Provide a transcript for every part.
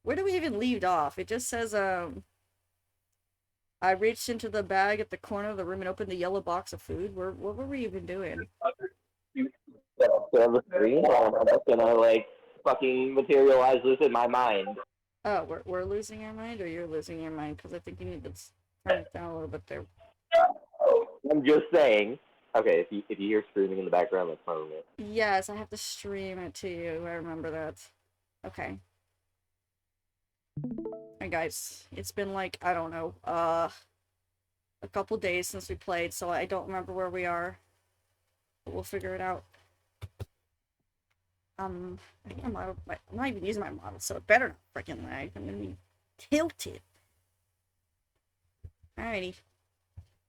Where do we even leave off? It just says, I reached into the bag at the corner of the room and opened the yellow box of food. What were we even doing? On the screen, and I'm just gonna like fucking materialize this in my mind. Oh, we're losing our mind, or you're losing your mind? Because I think you need to turn it down a little bit there. I'm just saying. Okay, if you hear screaming in the background, that's my roommate. Yes, I have to stream it to you. I remember that. Okay. Hey guys, it's been like, I don't know, a couple days since we played, so I don't remember where we are. But we'll figure it out. I think I'm not even using my model, so it better not freaking lag. I'm gonna be tilted. Alrighty.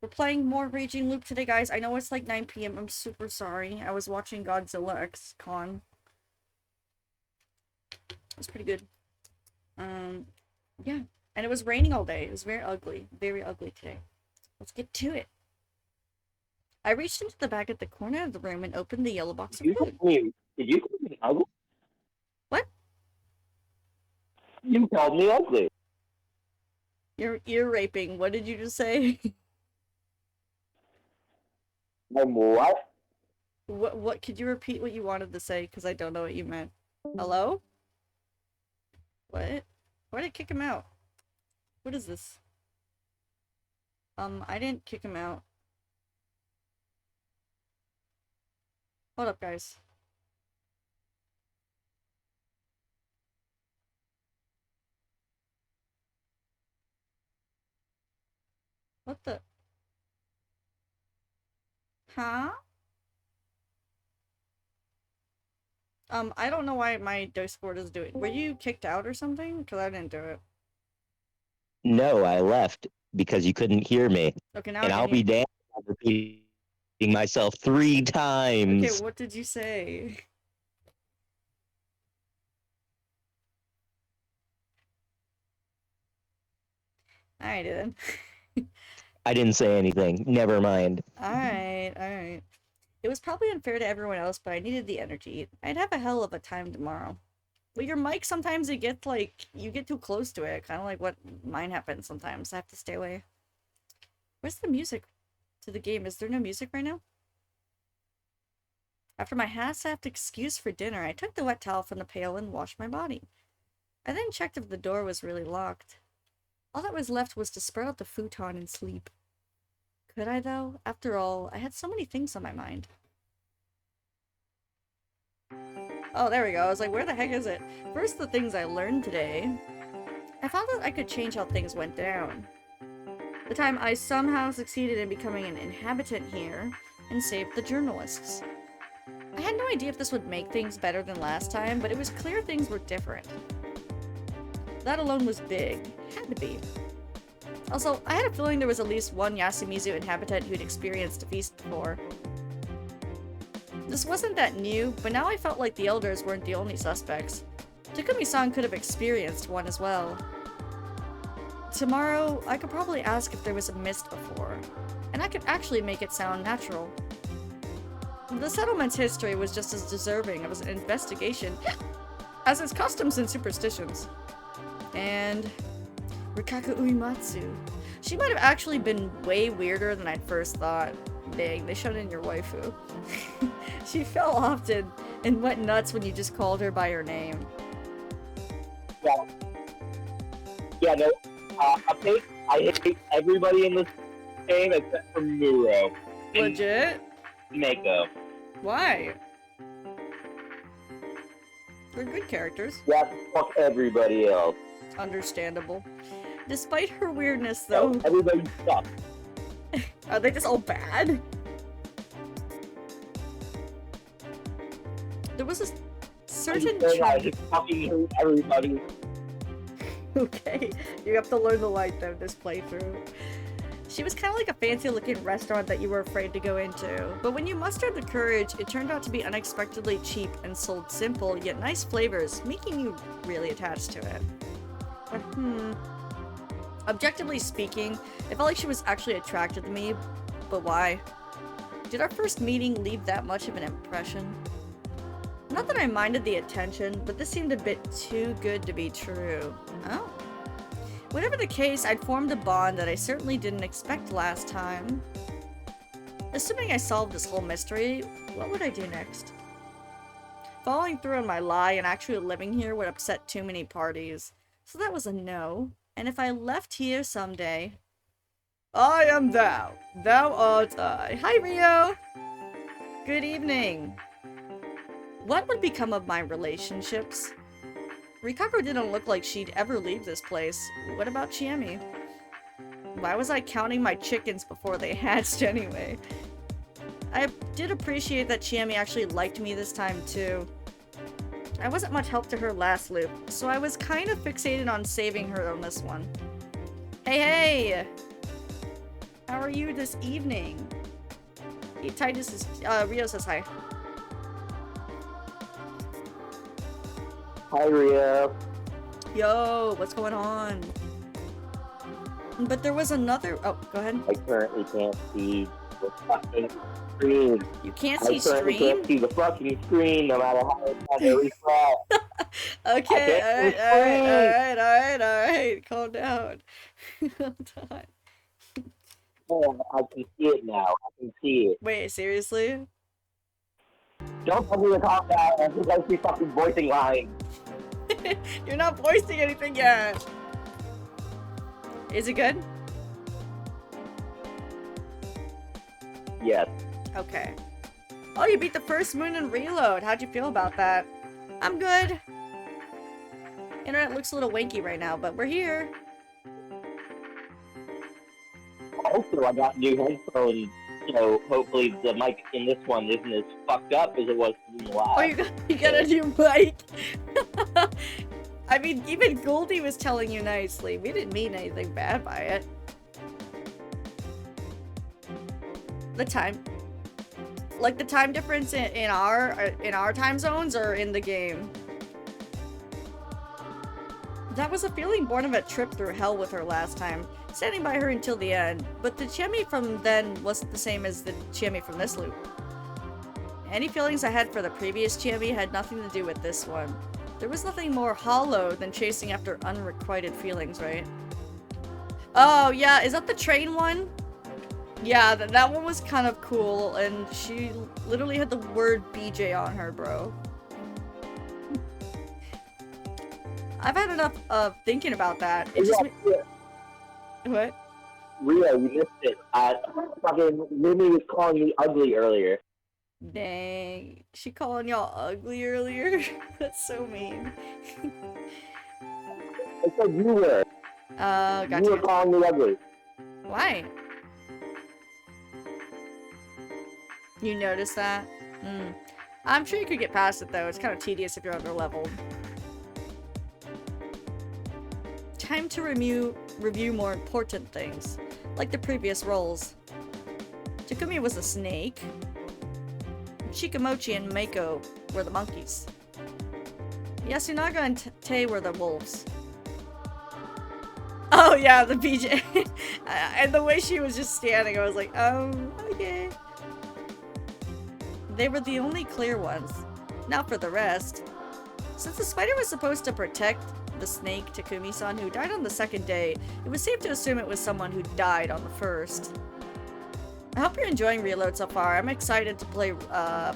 We're playing more Raging Loop today, guys. I know it's like 9 p.m. I'm super sorry. I was watching Godzilla X Con. It was pretty good. Yeah. And it was raining all day. It was very ugly. Very ugly today. Let's get to it. I reached into the bag at the corner of the room and opened the yellow box of food. Did you call me ugly? What? You called me ugly. You're ear raping. What did you just say? I'm what? What could you repeat what you wanted to say? Because I don't know what you meant. Hello? What? Why did I kick him out? What is this? I didn't kick him out. Hold up, guys. What the? Huh? I don't know why my Discord is doing. Were you kicked out or something? Because I didn't do it. No, I left because you couldn't hear me. Okay, now And I I'll can hear. be damned if I'm repeating myself 3 Okay, times. what did you say? Alright then. I didn't say anything. Never mind. Alright. It was probably unfair to everyone else, but I needed the energy. I'd have a hell of a time tomorrow. Well, your mic sometimes it gets like you get too close to it, kind of like what mine happens sometimes. I have to stay away. Where's the music to the game? Is there no music right now? After my half-assed excuse for dinner, I took the wet towel from the pail and washed my body. I then checked if the door was really locked. All that was left was to spread out the futon and sleep. Could I, though? After all, I had so many things on my mind. Oh, there we go. I was like, where the heck is it? First, the things I learned today. I found that I could change how things went down. The time I somehow succeeded in becoming an inhabitant here and saved the journalists. I had no idea if this would make things better than last time, but it was clear things were different. That alone was big. Had to be. Also, I had a feeling there was at least one Yasumizu inhabitant who'd experienced a feast before. This wasn't that new, but now I felt like the elders weren't the only suspects. Takumi-san could have experienced one as well. Tomorrow, I could probably ask if there was a mist before, and I could actually make it sound natural. The settlement's history was just as deserving of an investigation as its customs and superstitions. And Rikaku Uematsu. She might have actually been way weirder than I'd first thought. Dang, they shut in your waifu. She fell often and went nuts when you just called her by her name. Yeah. Yeah, no. I hate everybody in this game except for Muro. Legit? Mako. Why? They're good characters. Yeah, fuck everybody else. Understandable. Despite her weirdness, though, No, everybody sucks. are they just all bad? There was a certain I just fucking hate everybody. Okay, you have to learn to like them this playthrough. She was kind of like a fancy-looking restaurant that you were afraid to go into, but when you mustered the courage, it turned out to be unexpectedly cheap and sold simple yet nice flavors, making you really attached to it. But, objectively speaking, it felt like she was actually attracted to me, but why? Did our first meeting leave that much of an impression? Not that I minded the attention, but this seemed a bit too good to be true. Oh. Whatever the case, I'd formed a bond that I certainly didn't expect last time. Assuming I solved this whole mystery, what would I do next? Following through on my lie and actually living here would upset too many parties. So that was a no. And if I left here someday... I am thou. Thou art I. Hi, Rio! Good evening. What would become of my relationships? Rikako didn't look like she'd ever leave this place. What about Chiemi? Why was I counting my chickens before they hatched anyway? I did appreciate that Chiemi actually liked me this time too. I wasn't much help to her last loop, so I was kind of fixated on saving her on this one. Hey, hey! How are you this evening? Hey, Titus is, Rio says hi. Hi, Rio. Yo, what's going on? But there was another. Oh, go ahead. I currently can't see the fucking screen. You can't see I currently stream? can't see the fucking screen no matter how it's on every flat. Okay, alright. Calm down. Calm down. Oh, I can see it now. I can see it. Wait, seriously? Don't tell me to calm down. I'm just like fucking voicing lines. You're not voicing anything yet. Is it good? Yes. Okay. Oh, you beat the first moon in Reload. How'd you feel about that? I'm good. Internet looks a little wanky right now, but we're here. Also, I got new headphones, so hopefully the mic in this one isn't as fucked up as it was in the last. Oh, you got a new mic? I mean, even Goldie was telling you nicely. We didn't mean anything bad by it. The time. Like the time difference in our time zones or in the game? That was a feeling born of a trip through hell with her last time, standing by her until the end, but the Chiemi from then wasn't the same as the Chiemi from this loop. Any feelings I had for the previous Chiemi had nothing to do with this one. There was nothing more hollow than chasing after unrequited feelings, right? Oh yeah, is that the train one? Yeah, that one was kind of cool, and she literally had the word BJ on her, bro. I've had enough of thinking about that. It just What? Rio, you missed it. Fucking Mimi was calling me ugly earlier. Dang. She calling y'all ugly earlier? That's so mean. I said you were. Gotcha. You were calling me ugly. Why? You noticed that? I'm sure you could get past it though. It's kind of tedious if you're underleveled. Time to review more important things, like the previous roles. Takumi was a snake. Shikamochi and Mako were the monkeys. Yasunaga and Tei were the wolves. Oh yeah, the BJ. And the way she was just standing, I was like, okay. They were the only clear ones. Now for the rest. Since the spider was supposed to protect the snake, Takumi-san, who died on the second day, it was safe to assume it was someone who died on the first. I hope you're enjoying Reload so far. I'm excited to play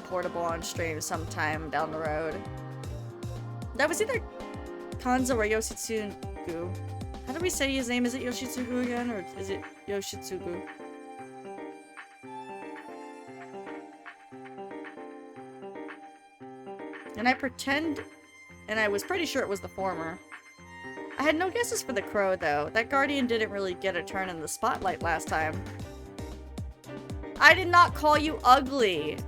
Portable on stream sometime down the road. That was either Kanzo or Yoshitsugu. How do we say his name? Is it Yoshitsugu again, or is it Yoshitsugu? And I was pretty sure it was the former. I had no guesses for the crow, though. That guardian didn't really get a turn in the spotlight last time. I did not call you ugly!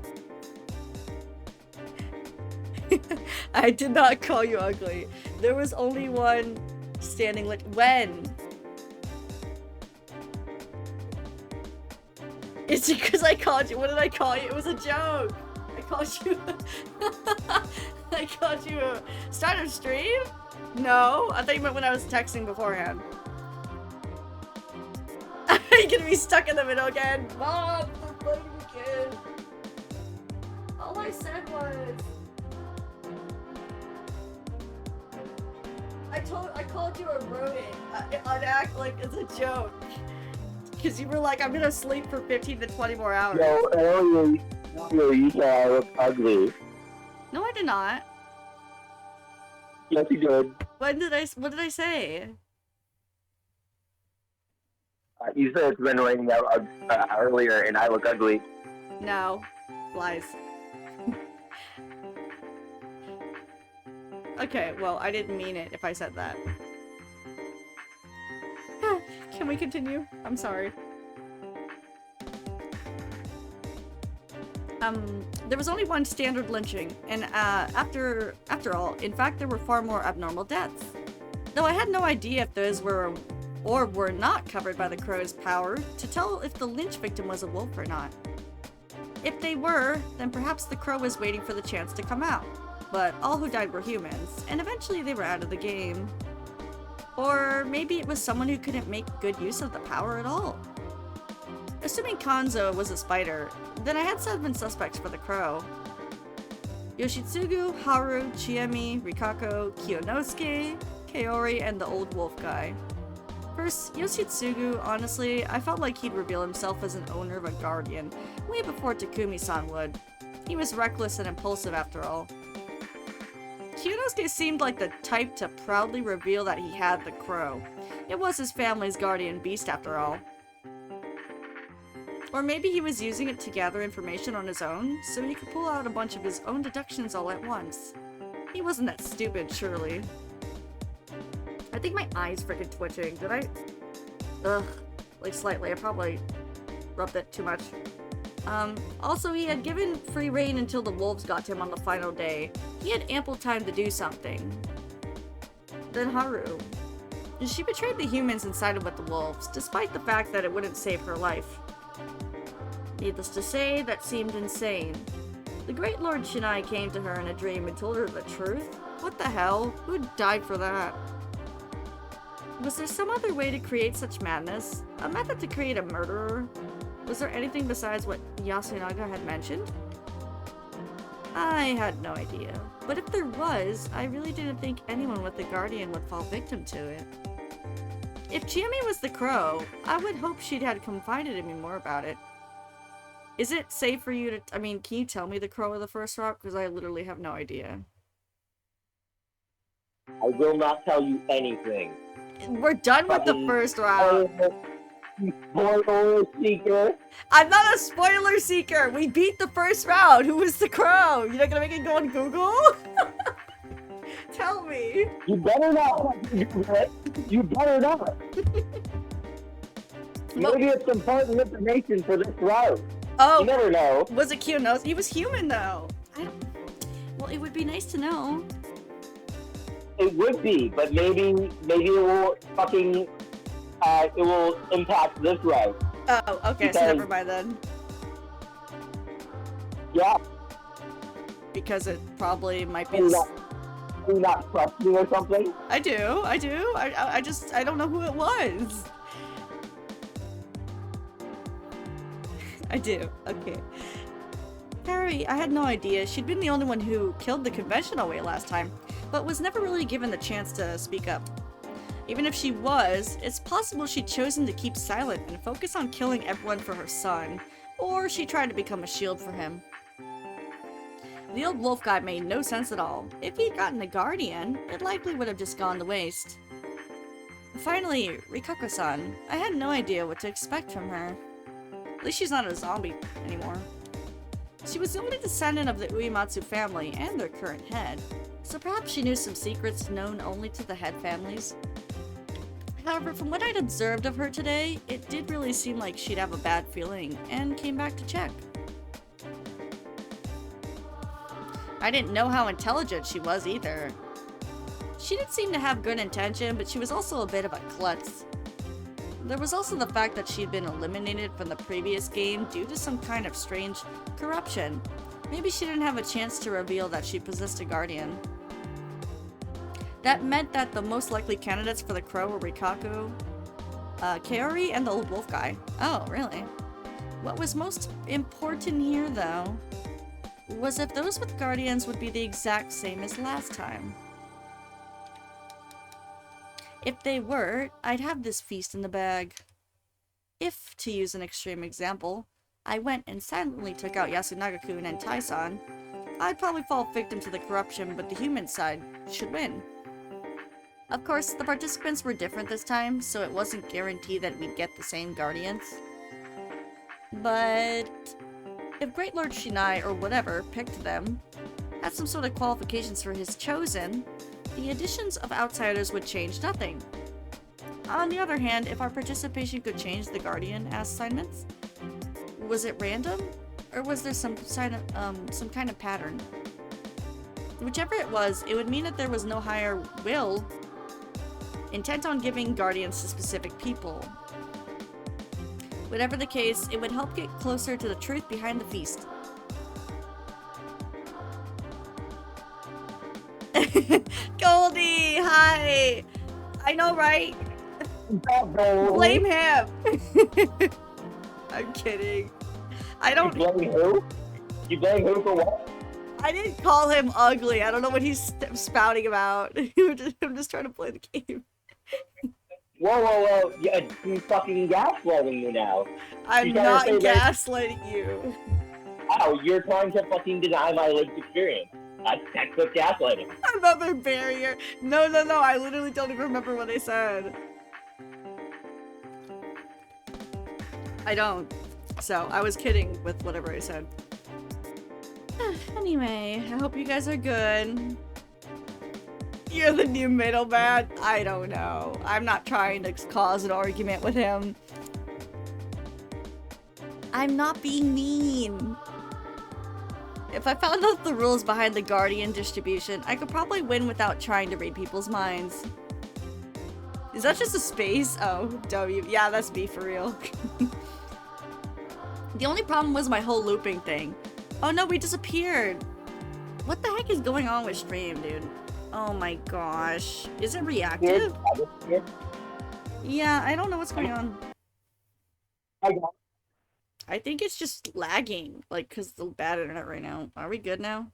I did not call you ugly. There was only one standing like- when? It's because I called you- what did I call you? It was a joke! I called you- I called you a- start of stream? No, I thought you meant when I was texting beforehand. Are you gonna be stuck in the middle again? Mom, we're playing again. All I said was... I called you a rodent. I'd act like it's a joke. Because you were like, I'm gonna sleep for 15 to 20 more hours. Yo, earlier you said I look ugly. No, I did not. Yes, you did. What did I say? You said it's been raining out earlier and I look ugly. No. Lies. Okay, well, I didn't mean it if I said that. Can we continue? I'm sorry. There was only one standard lynching, and after all, in fact, there were far more abnormal deaths. Though I had no idea if those were or were not covered by the crow's power to tell if the lynch victim was a wolf or not. If they were, then perhaps the crow was waiting for the chance to come out. But all who died were humans, and eventually they were out of the game. Or maybe it was someone who couldn't make good use of the power at all. Assuming Kanzo was a spider, then I had 7 suspects for the crow. Yoshitsugu, Haru, Chiemi, Rikako, Kiyonosuke, Kaori, and the old wolf guy. First, Yoshitsugu, honestly, I felt like he'd reveal himself as an owner of a guardian, way before Takumi-san would. He was reckless and impulsive after all. Kiyonosuke seemed like the type to proudly reveal that he had the crow. It was his family's guardian beast after all. Or maybe he was using it to gather information on his own, so he could pull out a bunch of his own deductions all at once. He wasn't that stupid, surely. I think my eye's freaking twitching. Did I? Ugh. Like slightly. I probably rubbed it too much. Also, he had given free rein until the wolves got to him on the final day. He had ample time to do something. Then Haru. She betrayed the humans and sided with the wolves, despite the fact that it wouldn't save her life. Needless to say, that seemed insane. The great Lord Shinai came to her in a dream and told her the truth? What the hell? Who'd die for that? Was there some other way to create such madness? A method to create a murderer? Was there anything besides what Yasunaga had mentioned? I had no idea. But if there was, I really didn't think anyone with the Guardian would fall victim to it. If Chiemi was the crow, I would hope she'd had confided in me more about it. Is it safe for you to... I mean, can you tell me the crow of the first route? Because I literally have no idea. I will not tell you anything. We're done with the first round. Spoiler seeker. I'm not a spoiler seeker. We beat the first round. Who was the crow? You're not gonna make it go on Google? Tell me. You better not. You better not. Maybe it's important information for this round. Oh. You never know. Was it Kiyonosuke? He was human though. Well, it would be nice to know. It would be, but maybe it will fucking it will impact this round. Oh, okay, because, so never mind then. Yeah. Because it probably might be. Do you not trust me or something? I do. I don't know who it was. I do. Okay. Harry, I had no idea. She'd been the only one who killed the conventional way last time, but was never really given the chance to speak up. Even if she was, it's possible she'd chosen to keep silent and focus on killing everyone for her son, or she tried to become a shield for him. The old wolf guy made no sense at all. If he'd gotten a guardian, it likely would have just gone to waste. Finally, Rikako-san. I had no idea what to expect from her. At least she's not a zombie anymore. She was the only descendant of the Uematsu family and their current head, so perhaps she knew some secrets known only to the head families. However, from what I'd observed of her today, it did really seem like she'd have a bad feeling, and came back to check. I didn't know how intelligent she was either. She did seem to have good intention, but she was also a bit of a klutz. There was also the fact that she'd been eliminated from the previous game due to some kind of strange corruption. Maybe she didn't have a chance to reveal that she possessed a guardian. That meant that the most likely candidates for the crow were Rikako, Kaori, and the old wolf guy. Oh, really? What was most important here, though, was if those with guardians would be the exact same as last time. If they were, I'd have this feast in the bag. If, to use an extreme example, I went and silently took out Yasunaga-kun and Tai-san, I'd probably fall victim to the corruption, but the human side should win. Of course, the participants were different this time, so it wasn't guaranteed that we'd get the same guardians. But if Great Lord Shinai, or whatever, picked them, had some sort of qualifications for his chosen, the additions of outsiders would change nothing. On the other hand, if our participation could change the guardian assignments, was it random, or was there some kind of pattern? Whichever it was, it would mean that there was no higher will intent on giving guardians to specific people. Whatever the case, it would help get closer to the truth behind the feast. Goldie, hi! I know, right? Blame him! I'm kidding. I don't- You blame who? You blame who for what? I didn't call him ugly. I don't know what he's spouting about. I'm just trying to play the game. Whoa. Yeah, you fucking gaslighting me now. I'm You gotta not say that- gaslighting you. Oh, you're trying to fucking deny my lived experience. That's what gaslighting. Another barrier. No. I literally don't even remember what I said. I don't. So, I was kidding with whatever I said. Anyway, I hope you guys are good. You're the new middleman? I don't know. I'm not trying to cause an argument with him. I'm not being mean. If I found out the rules behind the Guardian distribution, I could probably win without trying to read people's minds. Is that just a space? Oh, W. Yeah, that's me for real. The only problem was my whole looping thing. Oh no, we disappeared. What the heck is going on with stream, dude? Oh my gosh. Is it reactive? Yeah, I don't know what's going on. I think it's just lagging, like, because the bad internet right now. Are we good now?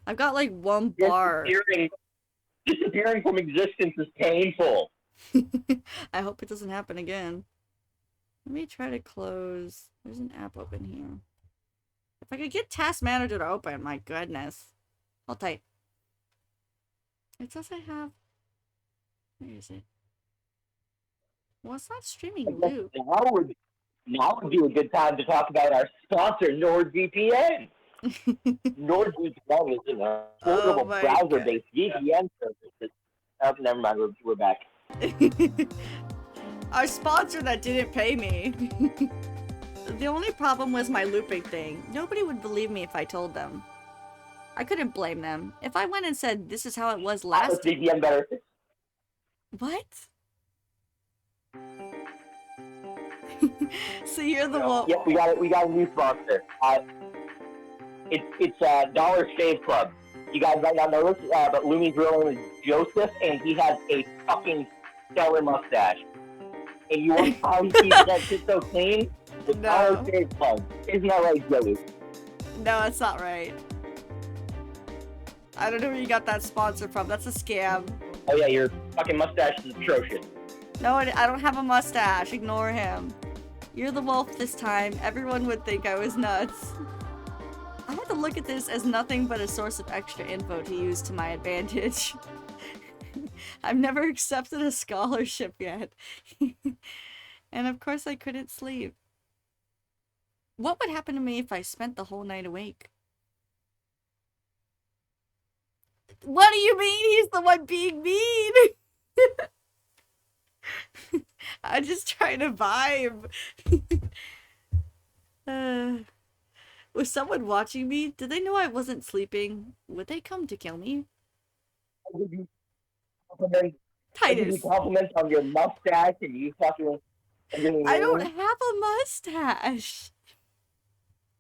I've got, like, one bar. Disappearing from existence is painful. I hope it doesn't happen again. Let me try to close. There's an app open here. If I could get Task Manager to open, my goodness. Hold tight. It says I have... Where is it? Well, it's not streaming loop. Now would be a good time to talk about our sponsor, NordVPN. NordVPN is an affordable browser-based VPN service. Oh, never mind, we're back. Our sponsor that didn't pay me. The only problem was my looping thing. Nobody would believe me if I told them. I couldn't blame them. If I went and said, this is how it was last time. VPN better. What? So you're the one. Yep, we got a new sponsor. It's Dollar Shave Club. You guys might not know this, but Lumi's real name is Joseph, and he has a fucking stellar mustache. And you want how he keeps that shit so clean? The Dollar Shave Club. Isn't that right, Joey? No, that's not right. I don't know where you got that sponsor from. That's a scam. Oh yeah, your fucking mustache is atrocious. No, I don't have a mustache. Ignore him. You're the wolf this time. Everyone would think I was nuts. I had to look at this as nothing but a source of extra info to use to my advantage. I've never accepted a scholarship yet. And of course I couldn't sleep. What would happen to me if I spent the whole night awake? What do you mean he's the one being mean? I'm just trying to vibe. Was someone watching me? Did they know I wasn't sleeping? Would they come to kill me? Titus. Compliments on your mustache and you fucking... I don't have a mustache.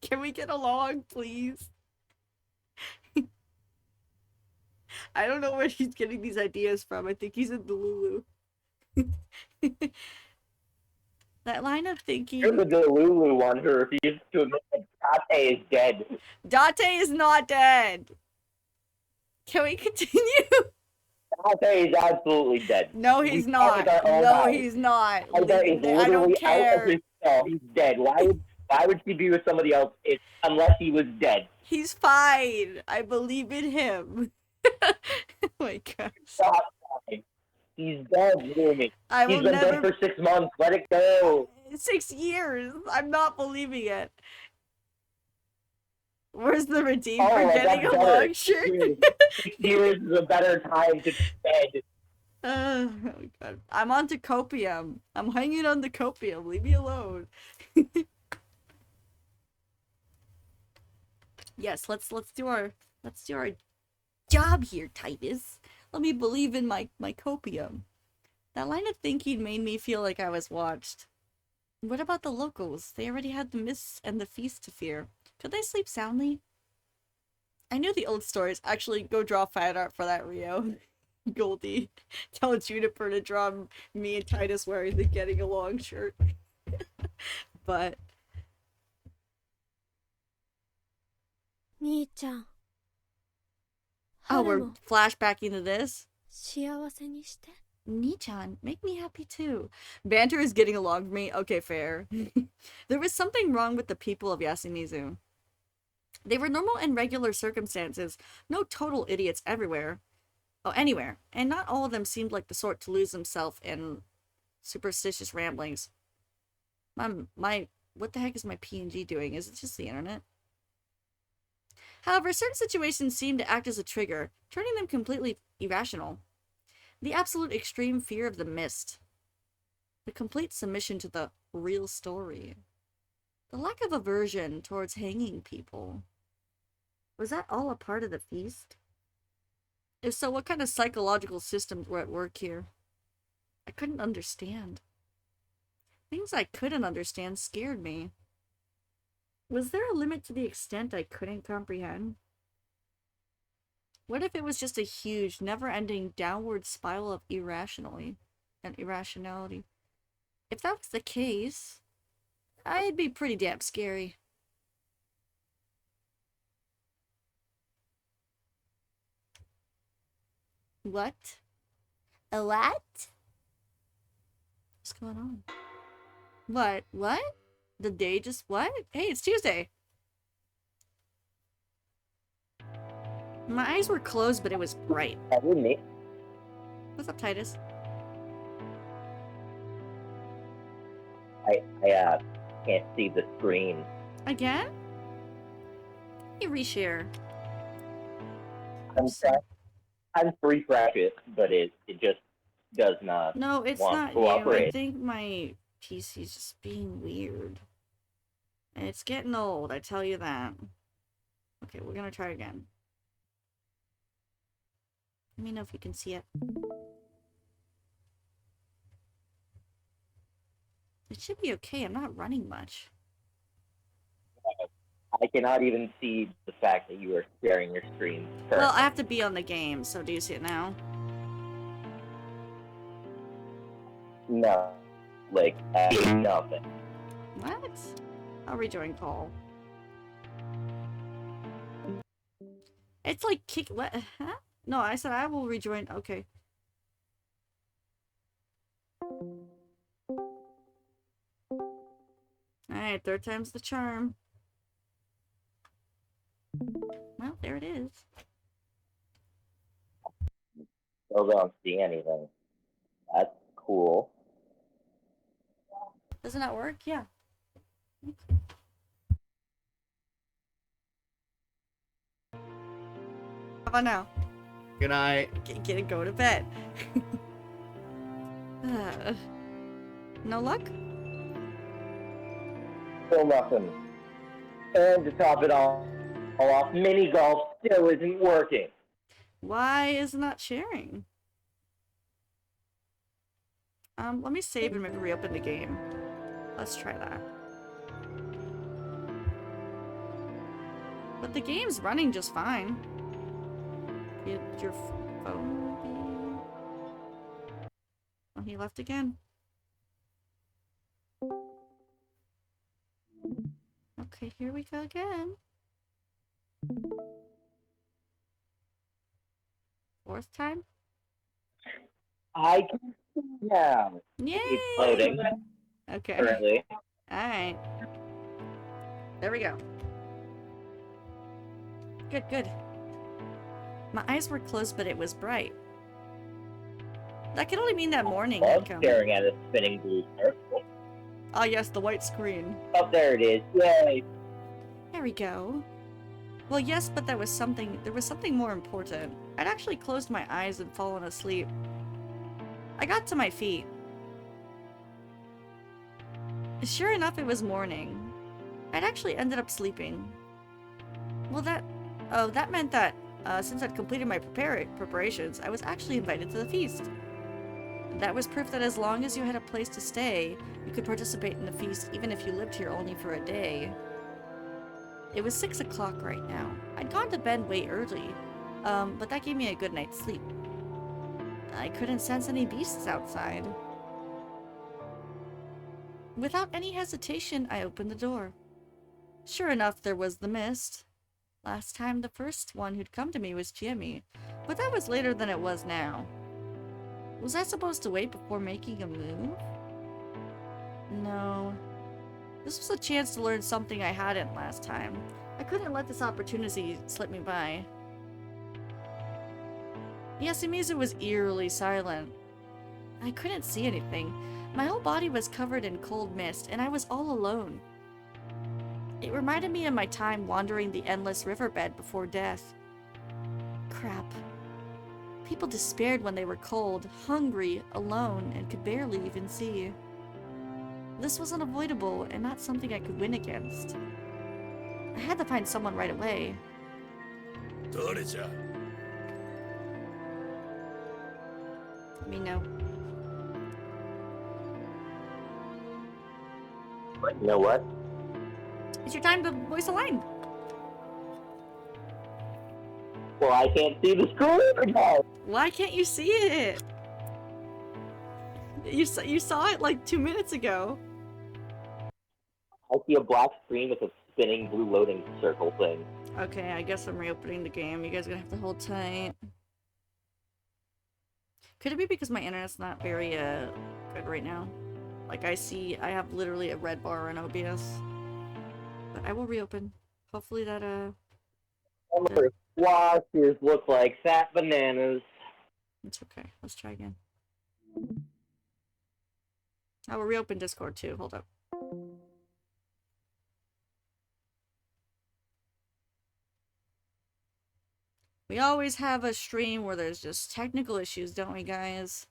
Can we get along, please? I don't know where he's getting these ideas from. I think he's in the Lulu. That line of thinking... You're the Delulu one who refused to admit that Date is dead. Date is not dead. Can we continue? I bet he's absolutely dead. No, We he's saw it with not. our own No, eyes. he's not. I bet he's I don't literally out of care. his skull. He's dead. Why would she be with somebody else unless he was dead? He's fine. I believe in him. Oh my gosh. Stop talking. He's dead, Lumi. I will He's been dead never. for 6 months. Let it go. 6 years. I'm not believing it. Where's the redeem for getting a long shirt? 6 years is a better time to be dead. Oh my god. I'm on to copium. I'm hanging on to copium. Leave me alone. Yes, let's do our job here, Titus. Let me believe in my copium. That line of thinking made me feel like I was watched. What about the locals? They already had the mists and the feast to fear. Could they sleep soundly? I knew the old stories. Actually, go draw fan art for that, Rio. Goldie. Tell Juniper to draw me and Titus wearing the getting along shirt. But 兄ちゃん oh, 春 we're も flashbacking to this. 幸せにして Nichan, make me happy too. Banter is getting along with me. Okay, fair. There was something wrong with the people of Yasumizu. They were normal and regular circumstances, no total idiots everywhere. Oh, anywhere. And not all of them seemed like the sort to lose themselves in superstitious ramblings. What the heck is my PNG doing? Is it just the internet? However, certain situations seemed to act as a trigger, turning them completely irrational. The absolute extreme fear of the mist. The complete submission to the real story. The lack of aversion towards hanging people. Was that all a part of the feast? If so, what kind of psychological systems were at work here? I couldn't understand. Things I couldn't understand scared me. Was there a limit to the extent I couldn't comprehend? What if it was just a huge, never-ending downward spiral of irrationality? If that was the case, I'd be pretty damn scary. What? A what? What's going on? What? What? The day just what? Hey, it's Tuesday. My eyes were closed, but it was bright. Me. What's up, Titus? I can't see the screen. Again? You reshare. I'm refresh it, but it just does not. No, it's want not to you. I operate. think my PC's just being weird. And it's getting old, I tell you that. Okay, we're gonna try again. Let me know if you can see it. It should be okay. I'm not running much. I cannot even see the fact that you are sharing your screen. Well, I have to be on the game, so do you see it now? No. Like, nothing. What? I'll rejoin call. It's like kick. What? Huh? No, I said I will rejoin. Okay. Alright, third time's the charm. Well, there it is. Still don't see anything. That's cool. Doesn't that work? Yeah. How about now? Good night. Get it, go to bed. No luck? Still nothing. And to top it all off, mini golf still isn't working. Why is it not sharing? Let me save and maybe reopen the game. Let's try that. But the game's running just fine. Get your phone. Oh, he left again. Okay, here we go again. Fourth time? I can see now. It's Yay! loading Okay. currently. Alright. There we go. Good, good. My eyes were closed, but it was bright. That could only mean that morning Love had come. staring at a spinning blue circle. Ah, yes, the white screen. Oh, there it is. Yay! There we go. Well, yes, but there was something more important. I'd actually closed my eyes and fallen asleep. I got to my feet. Sure enough, it was morning. I'd actually ended up sleeping. Well, that meant that, since I'd completed my preparations, I was actually invited to the feast. That was proof that as long as you had a place to stay, you could participate in the feast even if you lived here only for a day. It was 6 o'clock right now. I'd gone to bed way early, but that gave me a good night's sleep. I couldn't sense any beasts outside. Without any hesitation, I opened the door. Sure enough, there was the mist. Last time, the first one who'd come to me was Jimmy, but that was later than it was now. Was I supposed to wait before making a move? No. This was a chance to learn something I hadn't last time. I couldn't let this opportunity slip me by. Yasumizu was eerily silent. I couldn't see anything. My whole body was covered in cold mist, and I was all alone. It reminded me of my time wandering the endless riverbed before death. Crap. People despaired when they were cold, hungry, alone, and could barely even see. This was unavoidable and not something I could win against. I had to find someone right away. Let me know. But you know what? It's your time to voice a line. Well, I can't see the screen now. Why can't you see it? You saw it like 2 minutes ago. I see a black screen with a spinning blue loading circle thing. Okay, I guess I'm reopening the game. You guys are gonna have to hold tight. Could it be because my internet's not very good right now? Like I have literally a red bar in OBS. But I will reopen. Hopefully that Watches look like fat bananas. it's okay. Let's try again. I will reopen Discord too. Hold up. We always have a stream where there's just technical issues, don't we, guys?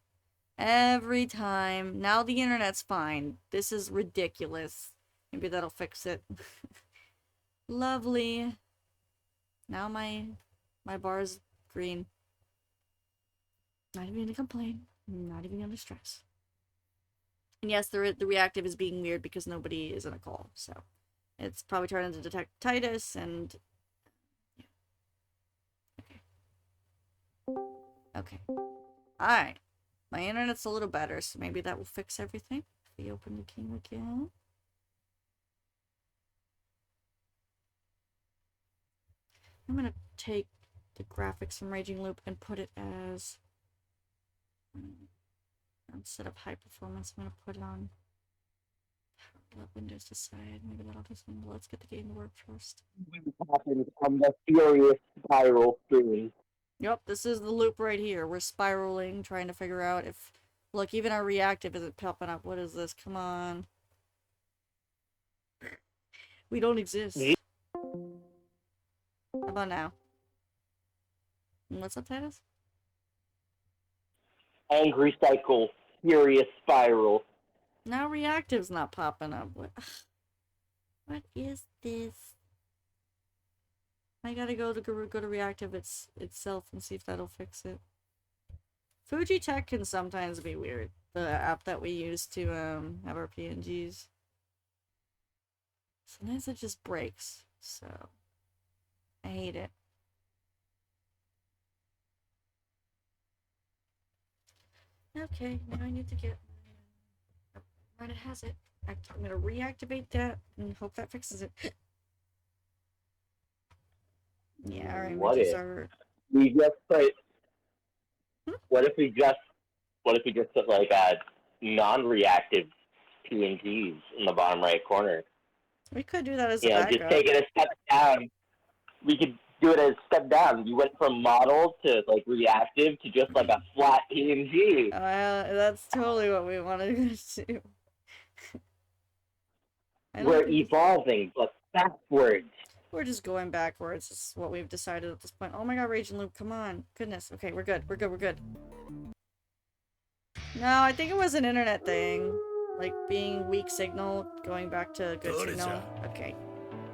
Every time. Now the internet's fine. This is ridiculous. Maybe that'll fix it. Lovely. Now my bar's green. Not even gonna complain. Not even gonna stress. And yes, the reactive is being weird because nobody is in a call, so it's probably trying to detect Titus and yeah. Okay. Alright. My internet's a little better, so maybe that will fix everything. If we open the game again. I'm gonna take the graphics from Raging Loop and put it as instead of high performance, I'm gonna put it on let Windows decide. Maybe that'll just let's get the game to work first. Happens on the furious spiral screen. Yep, this is the loop right here. We're spiraling, trying to figure out if look, even our reactive isn't popping up. What is this? Come on. We don't exist. How about now? What's up, Titus? Angry cycle, furious spiral. Now reactive's not popping up. What is this? I gotta go to reactive itself and see if that'll fix it. Fuji Tech can sometimes be weird. The app that we use to have our PNGs. Sometimes it just breaks, so I hate it. Okay, now I need to get right, it has it. I'm gonna reactivate that and hope that fixes it. Yeah, our What images if are. we just put? What if we just What if we just put like non-reactive PNGs in the bottom right corner? We could do that as a You know, just backup. take it a step down. We could do it as a step down. You went from model to like reactive to just like a flat PNG. That's totally what we want to do. We're evolving, but backwards. We're just going backwards. This is what we've decided at this point. Oh my god, Raging Loop, come on. Goodness. Okay, we're good. We're good. We're good. No, I think it was an internet thing. Like being weak signal, going back to good signal. Okay.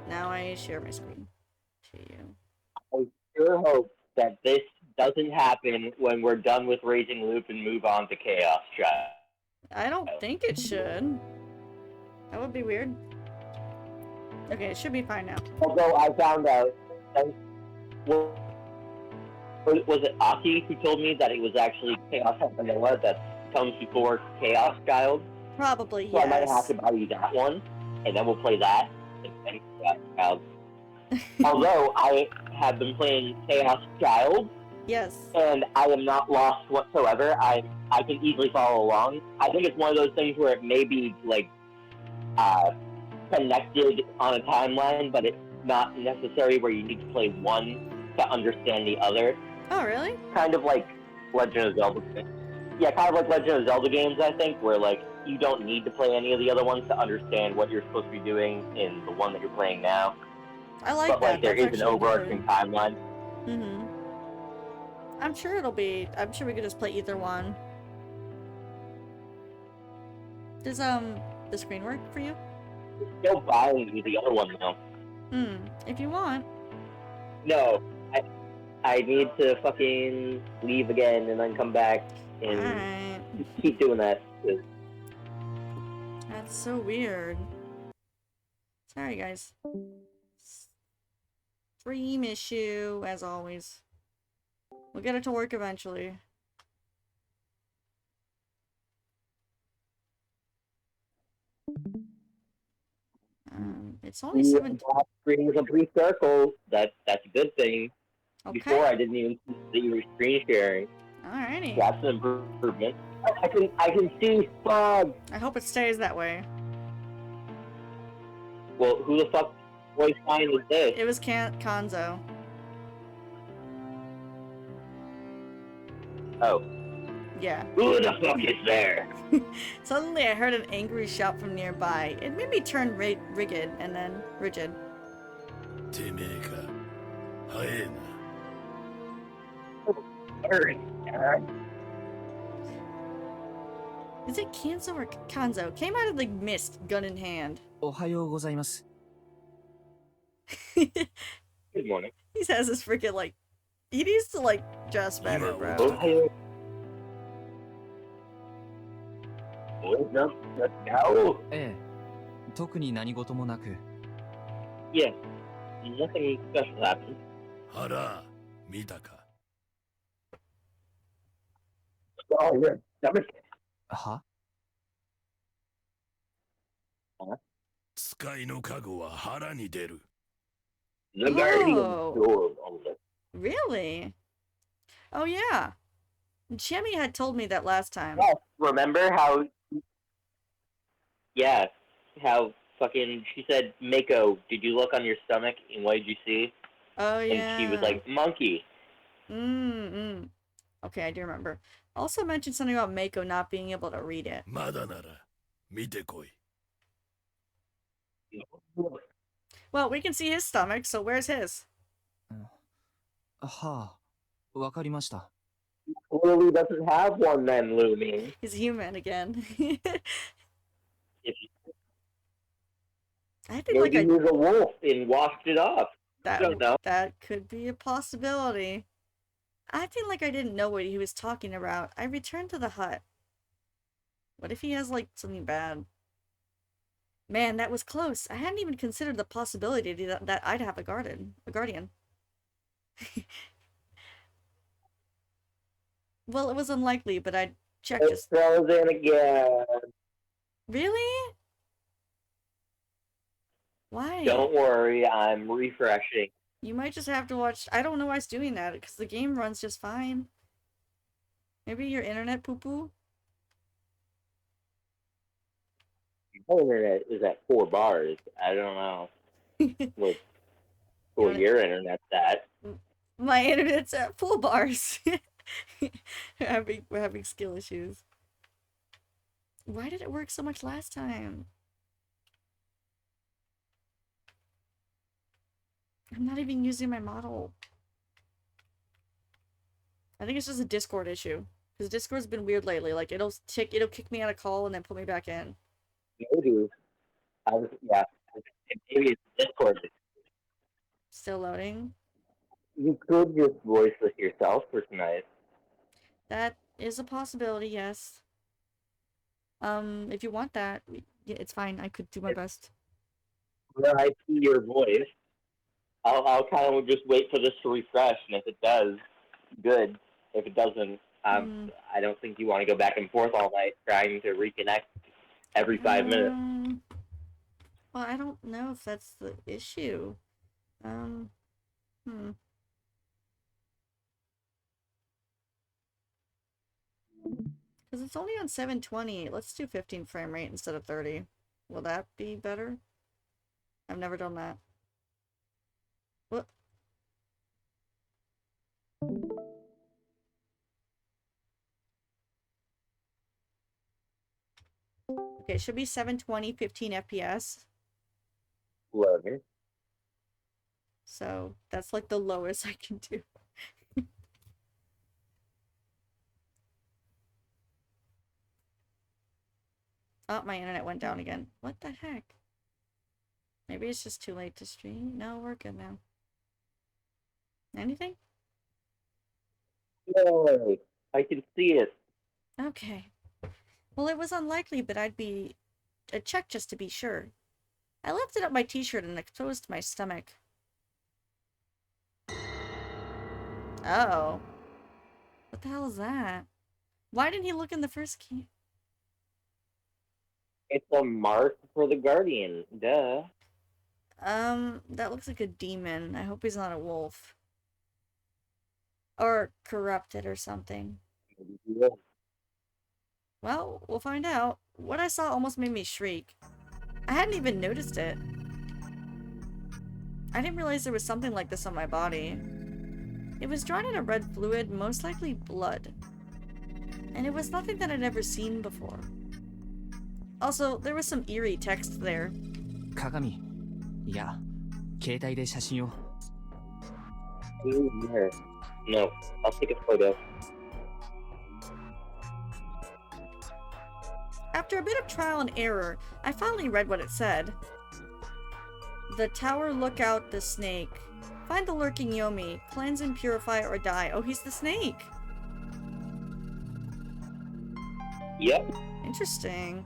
Now I share my screen to you. I sure hope that this doesn't happen when we're done with Raging Loop and move on to Chaos Child. I don't think it should. That would be weird. Okay, it should be fine now. Although I found out, well, was it Aki who told me that it was actually Chaos Vanilla that comes before Chaos Child? Probably, so yes. I might have to buy you that one, and then we'll play that. And Chaos Child. Although I have been playing Chaos Child, yes, and I am not lost whatsoever. I can easily follow along. I think it's one of those things where it may be like connected on a timeline, but it's not necessary where you need to play one to understand the other. Oh, really? Kind of like Legend of Zelda. Yeah, kind of like Legend of Zelda games, I think, where like you don't need to play any of the other ones to understand what you're supposed to be doing in the one that you're playing now. I like but that. Like there is an overarching timeline. Mm-hmm. I'm sure we could just play either one. Does the screen work for you? Still buying the other one though. If you want. No, I need to fucking leave again and then come back and keep doing that. That's so weird. Sorry, guys. Stream issue, as always. We'll get it to work eventually. It's only 7. Screen was a brief circle. That's a good thing. Okay. Before I didn't even see that you were screen sharing. Alrighty. That's an improvement. I can see fog. I hope it stays that way. Well, who the fuck voice line was this? It was Kanzo. Oh. Yeah. Who the fuck is there? Suddenly I heard an angry shout from nearby. It made me turn rigid and then rigid. Is it Kanzo or Kanzo? Came out of the mist, gun in hand. Ohayou Good morning. He says this freaking like, he needs to like dress better, bro. Ohayou. No. ええ、特に何事もなく。Yeah, nothing special happened. 腹見たか。 Oh, your stomach. は？使いの加護は腹に出る。 The guardian Oh. door only. Really? Oh yeah. Chemi had told me that last time. Yes, remember how? Yeah, how fucking she said, Mako, did you look on your stomach and what did you see? Oh yeah. And she was like, monkey. Okay, I do remember. Also mentioned something about Mako not being able to read it. まだなら見てこい。 Well, we can see his stomach, so where's his? はあ、わかりました。 Clearly doesn't have one then, Lumi. He's human again. If I think like maybe he was a wolf and washed it off. I don't know. that could be a possibility. Acting like I didn't know what he was talking about, I returned to the hut. What if he has like something bad? Man, that was close. I hadn't even considered the possibility that I'd have a guardian. Well, it was unlikely, but I'd check It's frozen again. Really? Why? Don't worry, I'm refreshing. You might just have to watch. I don't know why it's doing that because the game runs just fine. Maybe your internet poo poo? My internet is at 4 bars. I don't know what wanna- your internet's at. My internet's at full bars. We're having skill issues. Why did it work so much last time? I'm not even using my model. I think it's just a Discord issue. Because Discord's been weird lately. Like, it'll kick me out of call and then put me back in. Maybe. Yeah. Maybe it's Discord. Still loading. You could just voiceless yourself for tonight. That is a possibility, yes. If you want that, it's fine. I could do my best. When I see your voice, I'll kind of just wait for this to refresh, and if it does, good. If it doesn't, I don't think you want to go back and forth all night trying to reconnect every 5 minutes. Well, I don't know if that's the issue. Because it's only on 720. Let's do 15 frame rate instead of 30. Will that be better? I've never done that. What? Okay, it should be 720, 15 FPS. Loading. So that's like the lowest I can do. Oh, my internet went down again. What the heck? Maybe it's just too late to stream? No, we're good now. Anything? Yay! I can see it. Okay. Well, it was unlikely, but I'd check just to be sure. I lifted up my t-shirt and exposed my stomach. Oh. What the hell is that? Why didn't he look in the first key? It's a mark for the Guardian. Duh. That looks like a demon. I hope he's not a wolf. Or corrupted or something. Well, we'll find out. What I saw almost made me shriek. I hadn't even noticed it. I didn't realize there was something like this on my body. It was drawn in a red fluid, most likely blood. And it was nothing that I'd ever seen before. Also, there was some eerie text there. 鏡。いや、携帯で写真を。 No, I'll take a photo. After a bit of trial and error, I finally read what it said. The tower lookout the snake. Find the lurking Yomi. Cleanse and purify or die. Oh, he's the snake. Yep. Interesting.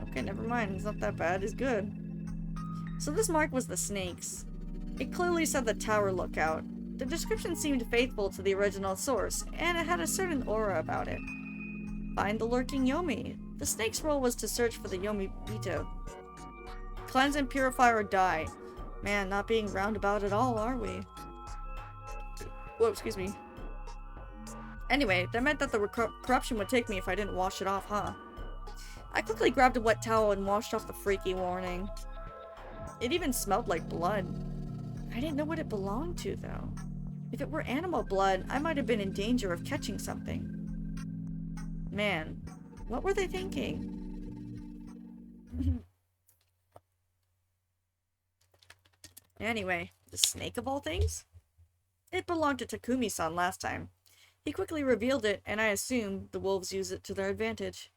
Okay, never mind. He's not that bad. He's good. So this mark was the snake's. It clearly said the tower lookout. The description seemed faithful to the original source, and it had a certain aura about it. Find the lurking Yomi. The snake's role was to search for the Yomi Bito. Cleanse and purify or die. Man, not being roundabout at all, are we? Whoa, excuse me. Anyway, that meant that the corruption would take me if I didn't wash it off, huh? I quickly grabbed a wet towel and washed off the freaky warning. It even smelled like blood. I didn't know what it belonged to, though. If it were animal blood, I might have been in danger of catching something. Man, what were they thinking? Anyway, the snake of all things? It belonged to Takumi-san last time. He quickly revealed it, and I assumed the wolves used it to their advantage.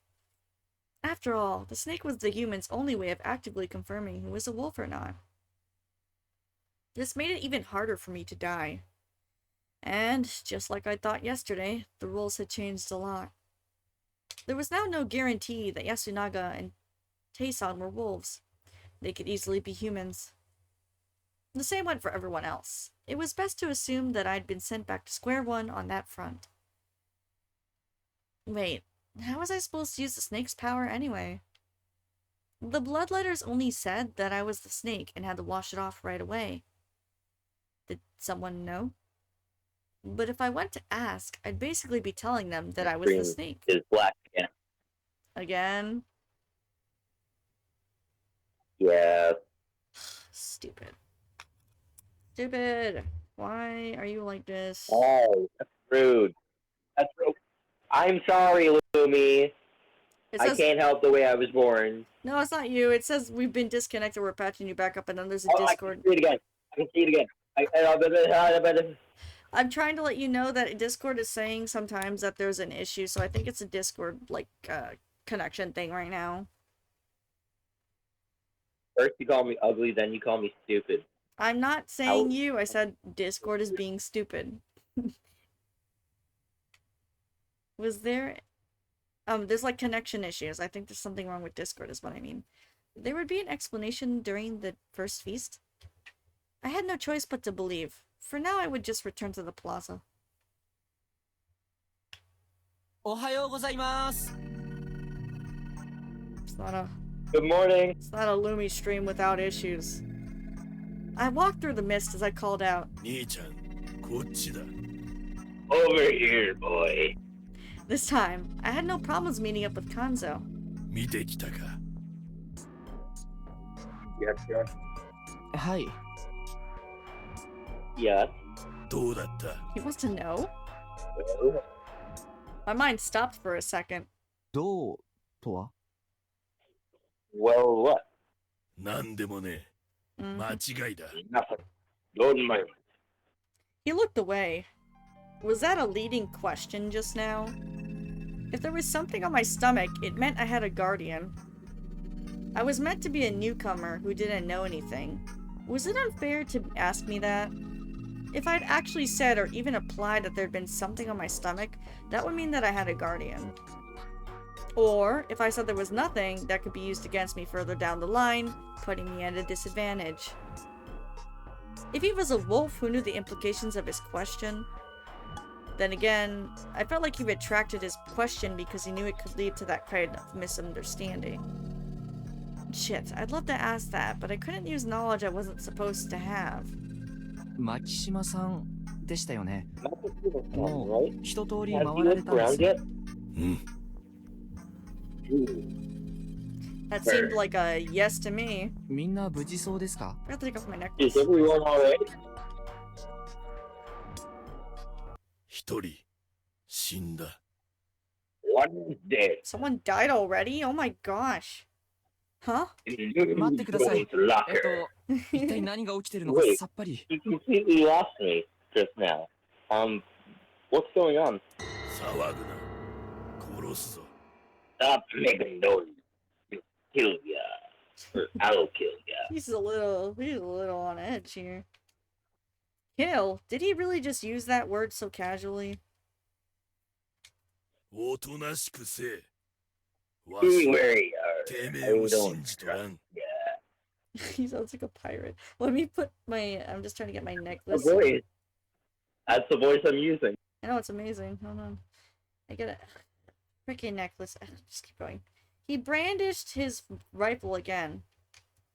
After all, the snake was the human's only way of actively confirming who was a wolf or not. This made it even harder for me to die. And, just like I thought yesterday, the rules had changed a lot. There was now no guarantee that Yasunaga and Teisan were wolves. They could easily be humans. The same went for everyone else. It was best to assume that I'd been sent back to square one on that front. Wait, how was I supposed to use the snake's power anyway? The bloodletters only said that I was the snake and had to wash it off right away. Did someone know? But if I went to ask, I'd basically be telling them that I was the snake. It's black again. Again? Yeah. Stupid. Stupid. Why are you like this? Oh, that's rude. That's rude. I'm sorry, Lumi. It I says can't help the way I was born. no, it's not you. It says we've been disconnected. We're patching you back up, and then there's a Oh, I Discord. can see it again. I can see it again. I'm trying to let you know that Discord is saying sometimes that there's an issue, so I think it's a Discord like connection thing right now. First you call me ugly, then you call me stupid. I'm not saying you. I said Discord is being stupid. Was there there's like connection issues. I think there's something wrong with Discord is what I mean. There would be an explanation during the first feast. I had no choice but to believe. For now, I would just return to the plaza. おはようございます。 Good morning. It's not a Lumi stream without issues. I walked through the mist as I called out. 兄ちゃん、こっちだ。 Over here, boy. This time, I had no problems meeting up with Kanzo. 見てきたか。 Yes, sir. はい。 Yes. どうだった？ He wants to know? Well, My mind stopped for a second. どうとは？ well, what? なんでもねえ。 Mm. 間違いだ。 Nothing. Don't mind. He looked away. Was that a leading question just now? If there was something on my stomach, it meant I had a guardian. I was meant to be a newcomer who didn't know anything. Was it unfair to ask me that? If I'd actually said or even implied that there'd been something on my stomach, that would mean that I had a guardian. Or, if I said there was nothing, that could be used against me further down the line, putting me at a disadvantage. If he was a wolf who knew the implications of his question, then again, I felt like he retracted his question because he knew it could lead to that kind of misunderstanding. Shit, I'd love to ask that, but I couldn't use knowledge I wasn't supposed to have. 牧島さんでしたよね。 Not the people from, も right? う一通り Have 回 you られ looked たんで around す。 yet? うん。 That seemed like a yes to me. みんな無事そうですか？ I have to take off my Is necklace. everyone alright? 一人死んだ。 One is dead. Someone died already? Oh my gosh. Huh? 待ってください。 Locker. 一体何が起きてるのか Wait. さっぱり。 You completely lost me just now. What's going on? 騒ぐな。殺すぞ。 Stop making noise. I'll kill ya. Or I'll kill ya. He's a little on edge here. Kill? Did he really just use that word so casually? おとなしくせえ。わ Be しは where you て are. め I えを don't 信じとら trust ん。 ya. He sounds like a pirate. Let me put my... I'm just trying to get my The necklace. voice. That's the voice I'm using. I know, it's amazing. Hold on. I get a freaking necklace. Just keep going. He brandished his rifle again.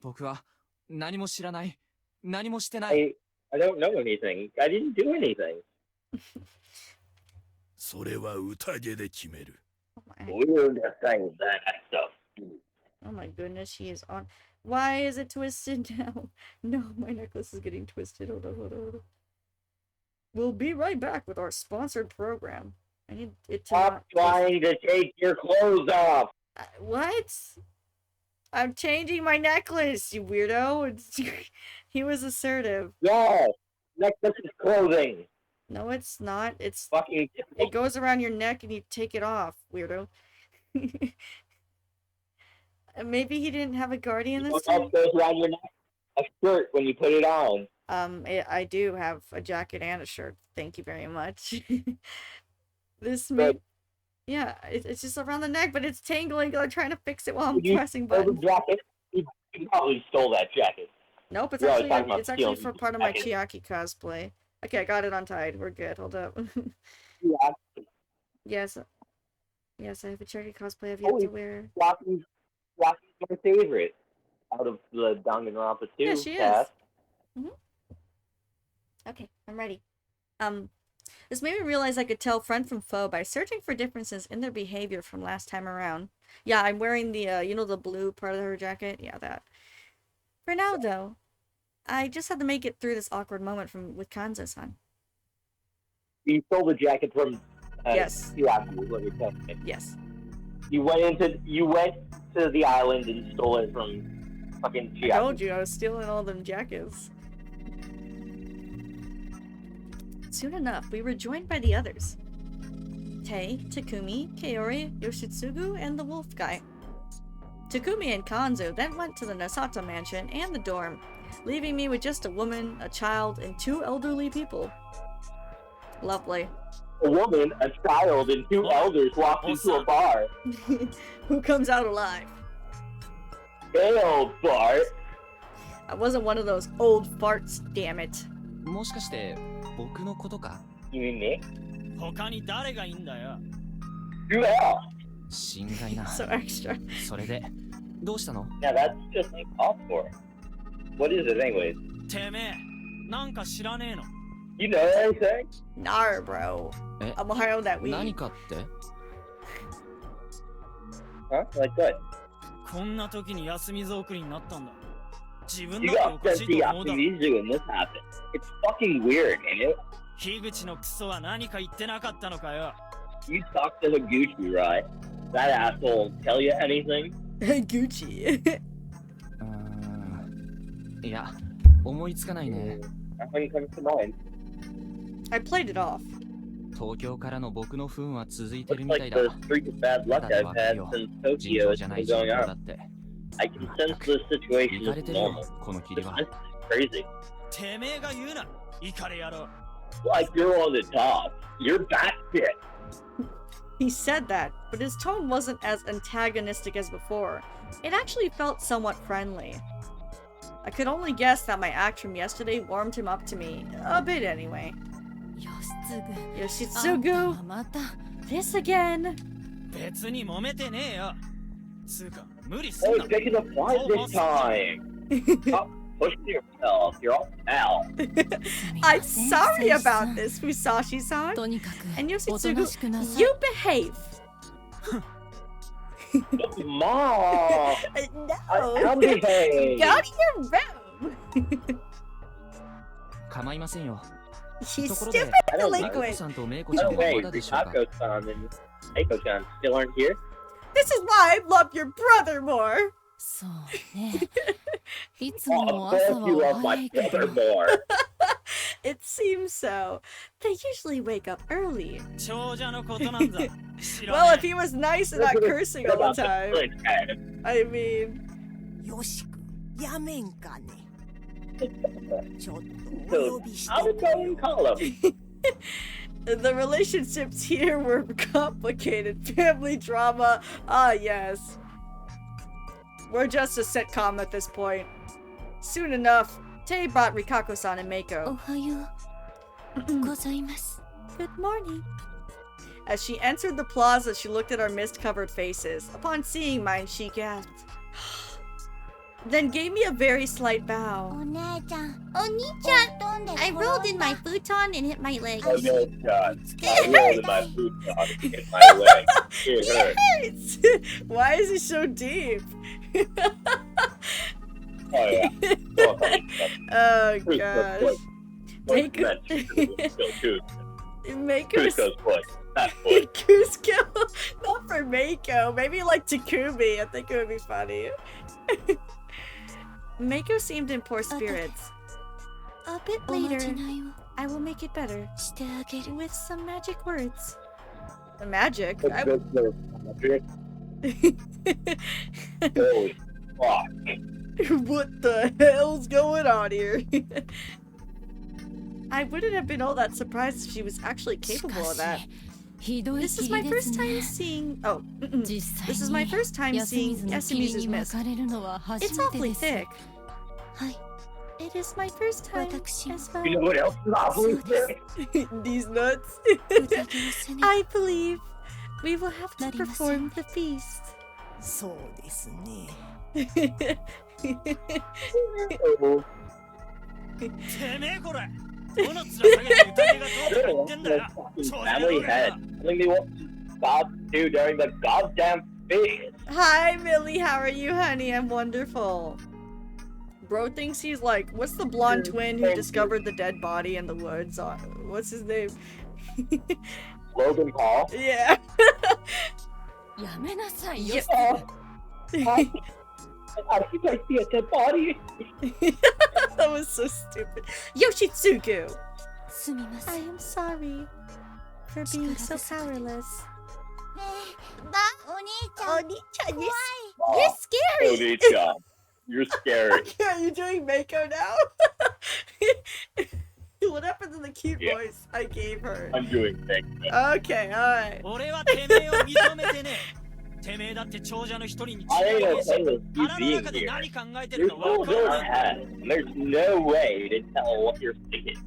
僕は何も知らない。何もしてない。 I don't know anything. I didn't do anything. それは宴で決める。 We were just saying that stuff. Oh my goodness, he is on. Why is it twisted now? No, my necklace is getting twisted. Hold on, hold on, hold on. We'll be right back with our sponsored program. I need it to Stop not... trying to take your clothes off. What? I'm changing my necklace, you weirdo. He was assertive. Yes. Necklace is clothing. No, it's not. It's... Fucking. It goes around your neck and you take it off, weirdo. Maybe he didn't have a guardian this What time? else goes around your neck? A shirt when you put it on. I do have a jacket and a shirt. Thank you very much. This But- may... Yeah, it's just around the neck, but it's tangling. I'm trying to fix it while I'm Did you pressing stole the buttons. jacket? You probably stole that jacket. Nope, it's You're always talking about actually stealing for part of my jackets. Chiaki cosplay. Okay, I got it untied. We're good. Hold up. Yeah. Yes. Yes, I have a Chiaki cosplay I've yet Holy to wear. Rocky's my favorite out of the Danganronpa 2 Yeah, she is. cast. Okay, I'm ready. This made me realize I could tell friend from foe by searching for differences in their behavior from last time around. Yeah, I'm wearing the, you know, the blue part of her jacket? Yeah, that. For now, though, I just had to make it through this awkward moment with Kanzo-san. You stole the jacket from. Yes. Chiaki, is what you're telling me. Yes. You went to the island and stole it from fucking I Chiaki. told you I was stealing all them jackets. Soon enough, we were joined by the others. Tei, Takumi, Kaori, Yoshitsugu, and the wolf guy. Takumi and Kanzo then went to the Nasato mansion and the dorm, leaving me with just a woman, a child, and 2 elderly people. Lovely. A woman, a child, and 2 elders walked into a bar. Who comes out alive? Failed, Bart. I wasn't one of those old farts, damn it. もしかして僕のことか You mean me? 他に誰がいいんだよ。 Who else? 心外な So extra. それでどうしたの Yeah, that's just like off for. What is it, anyways? てめえ、なんか知らねえの。 You know anything? Nar, bro. え I'm high on that 何 weed. かって Huh? Like what? こんな時に休みぞ送りになったんだ。自分 You だってお got かし sent い to と思うだろ。 Yakuza when this happened. It's fucking weird, ain't it? 樋口のクソは何か言ってなかったのかよ。You talked to Higuchi, right? That asshole tell you anything? Gucci. うーんいや思いつかないね Nothing comes to mind. I played it off. 東京からの僕の不運は続いて Looks るみた like いだ the streak of bad luck I've had since 尋 Tokyo 常 is じゃない still 状 going 況だ on. って I can sense this い situation か is れてるよ normal. この霧 This は is crazy. てめえが言うな。イカレ野郎。 Like you're on the top. You're back shit. He said that, but his tone wasn't as antagonistic as before. It actually felt somewhat friendly. I could only guess that my act from yesterday warmed him up to me. A bit anyway. よしつぐあんた Yoshitsugu! はまた This again! 別に揉めてねえよ。つうか、無理すん Hey, な。 taking the flight this time. Stop pushing yourself. You're all foul. すみま I'm せん sorry 誠司さ about ん this, Fusashi-san! とにかく And おとなし Yoshitsugu, くなさい you behave! Mom! No! I'll behave. Go to your room! 構いませんよ You ところで stupid I don't know. メイコ delinquent! さんとメイコ By ちゃ the んは way, まだでしょうか Rikako-san and Eiko-chan still aren't here? This is why I love your brother more! そうねいつ Oh, も of 朝 course you は love 早 my いけ brother ど more. It seems so. They usually wake up early. 長者のことなんざ。知 Well, ら if ね he was nice and not cursing all the time. I mean, よしくやめんかねちょっと So, お呼びして I'll く go れ and よ call him. the relationships here were complicated. Family drama. Ah, yes. We're just a sitcom at this point. Soon enough, Tei brought Rikako-san and お Meiko. はようございます Good morning. As she entered the plaza, she looked at our mist-covered faces. Upon seeing mine, she gasped. Then gave me a very slight bow. 姉ちゃんお兄ちゃん I rolled in my futon and hit my leg. Oh, no, God. I rolled in my food on to get my leg. It hurt. Why is he so deep? Oh, yeah. Oh, Oh Cusco's gosh. foot. Take Cusco. Mako's Cusco's foot. That foot. Cusco, not for Mako. Maybe like Takumi. I think it would be funny. Mako seemed in poor spirits. A bit おま later, じないを I will make it better してあげる with some magic words. The magic? That's good for magic. Holy fuck. What the hell's going on here? I wouldn't have been all that surprised if she was actually し capable か of that. しひどい This is 霧 my です first time ね seeing. Oh, mm-mm. 実 This 際 is my に first time 休 seeing 水の霧 Yasumi's に mist. 巻かれるのは初 It's めて awfully です thick. はい It is my first time 私 as You know well. what else is awfully thick? These nuts. 宴をせね I believe we will have to Narimasen. perform the feast. そうですね Oh, え。てめえこれ。どの面下げて宴がどうとか really? 言ってんだよ。 Fucking 長者 family 野郎 head. が。 Telling me what Bob do during the goddamn feast. Hi, Millie. How are you, honey? I'm wonderful. Bro thinks he's like, what's the blonde twin who discovered the dead body in the woods? What's his name? Logan Paul. Yeah. やめなさいよ。 How did you guys see a dead body? That was so stupid. Yoshitsugu! すみませ I ん。 am sorry for being so powerless. お兄ちゃん Oni-chan, you're Oh, scary! Oni-chan, you're scary. Are you doing Mako now? What happened to the cute Yeah. voice I gave her? I'm doing things. Okay, alright. 俺はてめえを認めてねえ。てめえだって長者の一人に I ain't 違いねえ okay し with you 腹の being 中で here. 何考えてる You're か full 分 of か your らね head. And there's no way to tell what you're thinking.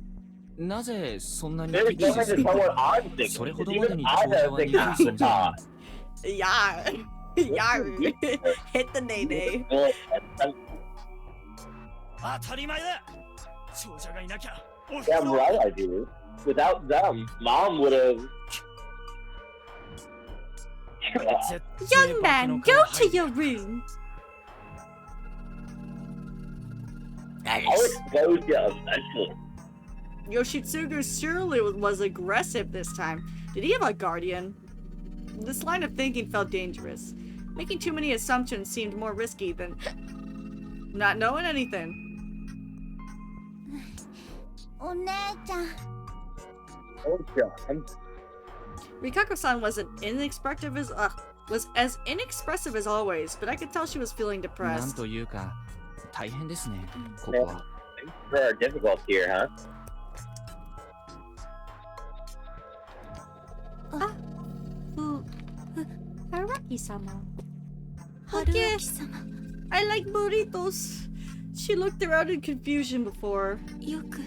なぜそんなに There's 危機 no way 視す to る tell の what I'm thinking. それほど Because までに even I 長者 don't は think 憎い half 存 the 在だ time. Yeah. Yeah. Hit the nay-nay. 当たり前だ長者がいなきゃおふく Damn ろ right I do. Without them, Mom would have. 絶対 Young 化け man, の go 皮 to 剥い your room. I'll expose you eventually. Yoshitsugu surely was aggressive this time. Did he have a guardian? This line of thinking felt dangerous. Making too many assumptions seemed more risky than not knowing anything. お姉ちゃん Oh, John. Rikako-san was as inexpressive as always, but I could tell she was feeling なん depressed. というか大変ですねここは There are difficulties here, huh? Araki-sama. 春秋様。 I like burritos. She looked around in confusion before. よく、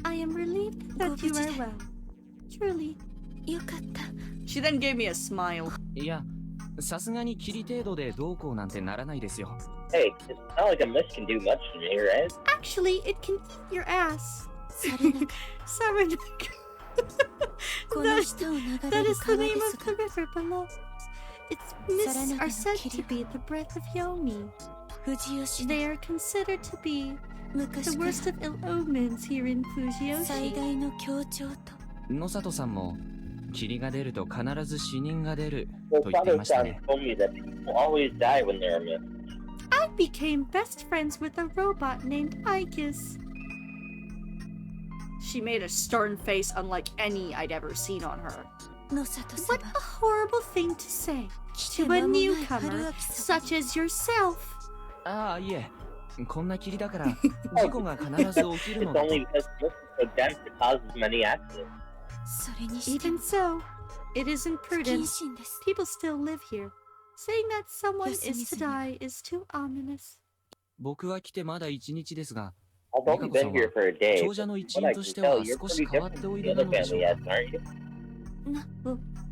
I am relieved that you are well. Truly. よかった。 She then gave me a smile. いやさすがに霧程度でどうこうなんてならないですよ Hey, it's not like a mist can do much to me, right? Actually, it can eat your ass. されなく、 Saranaka. この下を流れ That る is the 川で name of す the が、 river below. Its mists are said to be the breath of Yomi. 富士吉の They are considered to be 昔 the から worst of ill omens here in 最 Fujiyoshi. 大の協調と、野里さんも霧が出ると必ず死人が出る Well, と言っていました Sato-san ね told me that people always die when they're a mist. I became best friends with a robot named Ikis. She made a stern face unlike any I'd ever seen on her. 野里 What 様。 a horrible thing to say 来て to 間 a もない newcomer 春秋様。 such as yourself. ああいえこんな霧だから事故が必ず起きる It's のだと only because mist is so dense it causes many accidents. それにしても Even so, it is 不謹 imprudent. 慎です。 People still live here. Saying that someone Yes, is to Mizuno. die is too ominous. 僕は来てまだ1日ですが I've only been here for a day. 長者の一 What I 員と can しては tell, you're 少し pretty 変わっ different てお from い the でな other のでしょ family う heads, aren't you?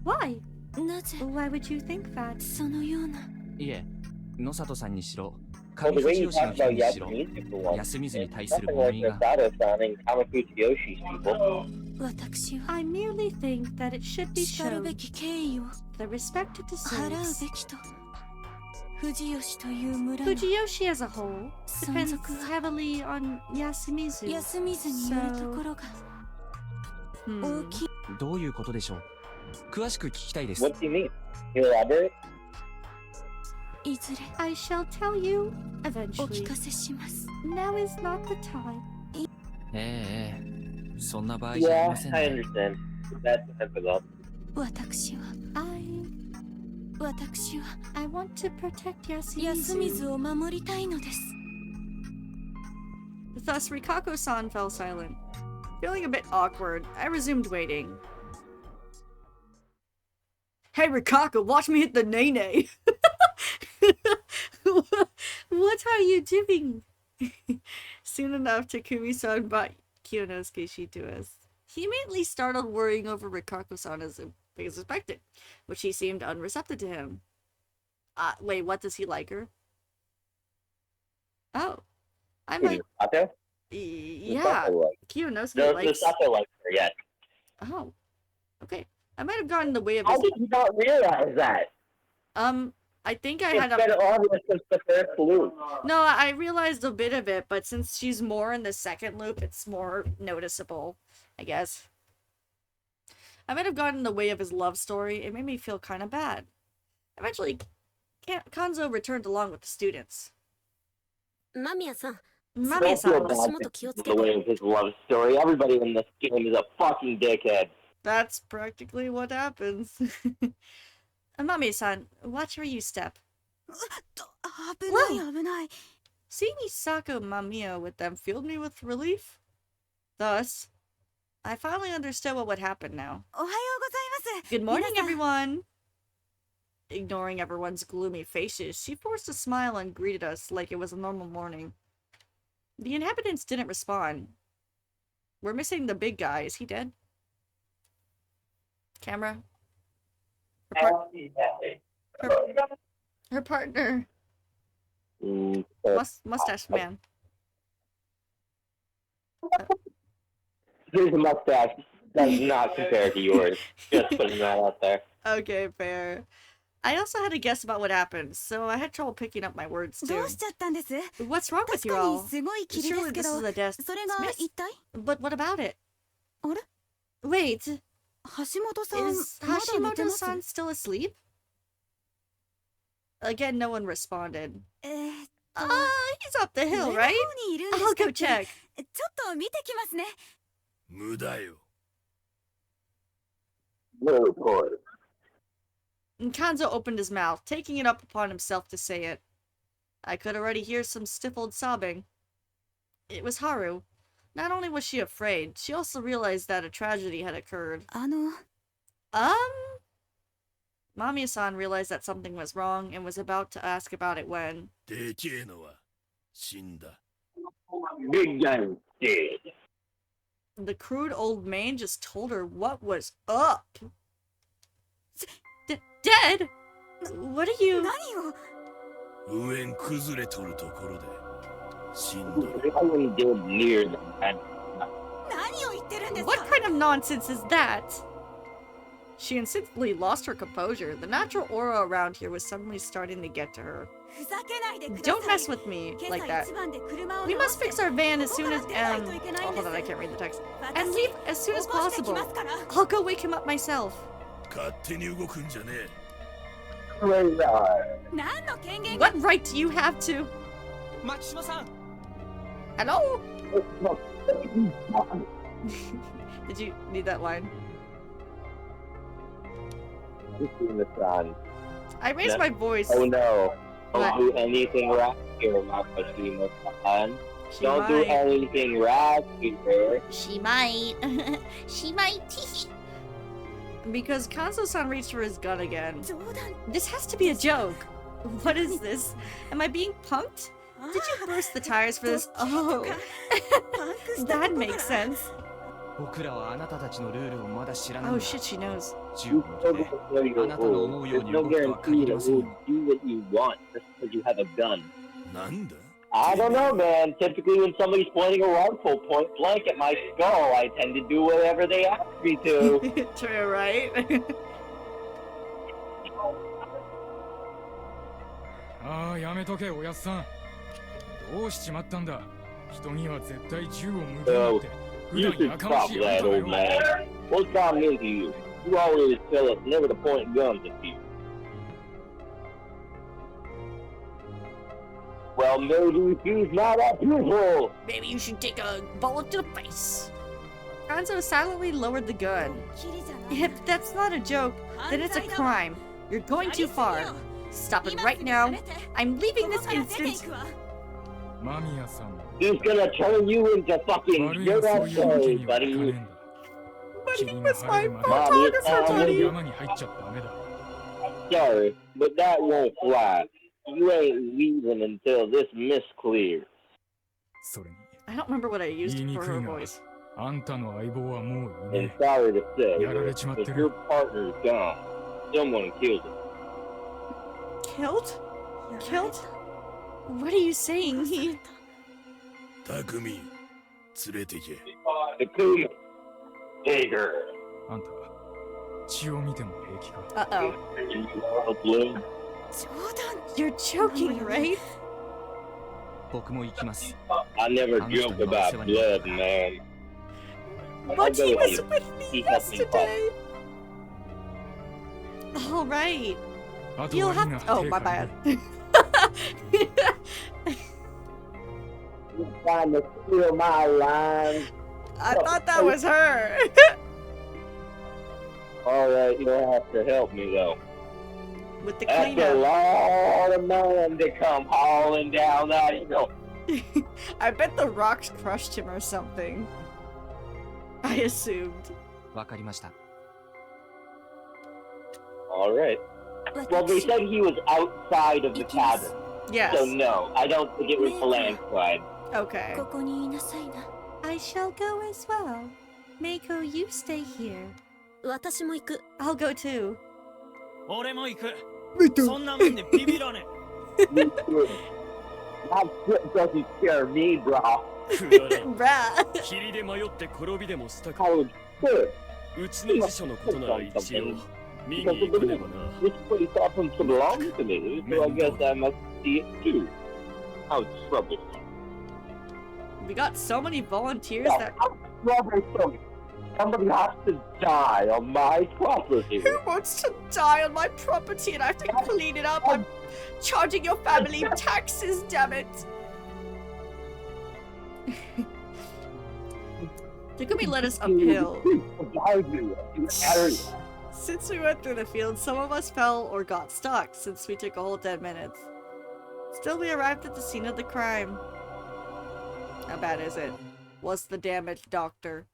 Why? なぜ Why would you think that? そのような。いえ野里さんにしろ Well, 上 the way 藤 you 吉の talk 人 about にしろ Yasumizu for one, 休みずに it's 対する nothing 物 like 言い the が Sato-san and Kamakuchi Yoshi's people. 私は I merely think that it should be しかるべ shown き敬意を the respect it 払う deserves. べきと。富士吉という村の Fujiyoshi as a whole 存 depends 続は heavily on Yasumizu. 休みずにいるところが Hmm. 大きい。どういうことでしょう詳しく聞きたいです What do you mean? Can you elaborate? いずれ I shall tell you お eventually. 聞かせします。 Now is not the time. ええそんな場合じゃあり Yeah, ません I ね understand. That's difficult. 私は I want to protect 休 Yasumizu. 水を守りたいのです。 Thus, Rikako-san fell silent. Feeling a bit awkward, I resumed waiting. Hey Rikako, watch me hit the nay-nay! What are you doing? Soon enough, Takumi-san brought Kiyonosuke Shi to us. He immediately started worrying over Rikako-san as expected, which he seemed unreceptive to him. Wait, what, does he like her? Oh. I Who, might... Sato? Yeah, Sato like? Kiyonosuke The likes... Sato likes her, yes. Oh. Okay. I might have gotten in the way of How his... did you not realize that? I think I It's had been a... obvious since the first loop. No, I realized a bit of it, but since she's more in the second loop, it's more noticeable, I guess. I might have gotten in the way of his love story. It made me feel kind of bad. Eventually, Kanzo returned along with the students. 間宮さん Don't feel Mami-san, bad 足元気をつ for け the て way of his love story. Everybody in this game is a fucking dickhead. that's practically what happens. Mami-san, watch where you step. 危ない危ない。 Seeing Misako Mamiya with them filled me with relief. Thus, I finally understood what would happen now. おはようございます。 Good morning, 皆さん everyone! Ignoring everyone's gloomy faces, she forced a smile and greeted us like it was a normal morning. The inhabitants didn't respond. We're missing the big guy. Is he dead? Camera? Her partner. Mustache man. His mustache does not compare to yours. Just putting that out there. Okay, fair. I also had to guess about what happened, so I had trouble picking up my words ど too. うしちゃったんです？ What's wrong with 確 you かに all? すごい霧で Surely すけ this ど is、a death それが dismissed? 一体？ But what about it? あれ？ Wait, 橋本さん、 is まだ寝てます？ Hashimoto-san still asleep? Again, no one responded. と、 He's up the 上 hill, の方 right? にいるんで I'll した go っけ？ check. ちょっと見てきますね。無駄よ。 No report. And Kanzo opened his mouth, taking it up upon himself to say it. I could already hear some stifled sobbing. It was Haru. Not only was she afraid, she also realized that a tragedy had occurred. の、 Mamiya-san realized that something was wrong and was about to ask about it when... でけえのは死んだ。 Big guy dead. The crude old man just told her what was up. Dead? What are you... 何を？雲縁崩れとるところで死んどる。 I wouldn't do near that. 何を言ってるんですか？ What kind of nonsense is that? She instantly lost her composure. The natural aura around here was suddenly starting to get to her. ふざけないでください。 Don't mess with me 今 like 朝 that. 一番で車を We 直 must して fix our van as soon as... Oh, hold on, I 私 can't read the text. 私 And leave as soon as 起こしてき possible. ますから。 I'll go wake him up myself. 勝手に動くんじゃねえ。 Crazy. 何の権限が？ What right do you have to... 牧島さん Hello? Did you need that line? I raised Yeah. my voice. Oh no. Don't What? do anything rash here, Makashima-san. She Don't do might. anything rash here. She might. She might. Because Kanzo-san reached for his gun again. 冗談。 This has to be a joke. What is this? Am I being punked? Did you burst the tires for this? Oh, パンクしたこ that とが makes sense. 僕らはあなたたちのルールをまだ知らない Oh んだ。 shit, she knows. 銃を You 向 still け get て to know your あなたの思う rules. よう There's に no 動くとは guarantee 限り that ません you よ。 do what you want just because you have a gun. なんだ I don't know, man. Typically, when somebody's pointing a rifle point blank at my skull, I tend to do whatever they ask me to. True, right? ああやめとけおやっさんどうしちまったんだ人には絶対銃を向けろって You should stop that, old man. What's gotten into you? You always tell us never to point guns at people. Well, maybe he's not a pupil. Maybe you should take a bullet to the face. Kanzo silently lowered the gun. キリじゃない If that's not a joke, then it's a crime. You're going too far. Stop it right now. I'm leaving this ここから出てい instant. くわ。間宮さん He's gonna turn you into fucking 悪いがそういうわけ USA, にはいかねえ buddy. んだ But 君 he が was 入 my るまで photographer, この buddy. 山に入っちゃダメだ Sorry, but that won't fly. You ain't leaving until this mist clears. それに I don't remember what I used 言いに for く her いが voice. あんたの相棒はもうい And ね sorry to say, やられちまって if る your partner's gone, someone killed him. Killed? Killed? What are you saying? He... 匠連れてけ。 Takuma, take her. あんた血を見ても平気か Uh-oh. Bloom. You're joking, right? 僕も行きます。 I never joke about blood, man. But he go with was you. with me He helped me fight. yesterday. All right. あと You'll は have 今 to. Oh, 警 my 戒 bad. You're trying to steal my line. I thought that was her. Alright, you'll have to help me though. With the That's a cleanup. lot of man to come hauling down that hill. I bet the rocks crushed him or something. I assumed. わかりました。 Alright. Well, they said he was outside of the cabin. Yes. So no, I don't think it was the landslide. Okay. ここにいなさいな。 I shall go as well. Mako, you stay here. 私も行く。 I'll go too. 俺も行く。そんなもんでビビらね That shit doesn't scare me, bro. え。くだらん Bruh. 霧で迷って転びでもしたか。 I was good. うちの辞書のことなら一応見に行かねばな。 This place happens to belong to me, so I guess I must see it too. How troublesome. We got so many volunteers that. How troublesome. Somebody has to die on my property. Who wants to die on my property and I have to clean it up? I'm charging your family taxes, damn it. Takumi led us uphill. Since we went through the field, some of us fell or got stuck since we took a whole 10 minutes. Still, we arrived at the scene of the crime. How bad is it? Was the damaged doctor?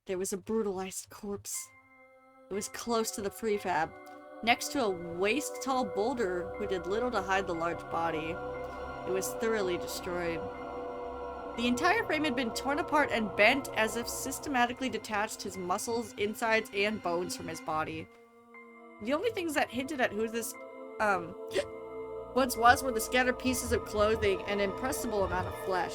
There was a brutalized corpse. It was close to the prefab, next to a waist-tall boulder who did little to hide the large body. It was thoroughly destroyed. The entire frame had been torn apart and bent as if systematically detached his muscles, insides, and bones from his body. The only things that hinted at who this, once was were the scattered pieces of clothing and an impressible amount of flesh.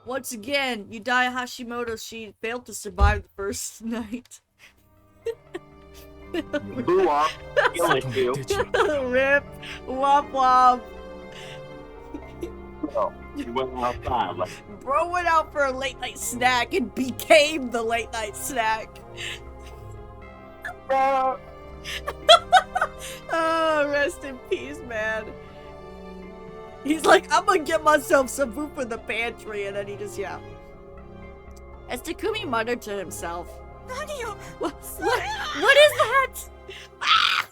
Once again, Yudai Hashimoto, she failed to survive the first night. Blew up, killing you. Rip, womp womp. So, you went outside, like, Bro went out for a late night snack and became the late night snack. Oh, rest in peace, man. He's like, I'm gonna get myself some food from the pantry, and then he just, yeah. As Takumi muttered to himself, what is that? Ah!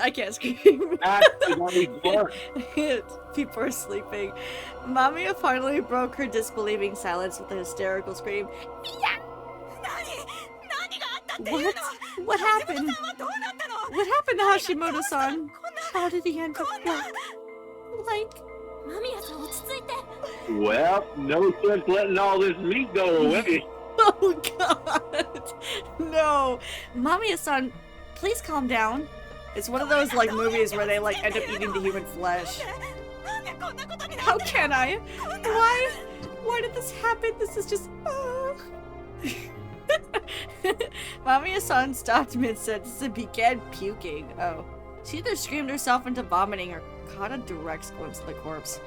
I can't scream. People are sleeping. Mamiya finally broke her disbelieving silence with a hysterical scream. What? What happened? What happened to Hashimoto-san? How did he end up like? well, no sense letting all this meat go away. Oh god! No! Mamiya-san, please calm down. It's one of those like movies where they like end up eating the human flesh. How can I? Why? Why did this happen? This is just... Mamiya-san stopped mid-sentence and began puking. Oh. She either screamed herself into vomiting or caught a direct glimpse of the corpse.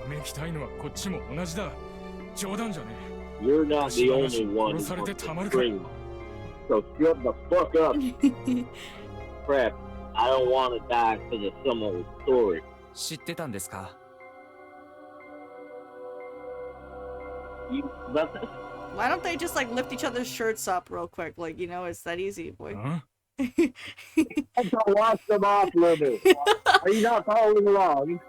わめきたいのはこっちも同じだ。冗談じゃね You're not the only one who wants to scream. So shut the fuck up. Crap, I don't want to die because of some old story. 知ってたんですか？ You about this? Why don't they just like lift each other's shirts up real quick? Like, you know, it's that easy, boy. ん？ Don't wash them off, Lulu. Are you not following along?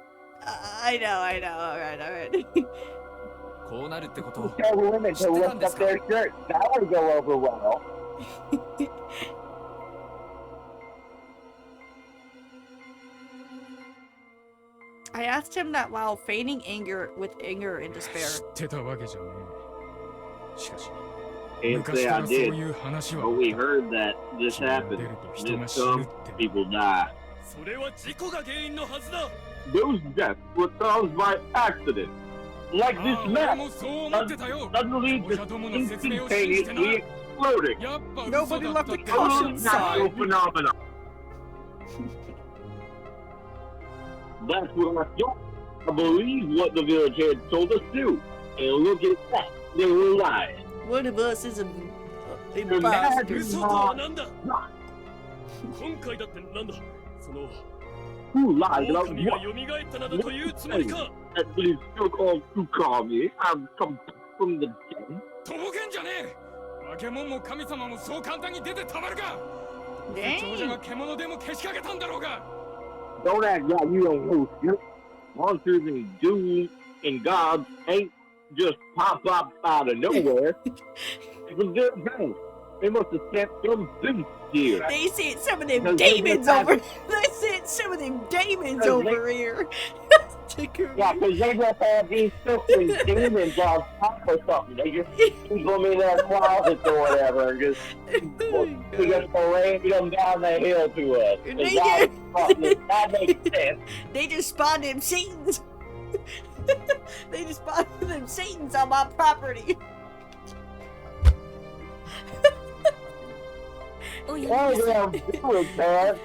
I know. Alright. こうなるってことを Tell women to lift up their shirts. That would go over well. I asked him that while feigning anger and despair. 知ってたわけじゃねえ。しかし、 Can't 昔 say か I らそう did, いう話 but は we heard that this happened. This some people die. それは事故が原因のはずだ。 Those deaths were caused by accident. Like あ this あ、俺 map. もそう思ってたよ。 Suddenly, 親どもの説明を信じてな。 instantaneously floating. やっぱ Nobody 嘘だっ left た a って caution Natural sign. phenomena. That's what I thought. I believe what the village head told us to. And look at that. They were lying. One of us is a They're bastard. 嘘とはなんだ今回だってなんだその Who lied about 狼が what? 蘇ったなどというつもりか That please so called Ukami. I'm come from the dead. とぼけんじゃねえ化け物も神様もそう簡単に出てたまるか長者が獣でもけしかけたんだろうが Don't act like you don't know shit. Monsters and dudes and gods ain't just pop up out of nowhere. It's a good thing. They must have sent some beast here. They sent some of them Because they demons just over. They sent some of them demons Because they- over here. Yeah, because they just have these filthy demons on top or something. They just keep them in their closets or whatever and just they just parade them down the hill to us. That makes sense. They just spawned them Satans. They just spawned them Satans on my property. Oh, yeah. Hey, damn, do it, man.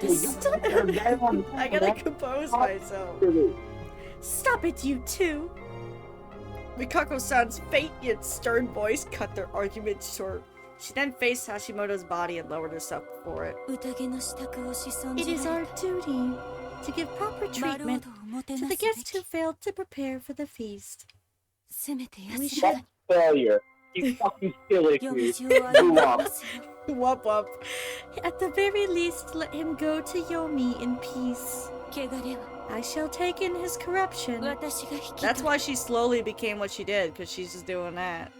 I gotta compose myself. Stop it, you two! Mikako-san's faint yet stern voice cut their argument short. She then faced Hashimoto's body and lowered herself before it. 宴の支度をし損 It じ is ら our れた duty to give proper マロー treatment ドをもて to な the すべ guests who き failed to prepare for the feast. せめて We 安ら should. か Failure. You fucking silly に you. 夜道を歩みますよ Whoop whoop. At the very least, let him go to Yomi in peace. 汚れは I shall take in his corruption. 私が引き That's 取 why she slowly became what she did, because she's just doing that.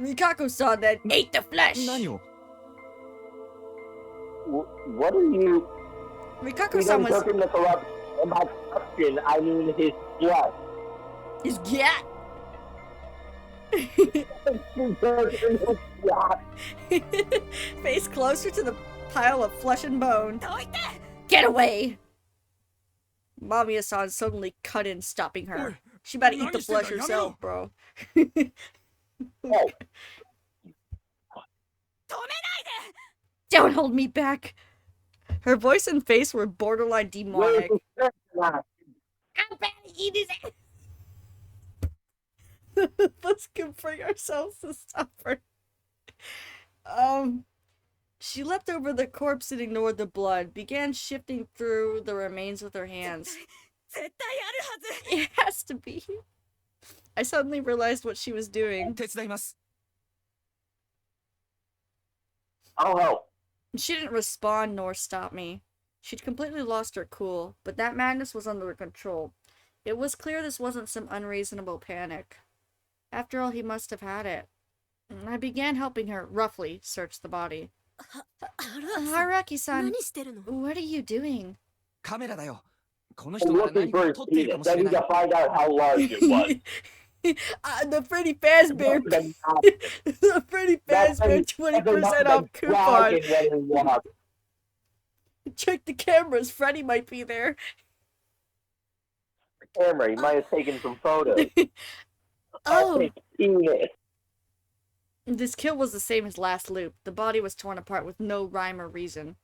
Mikako-san then ate the flesh! 何を What are you? He Mikako-san done was took him the corruption. And by corruption, I mean his flesh. his gat! He took him his flesh. Face closer to the pile of flesh and bone. Get away! Mamiya-san suddenly cut in, stopping her. She about to eat the flesh herself, bro. Oh, Don't hold me back! Her voice and face were borderline where's demonic. the specialized? I'm about to eat his ass! Let's bring ourselves to stop her. She leapt over the corpse and ignored the blood, began shifting through the remains with her hands. 絶対あるはず It has to be. I suddenly realized what she was doing. 手伝います I'll help. She didn't respond nor stop me. She'd completely lost her cool, but that madness was under control. It was clear this wasn't some unreasonable panic. After all, he must have had it. I began helping her, roughly, search the body. ハラキさん Haraki-san, 何してるの what are you doing? カメラだよこの I'm 人が looking 何 for かを his 撮っているか penis. もし I れ need ない to find out how large it was. The Freddy Fazbear, the Freddy Fazbear 20% off coupon. Check the cameras, Freddy might be there. Camera, he might have taken some photos. Oh, Epic penis. this kill was the same as last loop. The body was torn apart with no rhyme or reason.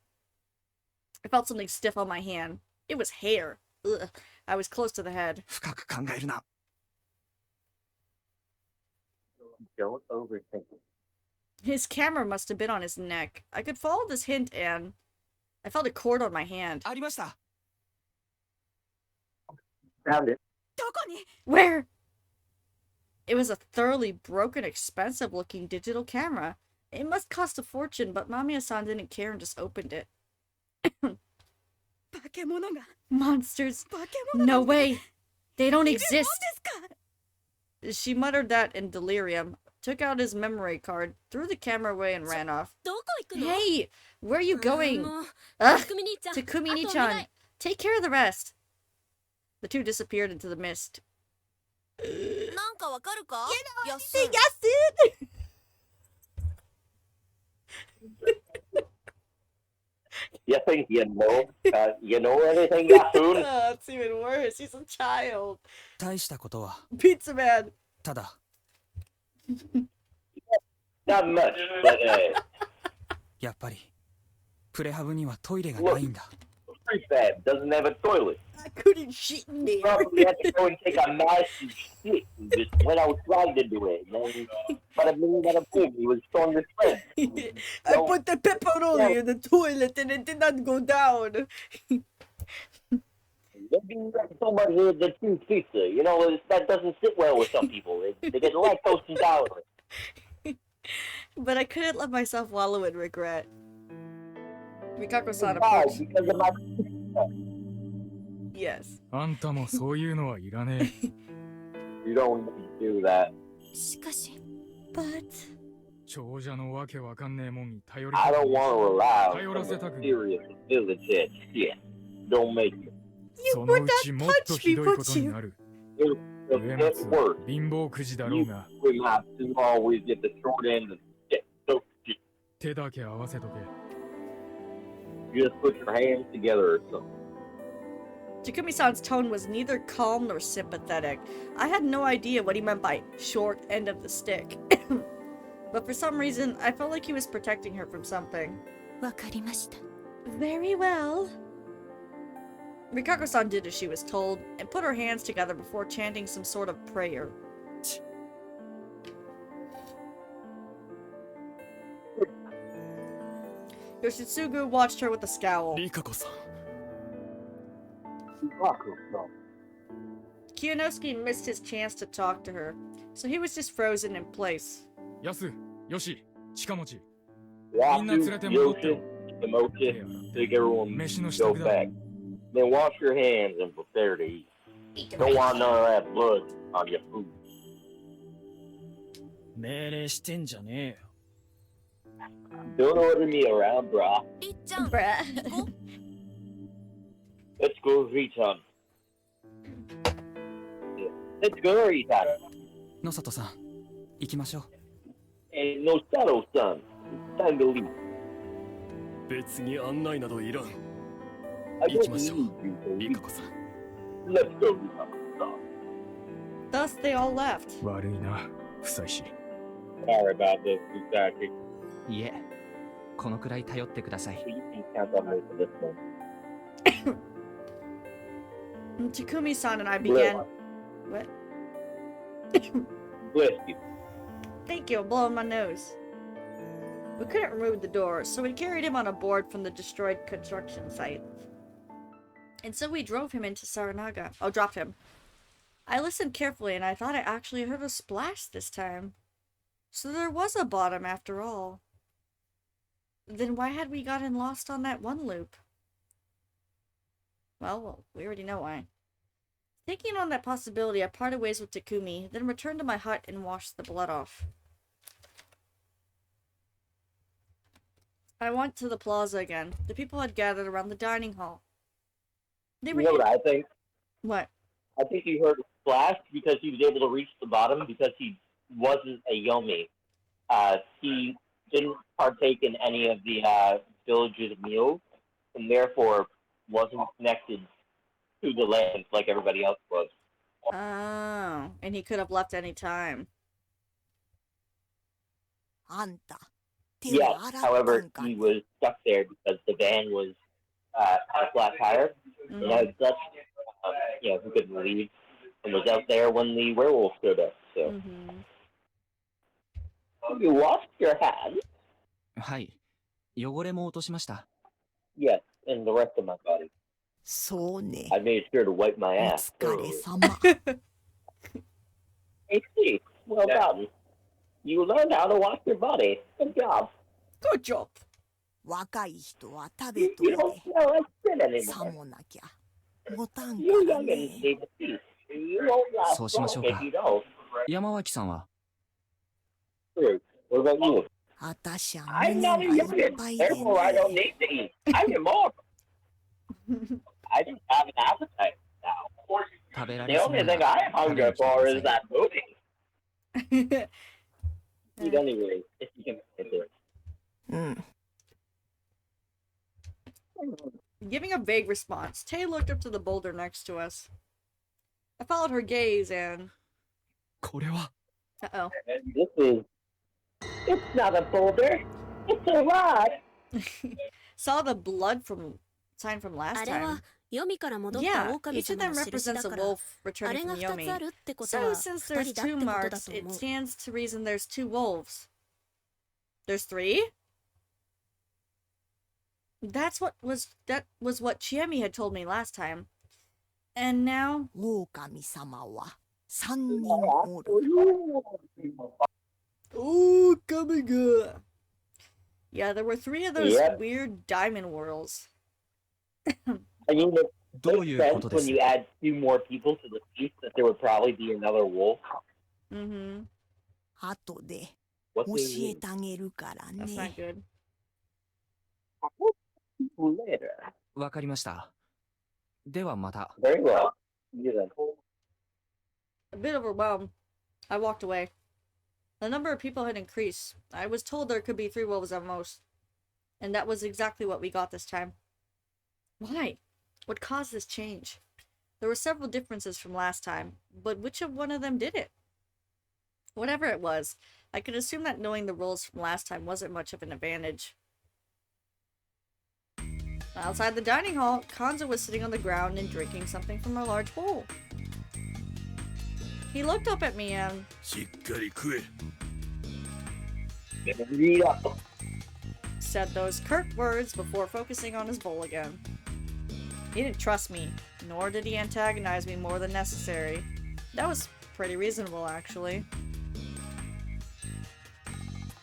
I felt something stiff on my hand. It was hair. Ugh. I was close to the head. 深く考えるな Don't overthink it. His camera must have been on his neck. I could follow this hint and... I felt a cord on my hand. ありました Found it. どこに Where? It was a thoroughly broken, expensive-looking digital camera. It must cost a fortune, but Mamiya-san didn't care and just opened it. 化け物が Monsters. 化け物 No way. They don't いるもんで exist. すか She muttered that in delirium, took out his memory card, threw the camera away, and ran off. どこ行くの Hey! Where are you going? もう Ugh! くみ兄ちゃん Takumi-chan. あとお願い Take care of the rest. The two disappeared into the mist. なんかわかるか Yes, it! You think you know anything, Yasun? Oh, it's even worse. He's a child. 大したことは Pizza Man. ただ Not much, but やっぱりプレハブにはトイレがないんだ。 prefab doesn't have a toilet. I couldn't shit in there. Probably had to go and take a massive shit and just went outside to do it. And then, bada boom, he was throwing his friend. I put the pepperoni in the toilet and it did not go down. Maybe so much of the two pizza. You know, that doesn't sit well with some people. They get lactose intolerant. But I couldn't let myself wallow in regret. Mikako-san Why? approached. Because of my Yes. あんたもそういうのはいらねえ。 You don't do that. しかし but 長者のわけわかんねえもんに頼り I たく don't ねえ want to rely Hey, on what else some they talking? serious village head shit. Don't make it. そのうちもっとひどいことになる。 It'll 上 get 松 worse. 貧乏くじだろうが We have to always get the short end of the stick. So just 手だけ合わせとけ。 just put your hands together or something. Takumi-san's tone was neither calm nor sympathetic. I had no idea what he meant by short end of the stick. But for some reason, I felt like he was protecting her from something. わかりました。 Very well. Mikako-san did as she was told, and put her hands together before chanting some sort of prayer. Yoshitsugu watched her with a scowl. リカコさん Kiyonosuke missed his chance to talk to her, so he was just frozen in place. やす、よし、近持ち。 Yasu, みんな連れて戻ってよ。 Yoshi, Demotion, take everyone 飯の支 go 度だ。 back. Then wash your hands and prepare to eat. Don't want none of that blood on your food. 命令してんじゃねえよ。 Don't order me around, brah. りっちゃん Bruh. Let's go Riton. Let's go Riton. 野里さん、行きましょう。 And no shadow, son. It's time to leave. 別に案内などいらん I 行き don't ましょ need う you to リ leave. カコさん Let's go Riton. Thus, they all left. 悪いな、不妻子。 Sorry about this, Usagi. いえ、このくらい頼ってください。 You can count on me for this one. And Takumi-san and I began. What? Bless you. Thank you, I'm blowing my nose. We couldn't remove the door, so we carried him on a board from the destroyed construction site. And so we drove him into Saranaga. Oh, dropped him. I listened carefully and I thought I actually heard a splash this time. So there was a bottom after all. Then why had we gotten lost on that one loop? Well, we already know why. Thinking on that possibility, I parted ways with Takumi, then returned to my hut and washed the blood off. I went to the plaza again. The people had gathered around the dining hall. They were You know what I think? What? I think he heard a splash because he was able to reach the bottom because he wasn't a Yomi. He didn't partake in any of the village's meals and therefore wasn't connected to the land like everybody else was. Oh, and he could have left any time. あんた、手 Yes, を洗った however, んか he was stuck there because the van was on a flat tire. And as such, he couldn't leave and was out there when the werewolf showed up. So, you washed your hands? はい。汚れも落としました。 Yes, and the rest of my body. そうね。 I made sure to wipe my お ass. 疲れ様。 Hey, Steve, well done. You learned how to wash your body. Good job. Good job. 若い人は食べ You, と you い don't て、 smell like shit さ anymore. もなきゃ。持たん You から youngins ね。 need to eat. You won't last そうしましょう long か if you don't. 山脇さんは True. What about you? あたしゃ I'm 胸 not a がいっ youngin, ぱいで therefore I don't ね。 need to eat. I'm immortal. I just have an appetite now. 食べら The れそうな only ら thing I am 食べに hungry 来てく for だ is さい。 that movie. Eat anyway, if you can fit it. うん。 Giving a vague response, Tay looked up to the boulder next to us. I followed her gaze and... これは Uh-oh. This is It's not a boulder. It's a rock. Saw the blood from sign from last あれは time. 黄泉から戻った Yeah, 狼 each of 様 them の印 represents だ a から wolf あ returning れが from 2つ Yomi. あるってこと So は since 2 there's 人だっ two てことだ marks, と it 思う stands to reason there's 2 wolves. There's 3? That was what Chiemi had told me last time. And now 狼様は3人おる。 ooh, coming good. Yeah, there were 3 of those Yep. weird diamond whirls. I mean, it どう makes いうこ sense とで when す you add 2 more people to the feast that there would probably be another wolf. Mm-hmm. 後で What 教 do you えてあげるから That's ね not。good. mean? Later. わかりました。ではまた。 Very well. You then. A bit overwhelmed, I walked away. The number of people had increased. I was told there could be 3 wolves at most. And that was exactly what we got this time. Why? What caused this change? There were several differences from last time, but which of one of them did it? Whatever it was, I could assume that knowing the rules from last time wasn't much of an advantage. Outside the dining hall, Kanzo was sitting on the ground and drinking something from a large bowl. He looked up at me and しっかり食え。 Read up. said those curt words before focusing on his bowl again. He didn't trust me, nor did he antagonize me more than necessary. That was pretty reasonable, actually.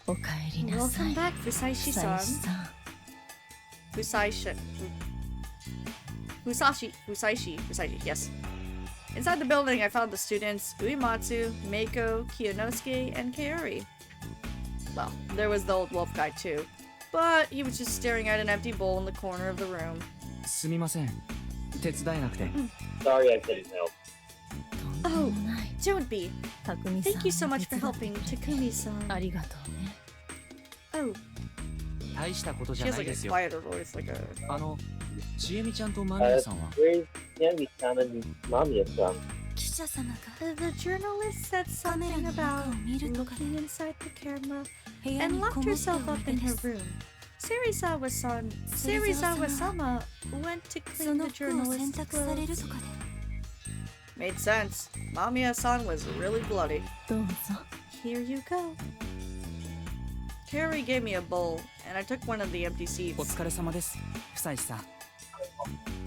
おかえりなさ Welcome い back, Fusaishi-san. さん Fusaishi, yes. Inside the building, I found the students Uematsu, Meiko, Kiyonosuke, and Kaori. Well, there was the old wolf guy too, but he was just staring at an empty bowl in the corner of the room. すみません。手伝えなくて。 Sorry I couldn't help. とんでもない Don't be. たくみさん Thank you so も much 手 for 伝って helping くれて Takumi-san. ありがとうね Oh, 大したことじ she ゃ has ない like で a すよ。 quieter voice, like a... ちえみちゃんと間宮さんは Where's Yami-san and Mamiya-san? 記者様が The journalist said カメラ something の中 about を見るとかで looking inside the camera 部屋 and にこ locked もって herself お up い in でで her す room. Serizawa-sama went to そ clean の the 服を洗 journalist's 濯される clothes. とかで Made sense. Mamiya-san was really bloody. どうぞ Here you go. Carrie gave me a bowl, and I took one of the empty seats. お疲れ様です。夫妻さん。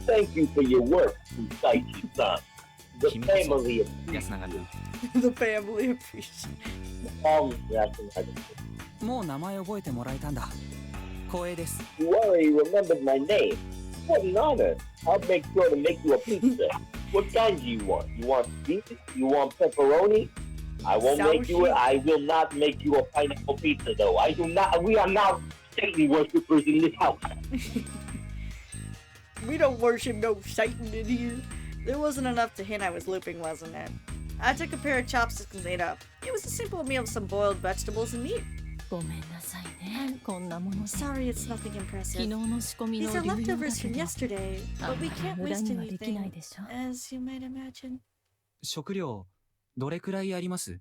Thank you for your work, Fusaishi-san. The family of 安永君。 The family appreciates. That's もう名前覚えてもらえたんだ。光栄です。 You already remembered my name. What an honor. I'll make sure to make you a pizza. What kind do you want? You want beef? You want pepperoni? I won't make you. I will not make you a pineapple pizza, though. I do not. We are not Satan worshippers in this house. We don't worship no Satan in here. There wasn't enough to hint I was looping, wasn't it? I took a pair of chopsticks and ate up. It was a simple meal of some boiled vegetables and meat. ごめんなさいねこんなもので Sorry, it's nothing 昨 impressive. 日の仕込み These の are 流用だ leftovers け from ど yesterday, あん but ま we り can't 無駄 waste にはできない anything, でしょ as you might imagine. 食料、どれくらいあります？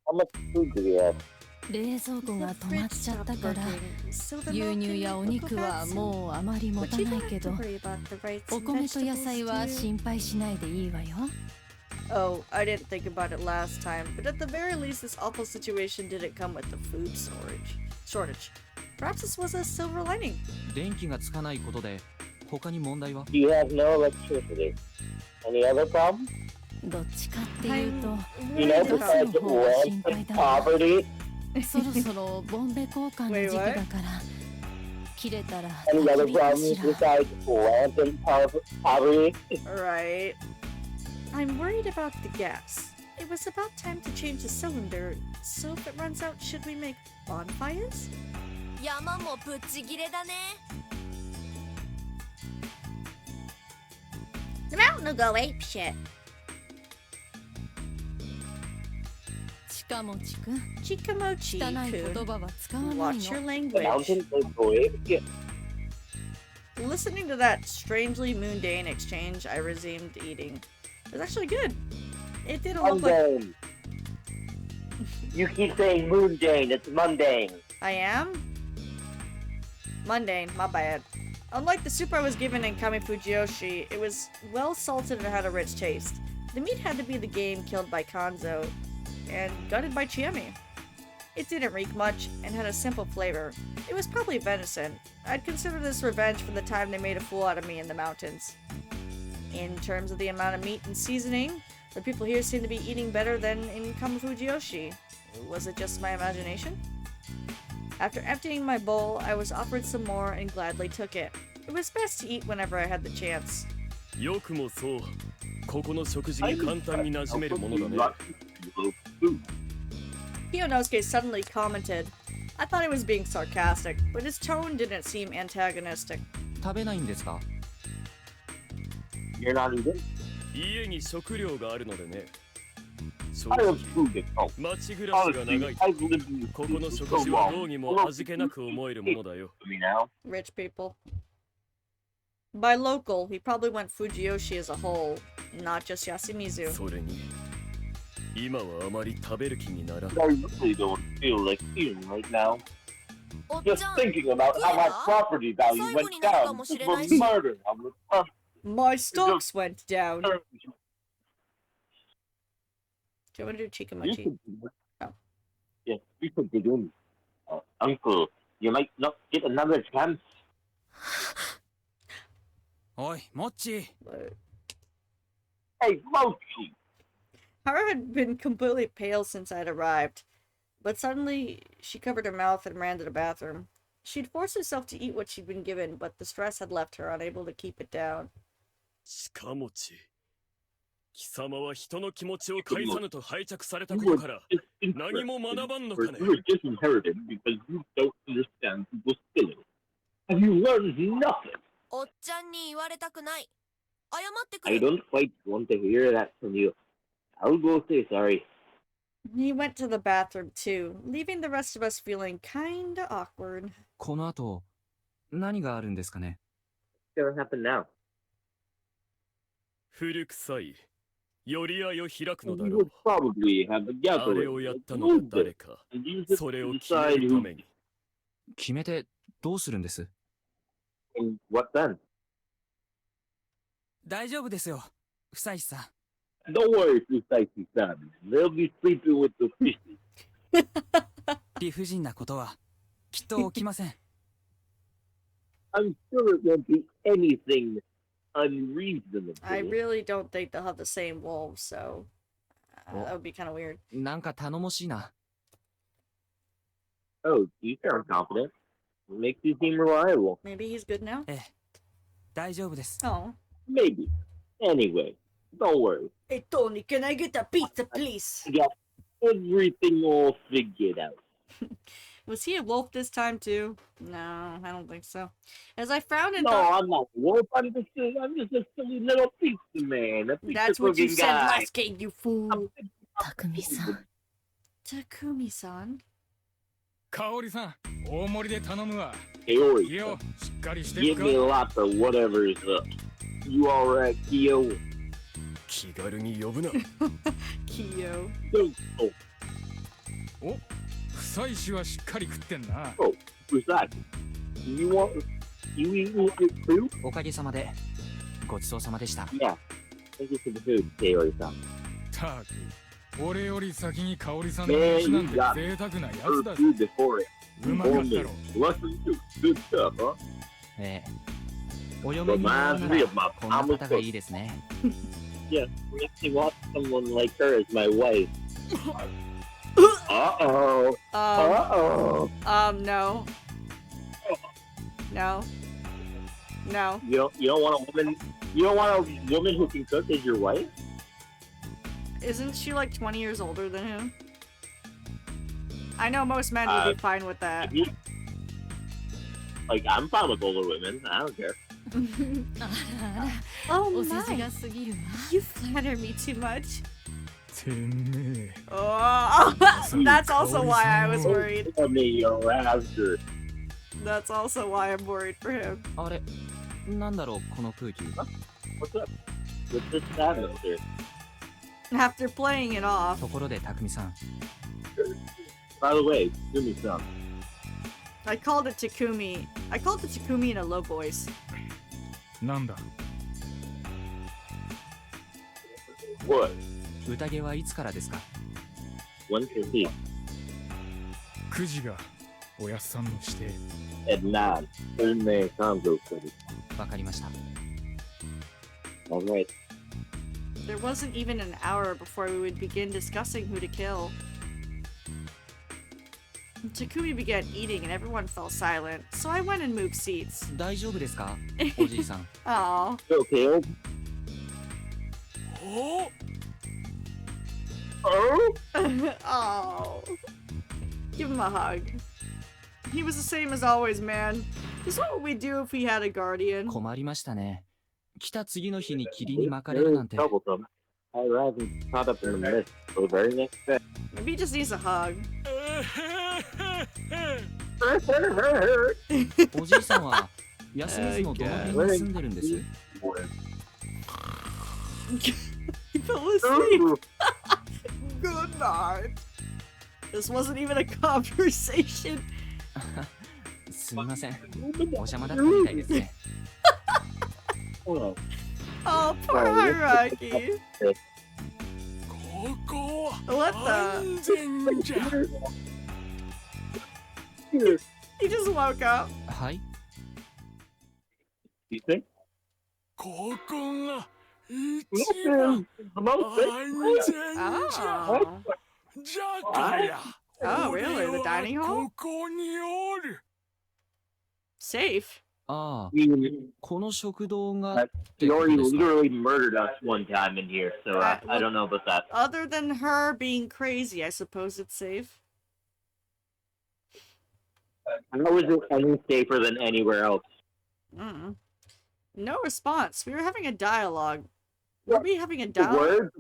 How much food do we have? 冷蔵庫が The 止まっ fridge ちゃった stopped から working, so the 牛 milk 乳や didn't お cook 肉は that soon. もうあまり持 But た you な don't い have け to ど worry about the rice お and 米と野 vegetables, 菜は do you? 心配しないでいいわよ Oh, I didn't think about it last time, but at the very least this awful situation didn't come with the food shortage. Perhaps this was a silver lining. 電気がつかないことで他に問題は？ You have no electricity. Any other problem? どっちかっていうと You know, Worried besides about- rampant poverty, そろそろボンベ交換の時期だから切れたら any 焚 other き火か problem しら besides rampant poverty? Right. I'm worried about the gas. It was about time to change the cylinder, so if it runs out, should we make bonfires? 山もぶっちぎれだね The mountain will go ape shit 近持ちくん汚い Chikamochi-kun, 言葉は使わない watch your の language. Mountain will go ape. Listening to that strangely mundane exchange, I resumed eating. It was actually good. It didn't look like... Undone. You keep saying mundane. It's mundane. I am? Mundane, my bad. Unlike the soup I was given in Kami Fujiyoshi, it was well salted and had a rich taste. The meat had to be the game killed by Kanzo, and gutted by Chiemi. It didn't reek much, and had a simple flavor. It was probably venison. I'd consider this revenge for the time they made a fool out of me in the mountains. In terms of the amount of meat and seasoning, the people here seem to be eating better than in Kami Fujiyoshi. Was it just my imagination? After emptying my bowl, I was offered some more and gladly took it. It was best to eat whenever I had the chance. よくもそう。ここの食事に簡単に馴染めるものだね。Kiyonosuke suddenly commented. I thought he was being sarcastic, but his tone didn't seem antagonistic. 食べないんですか？ You're not eating? 家に食料があるのでね。正 I 直 have food at home. 町暮らしが Honestly, 長い。 I've lived in ここの this 食 so 事は long. どうにも味気なく思えるものだよ。 Me now. Rich people. By local, he probably went Fujiyoshi as a whole, not just Yasumizu. それに今はあまり食べる気にならん。 I really don't feel like eating right now. おっ Just ちゃん thinking about how my property value went down. This was murder. I'm My stocks went down. Do you want to do Chikamachi? Oh. Yes, you could be doing. Uncle, you might not get another chance. おいモッチー But Hey, Mochi. Haru had been completely pale since I'd arrived, but suddenly she covered her mouth and ran to the bathroom. She'd forced herself to eat what she'd been given, but the stress had left her unable to keep it down. 近持ち。貴様は人の気持ちを介さぬと拝借された You こ were とから disinherited. 何も学ばんのかね。 You were disinherited because you don't understand people's feelings. And you learned nothing. おっちゃんに言われたくない。謝ってく I れ。 don't quite want to hear that from you. I'll go say sorry. He went to the bathroom too, leaving the rest of us feeling kinda awkward. この後、何があるんですかね？ What's gonna happen now? 古臭い。より合いを開くのだ You ろ would う。 probably have a あれを gathering. やったのは誰か。 And you just それを決め decide るた who めに。決めてどうするんです？ and what then. 大丈夫ですよ夫妻さん Don't worry, Fusaiki-san. They'll be sleeping with the fishes. 理不尽なことはきっと起きません I'm sure it won't be anything unreasonable. I really don't think they'll have the same wolves, so that would be kind of weird. なんか頼もしいな。 Oh, you sound confident. Makes you seem reliable. Maybe he's good now? ええ大丈夫です Oh. Maybe. Anyway, don't worry. Hey, Tony, can I get a pizza, please? I got everything all figured out. Was he a wolf this time too? No, I don't think so. As I frowned and No, thought, I'm not a wolf. I'm just a silly little pizza man. A pizza that's what you cooking said guy. last game, you fool. 匠さん Takumi-san? 香織さん大盛りで頼むわ Kiori, いいよしっかりして give る me か lots of whatever's up. You alright, Kyo? 気軽に呼ぶな。 Kiyo. Oh, お夫妻子はしっかり食ってんな who's that? You eating it too? おかげさまでごちそうさまでした。 Yeah. Thank you for the food, Kiori-san. たく俺より先に香織さんの飯なんて贅沢なやつだ Her し food before it. うまかった Only ろ lucky you. Good stuff, huh? ええ。お嫁になるな Reminds me ら of my こんな mama's 方がいいですね。 Yeah, makes me want someone like her as my wife. Uh-oh. Uh-oh. No. No. No. You don't want a woman who can cook as your wife? Isn't she like 20 years older than him? I know most men would be fine with that. Like, I'm fine with older women. I don't care. あらあら Oh お世辞 my. が過ぎるわ You flatter me too much. てめえ Oh, that's also why I was worried. I mean, you're after. That's also why I'm worried for him. あれ、なんだろうこの空気。 What's up? What's this atmosphere? After playing it off, ところで匠さん、By the way, do me some. I called it Takumi. I called it Takumi in a low voice. なんだ What? 宴はいつからですか？ When can he? 9時がおやっさんの指定 At 9. Full name Congo City. わかりました。 Alright. There wasn't even an hour before we would begin discussing who to kill. Takumi began eating and everyone fell silent, so I went and moved seats. 大丈夫ですか？おじいさん。 Aw. You okay? Oh! Oh? Oh. Give him a hug. He was the same as always, man. This is what we'd do if we had a guardian. 困りましたね。来た次の日に霧に巻かれるなんて。 Troublesome. I haven't caught up in the mist for the very next day. Maybe he just needs a hug. おじいさんは休みずのどの辺に住んでるんです？ He fell asleep. Good night. This wasn't even a conversation. すみません。お邪魔だったみたいですね。 Oh, Oh, poor Hiraki. ここは What the? 安全じゃ He just woke up. はい。 you think? ここが一番 The most 安全じゃ Oh. じゃから、 Oh, really? The dining 俺は hall? ここにおる。 Safe. ああ、 You, この食堂がって you こと already ですか？ literally murdered us one time in here, so I don't know about that. Other than her being crazy, I suppose it's safe. How is it any safer than anywhere else? Mm. No response. We were having a dialogue. Were we having a The dialogue? words,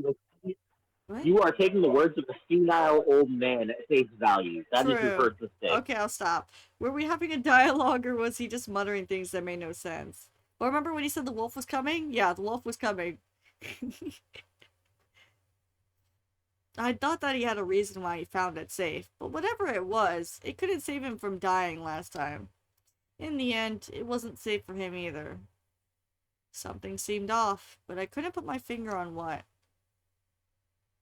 What? you are taking the words of a senile old man at face value. That is your True. first mistake. Okay, I'll stop. Were we having a dialogue or was he just muttering things that made no sense? Well, remember when he said the wolf was coming? Yeah, the wolf was coming. I thought that he had a reason why he found it safe, but whatever it was, it couldn't save him from dying last time. In the end, it wasn't safe for him either. Something seemed off, but I couldn't put my finger on what.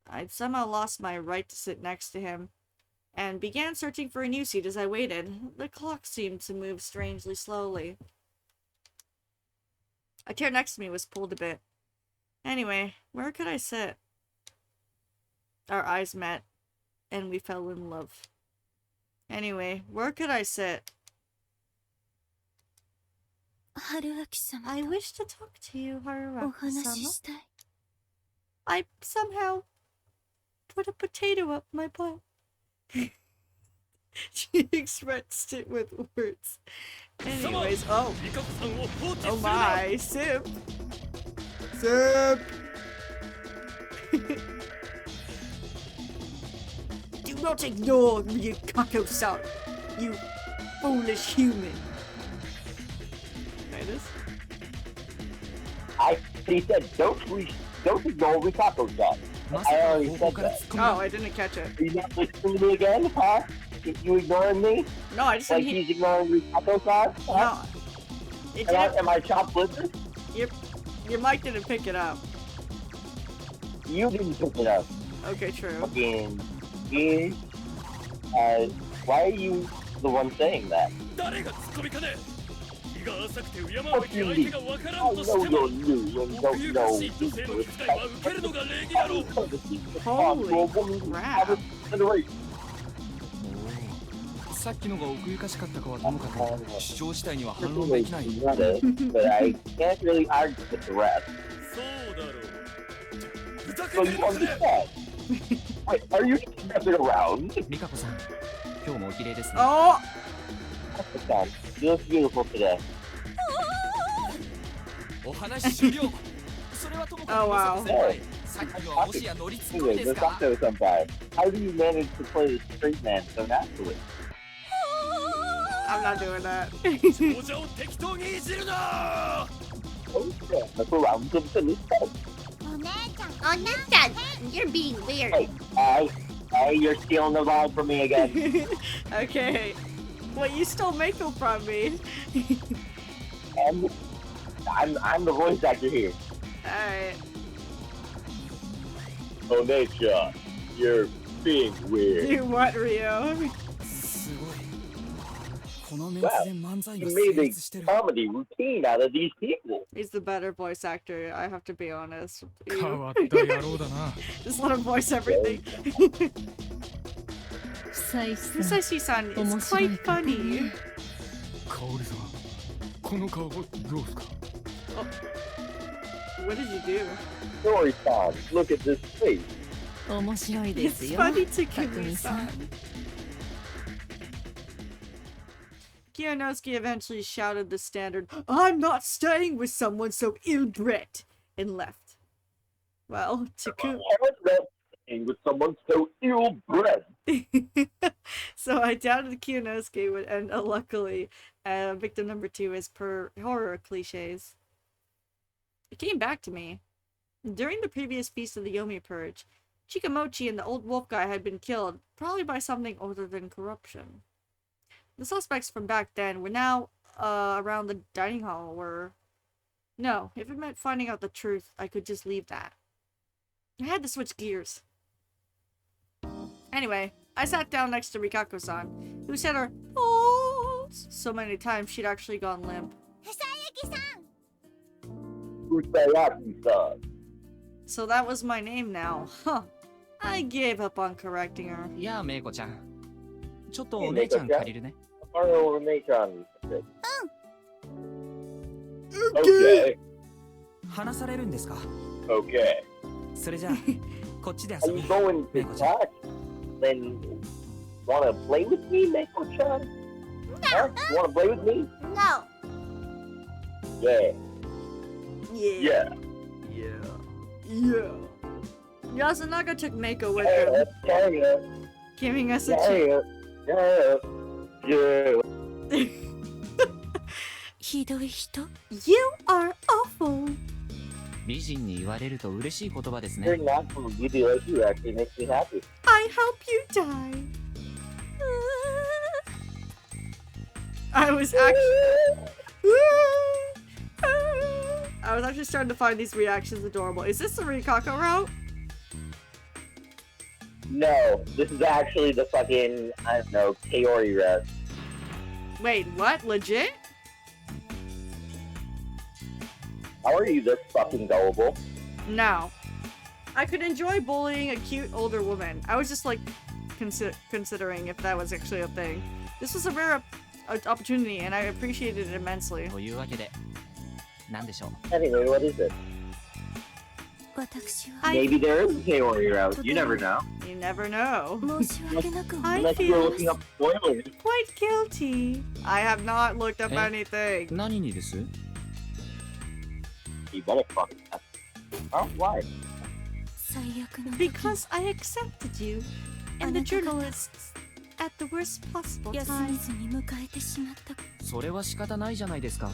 I'd somehow lost my right to sit next to him, and began searching for a new seat as I waited. The clock seemed to move strangely slowly. A chair next to me was pulled a bit. Anyway, where could I sit? Our eyes met, and we fell in love. Anyway, where could I sit? 春明様 I wish to talk to you, お Haruaki-sama. 話ししたい I somehow put a potato up my butt. She expressed it with words. Anyways, oh, リカコさんを放置す oh るな。 my, sip. Sip. Do not ignore Ryukako-san, you foolish human. Try this. He said, don't ignore Rikako-san. まさかの方向から突っ込み Oh, が I didn't catch it. Are you not listening to me again, huh? You ignoring me? No, I just said Like he. he's ignoring Rikako-san? Huh? No. It didn't, Am I chopped liver? your mic didn't pick it up. You didn't pick it up. Okay, true. Fucking me. Why are you the one saying that? 誰が突っ込みかね。気が浅くて敬うべき相手がわからん I と know しても you're new and 奥 don't ゆ know かしい女性の気遣いは受けるのが礼儀だろう。 Holy crap. さっきのが奥ゆかしかったかはともかく主張自体には反論できない。 But I can't really argue with the rest. そうだろう。ふざ So けて you るのかね。 understand? Wait, are you stepping around? リカコさん、今日もお綺麗ですね。 Oh! You look beautiful today. お話終了。それはともかく Oh, wow. まさか先輩、さっきのはもしや乗りツッコミ Anyway, です let's か？ talk to somebody. How do you manage to play the straight man so naturally? I'm not doing that. 王者を適当にいじるな。 Oh shit, let's go around to the list. お姉ちゃん Oh, Nathan, you're being weird. Hey, Hey, you're stealing the line from me again. Okay. Well, you stole Mako from me. And I'm the voice actor here. Alright. Oh, nature, you're being weird. You what, Rio? すごいこのメン Wow, ツで漫才 you が made 成 a 立してる comedy routine out of these people. He's the better voice actor, I have to be honest. 変 You わった野郎だな just let him voice everything. 久石さん Musashi-san is quite funny. カオルさんこの顔どうすか What did you do? Story time. Look at this face. 面白いです It's よ funny to 匠さん Kimi-san. Kiyonosuke eventually shouted the standard, "I'm not staying with someone so ill-bred," and left. Well, Taku... With someone so ill-bred. So I doubted Kiyonosuke would end unluckily. Victim number 2 is per horror cliches. It came back to me. During the previous feast of the Yomi Purge, Chikamochi and the old wolf guy had been killed, probably by something other than corruption. The suspects from back then were now around the dining hall where... No, if it meant finding out the truth, I could just leave that. I had to switch gears. Anyway, I sat down next to Rikako-san, who said her "oh" so many times she'd actually gone limp. Usayaki-san. So that was my name now. Huh. I gave up on correcting her. やあメイコちゃんちょっとお姉ちゃん借りるね Mario Nature. Okay. 話されるんですか Okay. それじゃあこっちで Are 遊び you going to メイコちゃん talk? Then wanna play with me, Mako-chan? Huh? You wanna play with me? No. Yeah. Yeah. Yeah. Yeah. Yasunaga took Mako with Yeah. him, Yeah. giving us a chance. Yeah. Yeah. ひどい人 You are awful. 美人に言われると嬉しい言葉ですね Hearing that from a beauty like you actually makes me happy. I hope you die. I was actually starting to find these reactions adorable. Is this the Rikako route? No, this is actually the fucking, I don't know, Kaori route. Wait, what? Legit? How are you this fucking gullible? No. I could enjoy bullying a cute older woman. I was just like considering if that was actually a thing. This was a rare opportunity and I appreciated it immensely. というわけで何でしょう Anyway, what is it? 私は Maybe there is a Kaori route. You never know. You never know. 申し訳なく思 I い Unless you're feel looking up spoilers. quite guilty. I have not looked up Eh? anything. 何にです You better fucking Oh, why? 最悪の時 Because I accepted you and the journalists at the worst possible 休 time. みずに迎えてしまったそれは仕方ないじゃないですか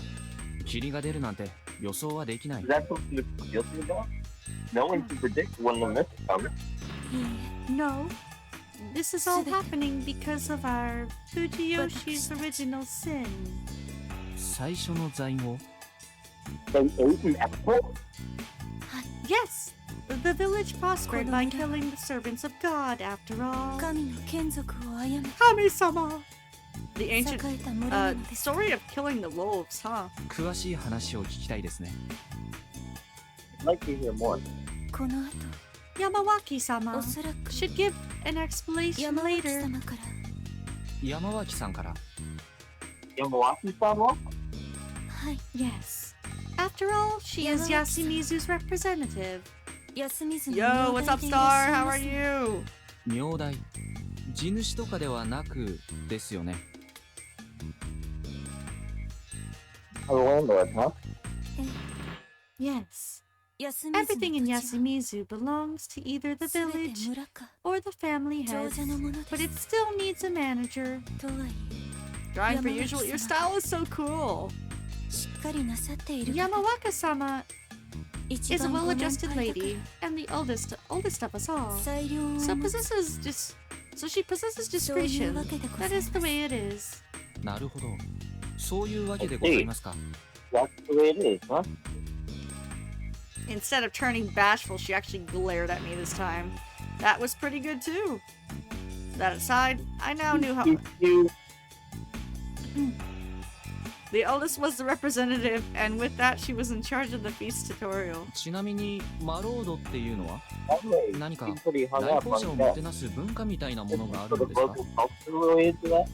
霧が出るなんて予想はできない Is that something to feel guilty about? No one can predict when the mist is coming. いいえ No. This is all happening because of our Fujiyoshi's original sin. 最初の罪後 They ate an apple? Yes! The village prospered by killing the servants of God, after all. 神の眷属を殺め Kami-sama! The 栄 ancient えた村なのです story of killing the wolves, huh? 詳しい話を聞きたいですね I'd like to hear more. この後 Yamawaki-sama おそらく should give an explanation 山脇 later. 様から山脇さんから Yamawaki-sama? はい Yes. After all, she is Yasumizu's representative. 休みずに Yo, what's up, 名代 Star? でいらっしゃい How ま are せ you? 名代地主とかではなくですよね A landlord, huh? Yes. 休みず Everything in の土地は Yasumizu belongs to either the 全て village 村か or the family 長 heads, 者のもの but で it す still needs a manager. とはい Drawing for Yamawaki-sama. usual, your style is so cool. えしっかりなさっている Yamawaka-sama is a well-adjusted lady and the oldest of us all. So she possesses discretion. That is the way it is. なるほど。そういうわけでございますか。 That's the way it is, huh? Instead of turning bashful, she actually glared at me this time. That was pretty good too. That aside, I now knew how... The eldest was the representative, and with that, she was in charge of the feast tutorial. ちなみにマロードっていうのは Anyway, 何か he's pretty 来 hung up 訪 on 者を that. もてなす文化みたいなものがある So ん the ですか local culture related to that?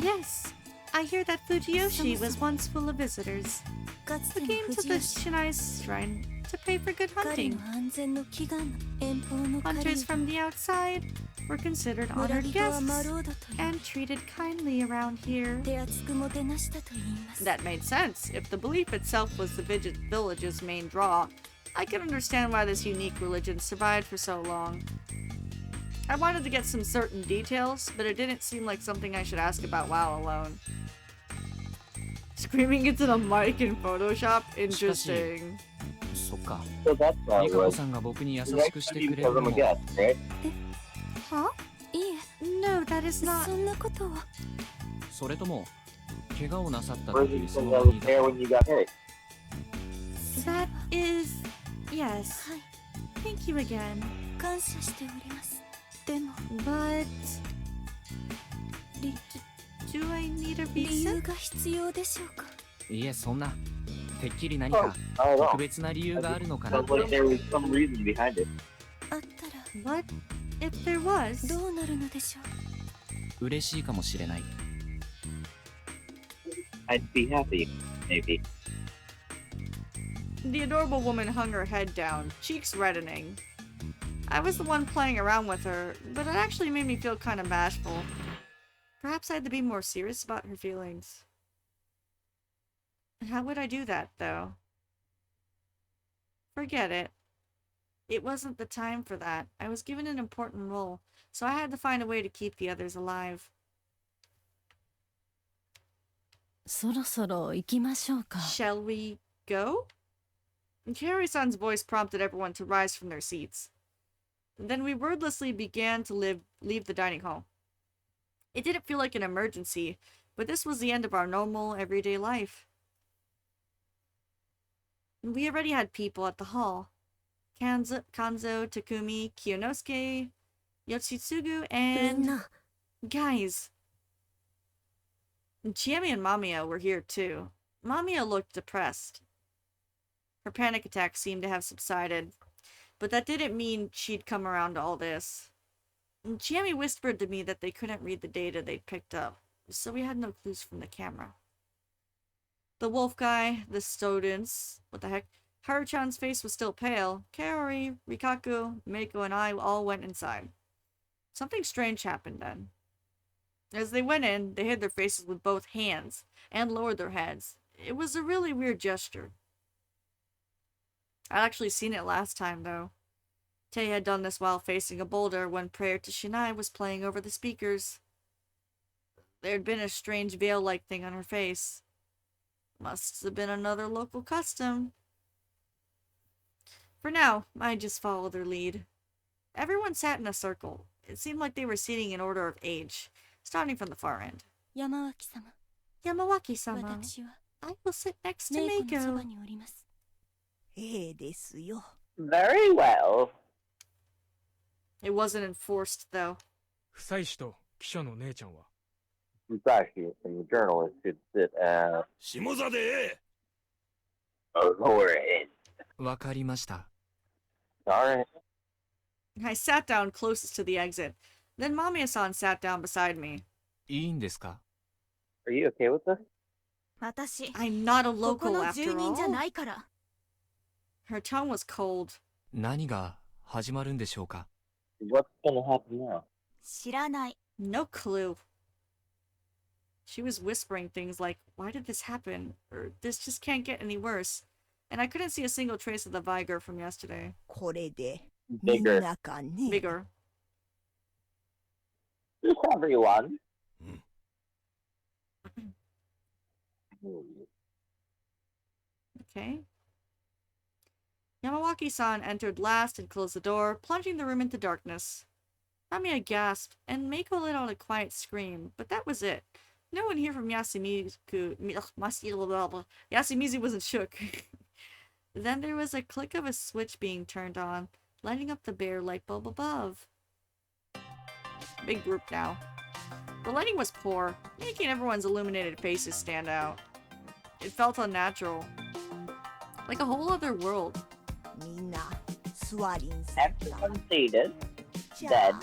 Yes, I hear that Fujiyoshi was once full of visitors who came to the Shinai's shrine to pray for good hunting. Hunters from the outside were considered honored guests and treated kindly around here. That made sense. If the belief itself was the village's main draw, I could understand why this unique religion survived for so long. I wanted to get some certain details, but it didn't seem like something I should ask about while alone. Screaming into the mic in Photoshop? Interesting. そっか。 So that's リカコ what さんが僕に優 the し next くして you くれる tell の them a も guest, right? Huh? No, that is not. それとも怪我をなさった Or 時 is に it そ when の I 場 was にいた there when you got hurt? That is. Yes. Thank you again. But. Do I need a reason? いえそんなてっきり何 Oh, か I don't 特 know. 別な理由があるのかな Sounds like there was some reason behind it. What if there was? 嬉しいかもしれない I'd be happy, maybe. The adorable woman hung her head down, cheeks reddening. I was the one playing around with her, but it actually made me feel kind of bashful. Perhaps I had to be more serious about her feelings. How would I do that, though? Forget it. It wasn't the time for that. I was given an important role, so I had to find a way to keep the others alive. そろそろ行きましょうか。 Shall we go? Carrie-san's voice prompted everyone to rise from their seats. Then we wordlessly began to leave the dining hall. It didn't feel like an emergency, but this was the end of our normal, everyday life. We already had people at the hall. Kanzo, Takumi, Kiyonosuke, Yoshitsugu, and... Guys. Chiemi and Mamiya were here too. Mamiya looked depressed. Her panic attack seemed to have subsided, but that didn't mean she'd come around to all this. Chiemi whispered to me that they couldn't read the data they'd picked up, so we had no clues from the camera. The wolf guy, the students, what the heck? Haru-chan's face was still pale. Kaori, Rikaku, Meiko, and I all went inside. Something strange happened then. As they went in, they hid their faces with both hands and lowered their heads. It was a really weird gesture. I'd actually seen it last time, though. Tei had done this while facing a boulder when Prayer to Shinai was playing over the speakers. There had been a strange veil-like thing on her face. Must have been another local custom. For now, I just followed their lead. Everyone sat in a circle. It seemed like they were seating in order of age, starting from the far end. Yamawaki-sama, I will sit next to Meiko. Very well. It wasn't enforced, though. 夫妻子と記者の姉ちゃんは Musashi and the journalist should sit at 下座でえ a lower end. わかりました Alright. I sat down closest to the exit. Then Mamiya-san sat down beside me. いいんですか Are you okay with this? I'm not a local after all. ないから Her tone was cold. 何が始まるんでしょうか What's gonna happen now? 知らない No clue. She was whispering things like, why did this happen? Or, this just can't get any worse. And I couldn't see a single trace of the vigor from yesterday. これで Bigger. かね Vigor. Just everyone. Okay. Yamawaki-san entered last and closed the door, plunging the room into darkness. Mamiya gasped, and Meiko let out a quiet scream, but that was it. No one here from Yasumizu wasn't shook. Then there was a click of a switch being turned on, lighting up the bare light bulb above. Big group now. The lighting was poor, making everyone's illuminated faces stand out. It felt unnatural. Like a whole other world. Everyone seated. Said,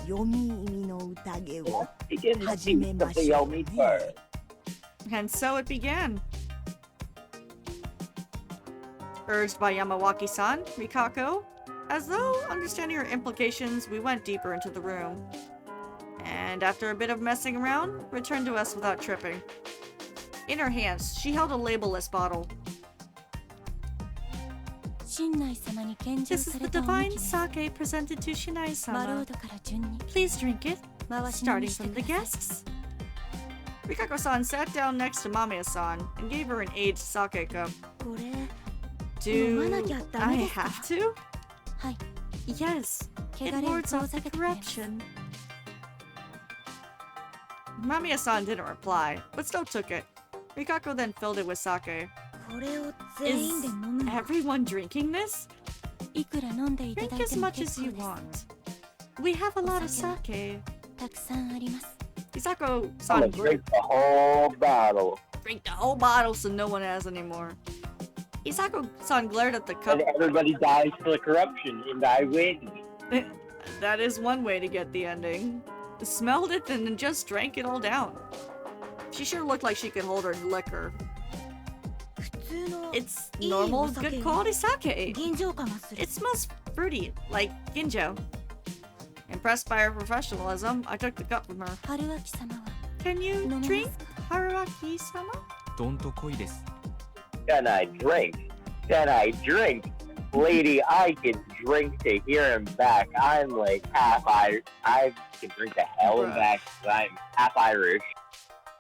let's begin the feast of the Yomi first. And so it began. Urged by Yamawaki-san, Mikako, as though understanding her implications, we went deeper into the room. And after a bit of messing around, returned to us without tripping. In her hands, she held a label-less bottle. This is the divine sake presented to Shinai-sama. Please drink it, starting from the guests. Rikako-san sat down next to Mamiya-san and gave her an aged sake cup. Do I have to? Yes, it wards off the corruption. Mamiya-san didn't reply, but still took it. Rikako then filled it with sake. Is everyone drinking this? Drink as much as you want. We have a lot of sake. Hisako-san Drink the whole bottle. Drink the whole bottle so no one has any more. Hisako-san glared at the cup. And everybody dies for the corruption, and I win. That is one way to get the ending. Smelled it and then just drank it all down. She sure looked like she could hold her liquor. It's normal, good quality sake. It smells fruity, like ginjo. Impressed by her professionalism, I took the cup from her. Can you drink, Haruaki-sama? どんとこいです Can I drink? Can I drink? Lady, I can drink to hear him back. I'm like half Irish. I can drink to hell and back because I'm half Irish.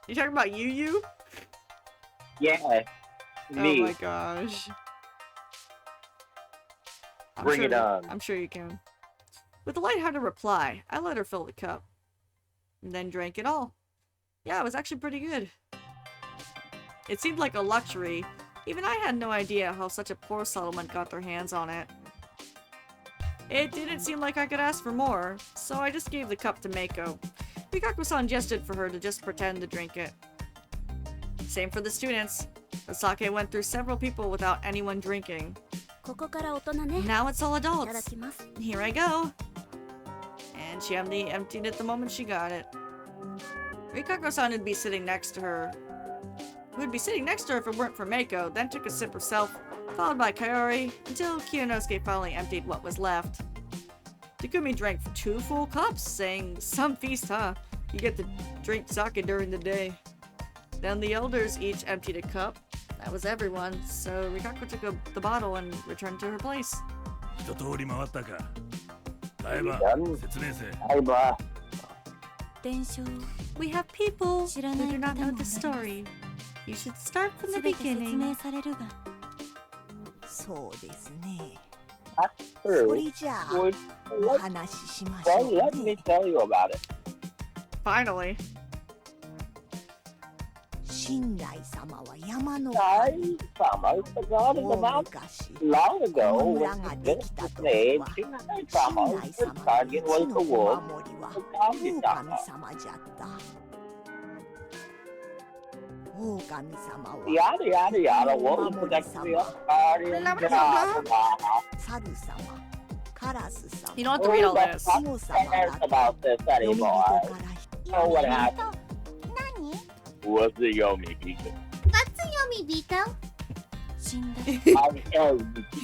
You talking about Yu? Yeah, me. Oh my gosh. Bring it on. I'm sure you can. With a lighthearted reply, I let her fill the cup. And then drank it all. Yeah, it was actually pretty good. It seemed like a luxury. Even I had no idea how such a poor settlement got their hands on it. It didn't seem like I could ask for more, so I just gave the cup to Meiko. Rikako-san gestured for her to just pretend to drink it. Same for the students. The sake went through several people without anyone drinking. Now it's all adults. Here I go. And she emptied it the moment she got it. Rikako-san would be sitting next to her. Who would be sitting next to her if it weren't for Meiko, then took a sip herself, followed by Kaori, until Kiyonosuke finally emptied what was left. Takumi drank 2 full cups, saying, "Some feast, huh? You get to drink sake during the day." Then the elders each emptied a cup. That was everyone, so Rikako took the bottle and returned to her place. 一通り回ったか。大馬、説明せ。Aiba. We have people who do not know the story. You should start from the beginning. そうですね。 True. それじゃあ Would- お Let, 話ししまし well, ょう let me ね。 tell you about it. Finally. 親鸞様は山の I 神。 Sama is the god of the 大 mountain. 昔、 Long ago, この when 村 the がで village きた was 時 made, は、 Shinai 親 Sama 鸞 was 様 the の guardian 一 was の the お wolf. 守りは The 狼 Kami 様 Sama. じゃった。狼様は Yada yada yada. What was the next real guardian? Blah, blah, blah, blah. 猿様、カラス様、 You don't have to read all this. 王様 cares だ about this と読み人 anymore. から Oh, what happened? 何 What's the Yomi Beacon? What's Yomi Biko? 死んだ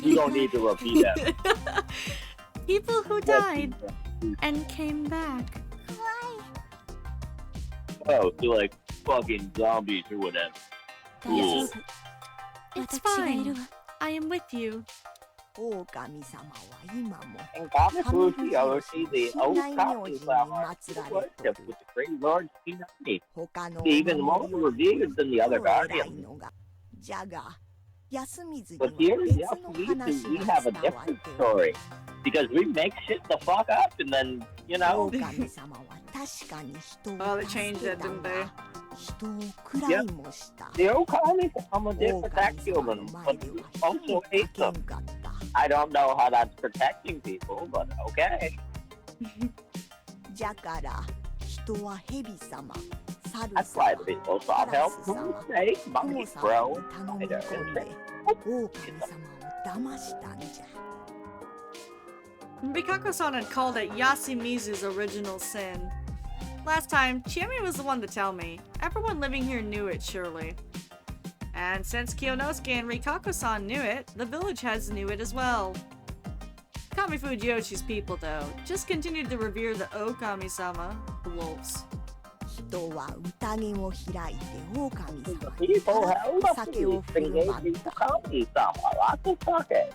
You don't need to repeat that. People who died and came back. Oh, so like fucking zombies or whatever. 大丈夫 It's 私がいる fine. わ I am with you. 狼様は今も And Kamifuji Yoshi, the old Kami flower, 祀られ worship て with the great Lord Shinami. 他の Even more revered than the other 偉い guardians. のがじゃが安水に But は here, 別 yeah, の we 話 we が have a 伝わって different おる story. Because we make shit the fuck up and then, you know, 狼様は確かに人 Oh, を they 助 changed け it, た didn't が they? 人を喰らいもした the Okami Sama did 狼 protect 様の humans, 前 but で we は also 火を hate か them. けんかった I don't know how that's protecting people, but okay. じゃから人は蛇様猿 That's 様 why the people sought help from snake, ク monkey, モ様 crow, に頼み spider, 込ん and で snake. 狼様を騙したんじゃ Rikako-san had called it Yasumizu's original sin. Last time, Chiemi was the one to tell me. Everyone living here knew it, surely. And since Kiyonosuke and Rikako-san knew it, the village heads knew it as well. Kami Fujiyoshi's people, though, just continued to revere the Okami-sama, the wolves. 人は宴を開いて狼 The 様に people たら held ふ up 酒 to を these 振る things, 舞 they った Okami Sama, lots of sake.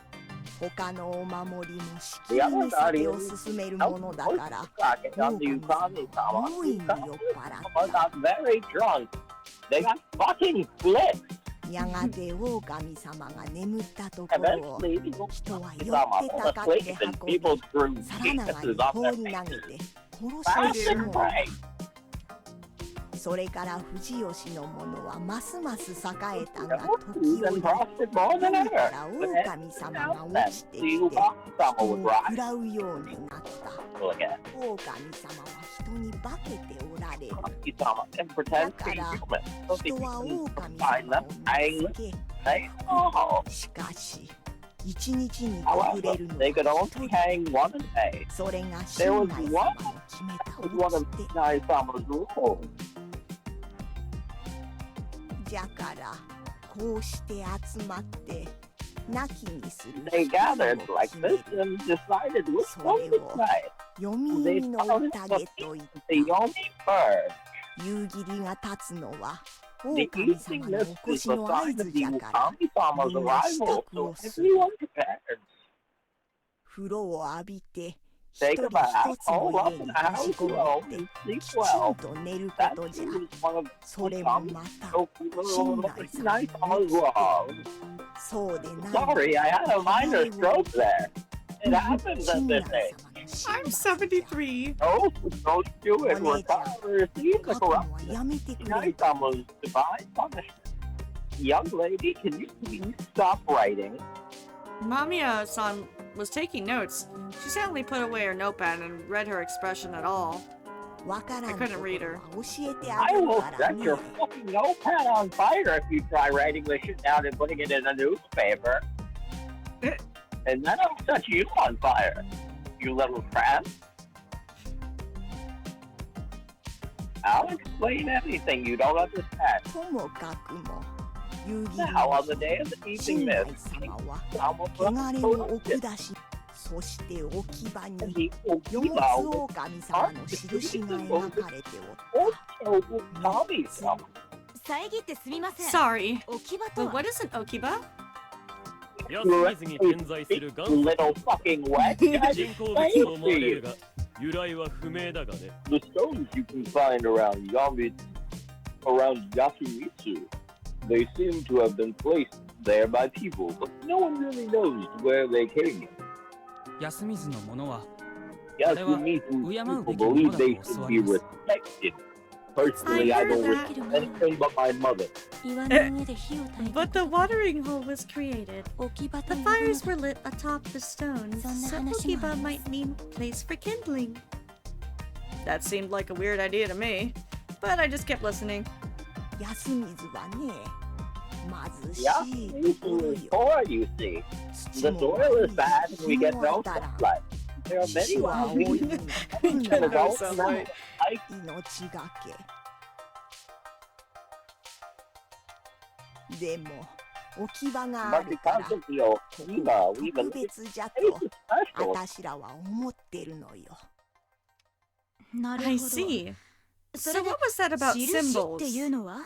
他のお守りもしきりに酒を勧めるものだから Sake on the 狼 Okami 様 Sama. は大いに酔っ払っ Some got very drunk. They got fucking flipped. たやがて狼様が眠ったところを Eventually, the 人は Okami 酔って Sama たか was って asleep and 運び people threw 皿長 penises に off 放 their り投げ faces. て殺 That's してしもうた right. それから藤吉の者はますます栄えたが He's 時折 been prospered more than 海 ever. から But 狼様 now が then, 落ちて the きて Okami Sama 人 would を rise. 食らうようになった Look at 狼様は人に化けておられる Okami Sama and pretend to be Yakara. human. So they 人は can 狼 find 様 them を hang 見つけ They oh. しかし一日に However, くれるの they could は only 一人 hang one a day. それが There 新 was 内 one 様の決めた It was one of 掟 Nai Sama's rules. じゃからこうして集まって亡きにする They 日 gathered を like 決め this る and decided which So one they to will. try. 読み They みの found 宴といっ the Yomi bird. た夕霧が立つのは The 狼 evening 様のお mist 越 is し the の合 sign 図 of じ the ゃから Okami Sama's みんな支 arrival, 度 so をする everyone prepared. 風呂を浴びて一 Take 人 a 一 bath, つの hold up 家 in に the 閉 house じこも alone って and sleep きちん well. と寝るこ That とじゃ is one of それも Okami また Nai Sama's laws. そうでない Sorry, I had a minor stroke there. It happens at 親 this 鸞 age. 様の I'm 神 73. No, don't do it. We're Onee-chan. trying to receive the 書くのは corruption. やめてくれ Nai Sama's divine punishment. Young lady, can you please stop writing? Mamiya-san was taking notes. She silently put away her notepad and read her expression at all. わからん I と couldn't こ read ろ her. は教えてあ I げる will から set ね your fucking notepad on fire if you try writing this shit down and putting it in a newspaper. And then I'll set you on fire, you little crap. I'll explain anything you don't understand. ともかくも夕霧 Now, の on the day of the 新 evening 内 mist, 様は almost 汚れの left 奥出しそして置き場 and に the 四つ Okiba 狼様の印が描かれておった also Okami Sama. 遮ってすみません Sorry, 置き場と but は what is an okiba? 安水に点在する元 You little fucking wet guy. 人工物と思われるが由来は不明だがね The stones you can find around Yasumitsu, they seem to have been placed there by people, but no one really knows where they came from. 安水のものは Yasumitsu people believe they should be respected. Personally, I don't respect anything but my mother. 岩の上で火を焚い But て the watering hole was created. 置き場と The 呼ぶの fires だ were lit atop the stones, so Sonna okiba hanashimo might mean place for kindling. That seemed like a weird idea to me, but I just kept listening. 安水はね貧しい Yasumitsu is poor, you see. The soil is bad and we get no sunlight. There are 土 many は wild 多い beasts に and Get no adults sunlight. like 命がけでも置き場があ but るから because of the Okiba, we 特 believe 別じゃ it's と special. あたしらは思ってるのよなるほ I ど see. そ So れで what was that about 印って symbols? いうのは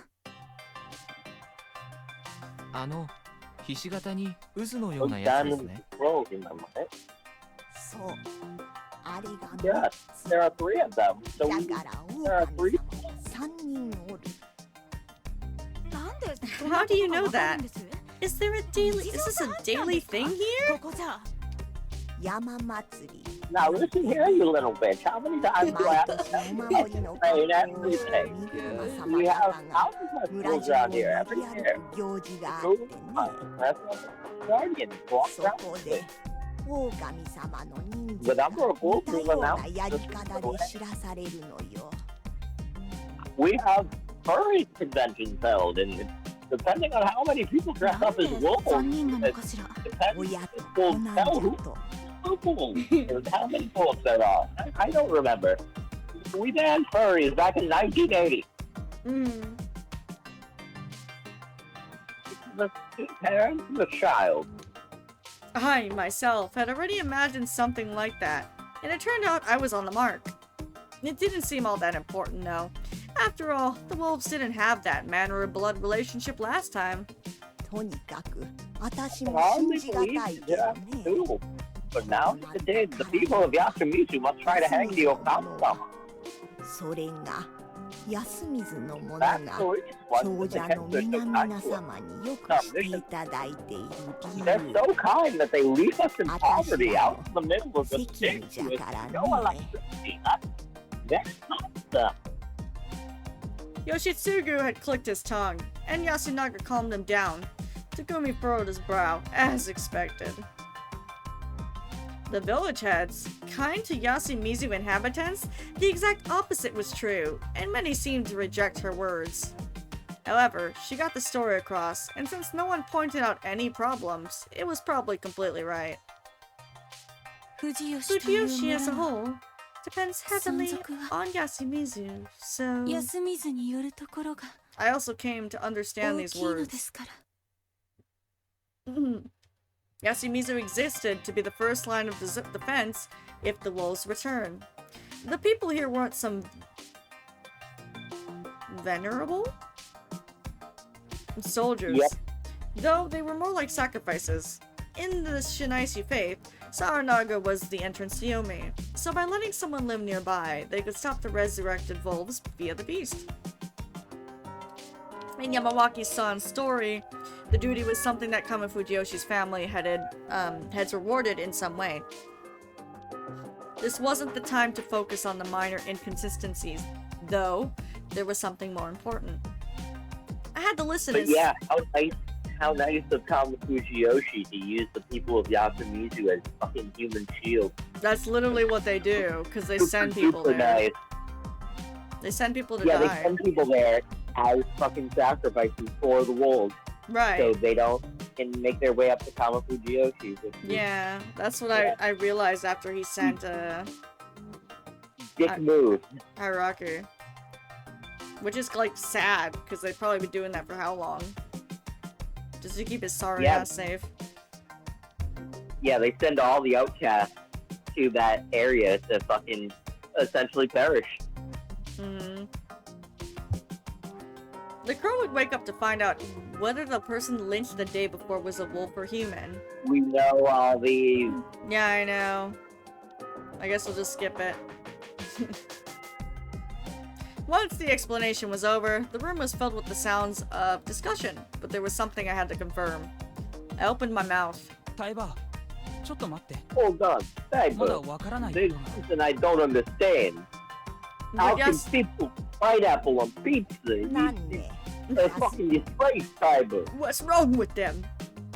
ひし形に渦のよう Those なやつです diamond ね scrolls, remember, right? そうあれが Yes, there are three of them. So だ we から there are 狼 three. 様は3人おるなんで How do you know that? Is there a daily? Is this a daily thing here? ここじゃ山祭り Now listen here, you little bitch. How many times do I have to 毎日お守りの格好を explain する everything? 三 We 車 have 様が thousands of 村 schools 中 around を here 練 every り歩 year. く行事があっ School てね That's what the Guardians walk そ around こ with. で狼様の忍 The 者が number of 似 wolves た is ような announced やり just 方 the で way. 知らされるのよ We have furry conventions held, and depending on how many people dress な up ん as で wolves, 残忍なの it かしら。 depends 親と if 子 wolves なん tell じゃ who と wolves, how many wolves there are. I don't remember. We banned furries back in 1980. Mm. The two parents and the child. I, myself, had already imagined something like that, and it turned out I was on the mark. It didn't seem all that important, though. After all, the wolves didn't have that manner of blood relationship last time. とにかく私も All 信 they じがた believe い is けど that ね too. But now, today, the people of Yasumitsu must try to hang the Okama-sama. それが安水の者 That が story is one 長 that 者 they の kept their 皆 so 々 kind to us. 様によくしていただいている理 They're 由 so kind that they leave us in 私 poverty ら out in the middle of the 責務 sticks じゃ with から no ね electricity. That's not the Yoshitsugu had clicked his tongue, and Yasunaga calmed him down. Takumi furrowed his brow, as expected. The village heads, kind to Yasumizu inhabitants, the exact opposite was true, and many seemed to reject her words. However, she got the story across, and since no one pointed out any problems, it was probably completely right. 藤吉という Fujiyoshi as a 村は whole depends heavily 存続は on Yasumizu, so 休みずによるところが I also came to 大 understand き these いので words. すから Yasumizu existed to be the first line of defense if the wolves return. The people here weren't some venerable soldiers, Yep. though they were more like sacrifices. In the Shinaisi faith, Saranaga was the entrance to Yomi, so by letting someone live nearby, they could stop the resurrected wolves via the beast. In Yamawaki-san's story, the duty was something that Kama Fujiyoshi's family heads rewarded in some way. This wasn't the time to focus on the minor inconsistencies, though there was something more important. I had to listen But and yeah, how nice of Kama Fujiyoshi to use the people of Yasumizu as fucking human shields. that's literally what they do, because they send Super, people super there. nice. They send people to Yeah, they die. send people there as fucking sacrifices for the wolves, Right. so they don't can make their way up to Kama Fujiyoshi. Yeah, that's what I realized after he sent Dick move. Hiraku. Which is like sad, because they'd probably be doing that for how long? Just to keep his sorry Yeah. ass safe. Yeah, they send all the outcasts to that area to fucking essentially perish. Hmm. The crow would wake up to find out whether the person lynched the day before was a wolf or human. We know all these. Yeah, I know. I guess we'll just skip it. Once the explanation was over, the room was filled with the sounds of discussion, but there was something I had to confirm. I opened my mouth. タイバーちょっと待って Hold on, まだ Cyber. わからないこ There's とが something I don't understand. How But can yes, people pineapple on pizza? なんで It's a fucking disgrace, Cyber. what's wrong with them?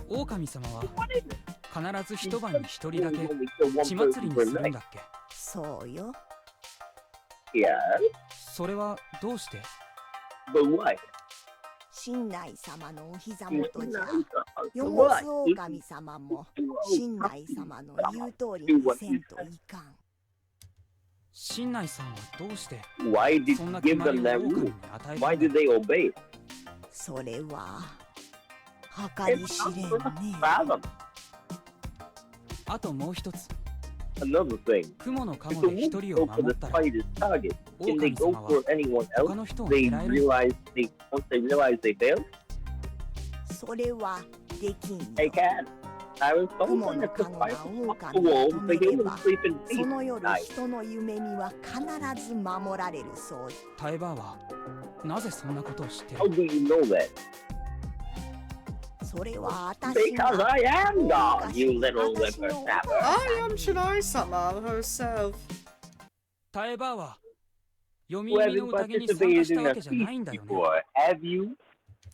狼様は What is it? 必ず一晩に一人だけ Only kill one 血祭り person に per するん night. だっけそうよ Yeah, それはどうして but what? 神内様のお膝元じゃ What? よもつ狼様も神内様の言う通りにせんといかん新内さんはどうして Why did そ you んな give 決まり them を that 狼 rule? に与え Why た did they obey? それは計り It's 知れん not ね fathom. あともう一つ Another thing. 雲のカ If モ the で一 wolves 人 go を for 守 the ったら spider's target, can they 狼 go 様 for は anyone 他 else? の人を They 狙える realize once they realize they failed? それはできんよ They can. I was told 雲 them の to カゴが fight 狼 the を wolves, 止 the めれ humans ば sleep in そ peace の夜 tonight. 人の夢見は必ず守られるそうタイバーはなぜそんなことを知ってる How do you know that? それは私 Because が I am God, 昔 you little 私のおばあ whippersnapper. あ さ や ん ん に しない様 herself. タエバーは読み You 耳の haven't 宴に参加 participated した in わ a けじゃないん feast だよね。 before, have you?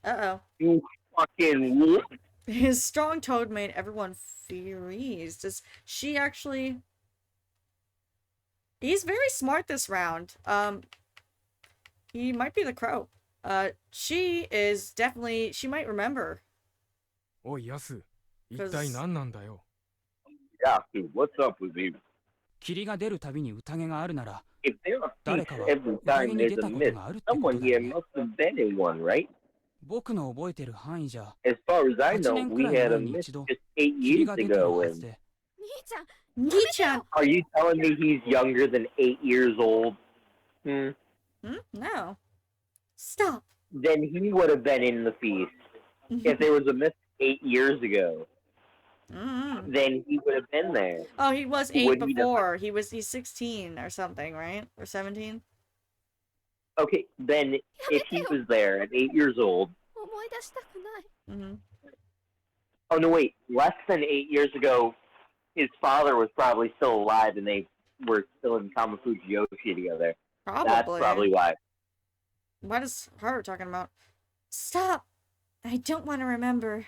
Uh-oh. You fucking wolf. His strong tone made everyone furious. Does she actually... He's very smart this round. He might be the crow. She is definitely... She might remember. おいヤス、一体何なんだよ。 Yeah, dude, what's up with you? 霧が出るたびに宴があるなら、 If there's a 誰 feast かは every 宴 time に there's 出 a たこと myth, があるってこ someone とだよ here ね。 must have been in one, right? 僕の覚えてる範囲じゃ、 As far as I 8 know, 年く we らい had a 前に myth 一度、 just 8霧 years が出てる ago. は And ずで、 Ni-chan! are you telling me he's younger than 8 years old? Hmm. No. Stop. Then he would have been in the feast. If there was a myth 8 years ago, then he would have been there. Oh, he was 8 Would he before. He's 16 or something, right? Or 17? Okay, then if he was there at 8 years old, 思い出したくない Mm-hmm. oh no, wait, less than 8 years ago, his father was probably still alive and they were still in Kamafuji Yoshi together. That's probably why. What is Haru talking about? Stop! I don't want to remember.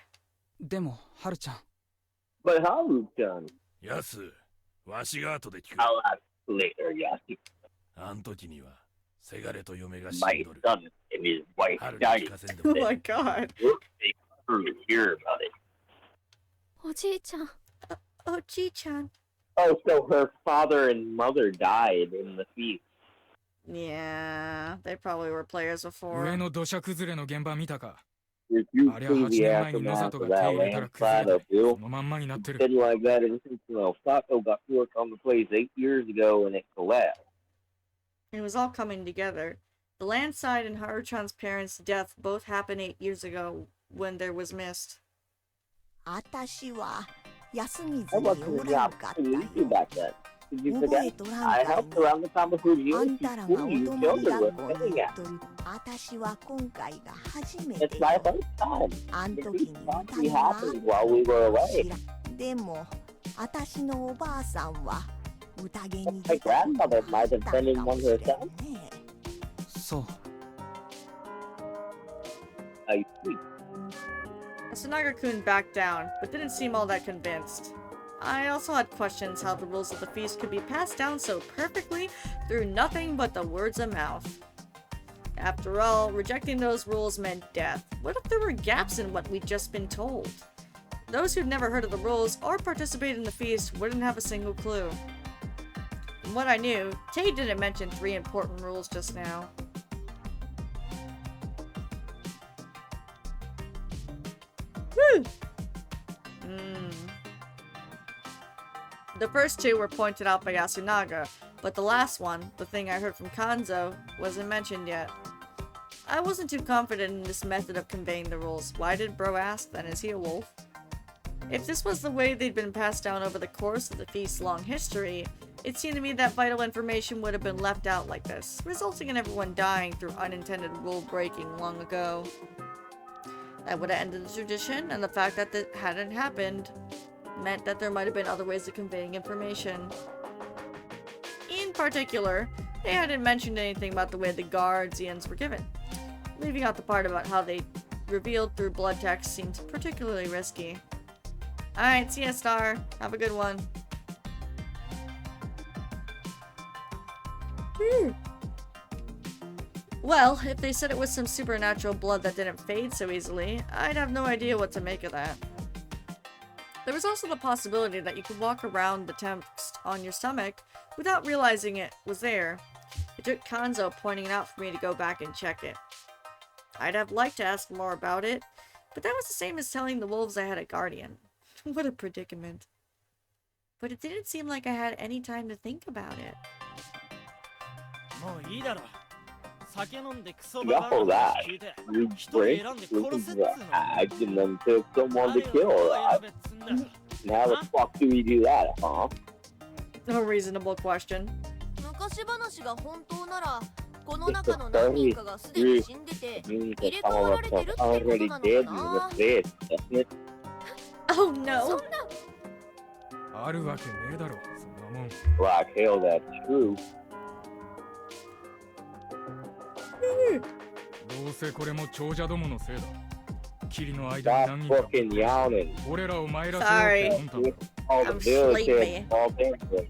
でも、ハルちゃん、 But Haru-chan, ヤス、わしが後で聞く。 I'll ask later, Yasuki. あん時には、せがれと嫁が死 My んどる。 son and his wife 春に died. 聞かせんで Oh も。 my god. We'll make Haru hear about it. おじいちゃん Oh, Chi-chan. Oh, so her father and mother died in the feast. Yeah, they probably were players 上 before. の土砂崩れの現場見たか。 If you ありゃ see 8 the 年前に aftermath ノサト of が手 that 入れたら landslide 崩れ of て、 you, そのまんまになってる。 been like that ever since Sato got to work on the place 8 years ago and it collapsed. It was all coming together. The landslide and Haru-chan's parents' death both happened 8 years ago when there was mist. 私は休みず I に wasn't お the らんかった opportunity よ to do back then. Did you 覚え forget? とらん I かい helped around the Kamafuji あん Yoshi たらが school お you 泊まり children 学 were 校に sitting 行 at. っとる私は今回が初め It's て my よ first time. あん The 時に feast 歌 actually にはあっ happened た while we were か away. しらでも私のおばあさんは宴に My 出たこと grandmother があ might っ have た been ん in か one もしれん herself. ねそう。 I see. Asanaga-kun backed down, but didn't seem all that convinced. I also had questions how the rules of the feast could be passed down so perfectly through nothing but the words of mouth. After all, rejecting those rules meant death. What if there were gaps in what we'd just been told? Those who'd never heard of the rules or participated in the feast wouldn't have a single clue. From what I knew, Tay didn't mention 3 important rules just now. Woo! The first 2 were pointed out by Yasunaga, but the last one, the thing I heard from Kanzo, wasn't mentioned yet. I wasn't too confident in this method of conveying the rules. Why did Bro ask, then is he a wolf? If this was the way they'd been passed down over the course of the feast's long history, it seemed to me that vital information would have been left out like this, resulting in everyone dying through unintended rule breaking long ago. That would have ended the tradition, and the fact that it hadn't happened meant that there might have been other ways of conveying information. In particular, they hadn't mentioned anything about the way the guardians were given. Leaving out the part about how they revealed through blood text seems particularly risky. Alright, see ya, Star. Have a good one. Well, if they said it was some supernatural blood that didn't fade so easily, I'd have no idea what to make of that. There was also the possibility that you could walk around the text on your stomach without realizing it was there. It took Kanzo pointing it out for me to go back and check it. I'd have liked to ask more about it, but that was the same as telling the wolves I had a guardian. What a predicament. But it didn't seem like I had any time to think about it. Know that. You break with the act and then pick someone to kill, right? And how the fuck do we do that, huh? A reasonable question. 昔話が本当ならこの中の何人かがすでに死んでて Means 入 that れ some 替わ of られ us てるっ have てこと already なの dead か and な was dead, doesn't it? Oh no. あるわけねえだろそんなもん Like hell, that's true. どうせこれも長者どものせいだ霧の間に Stop 何人か fucking yawning. 俺らを参らせようって魂胆だ All the I'm village sleepy. heads all dancing.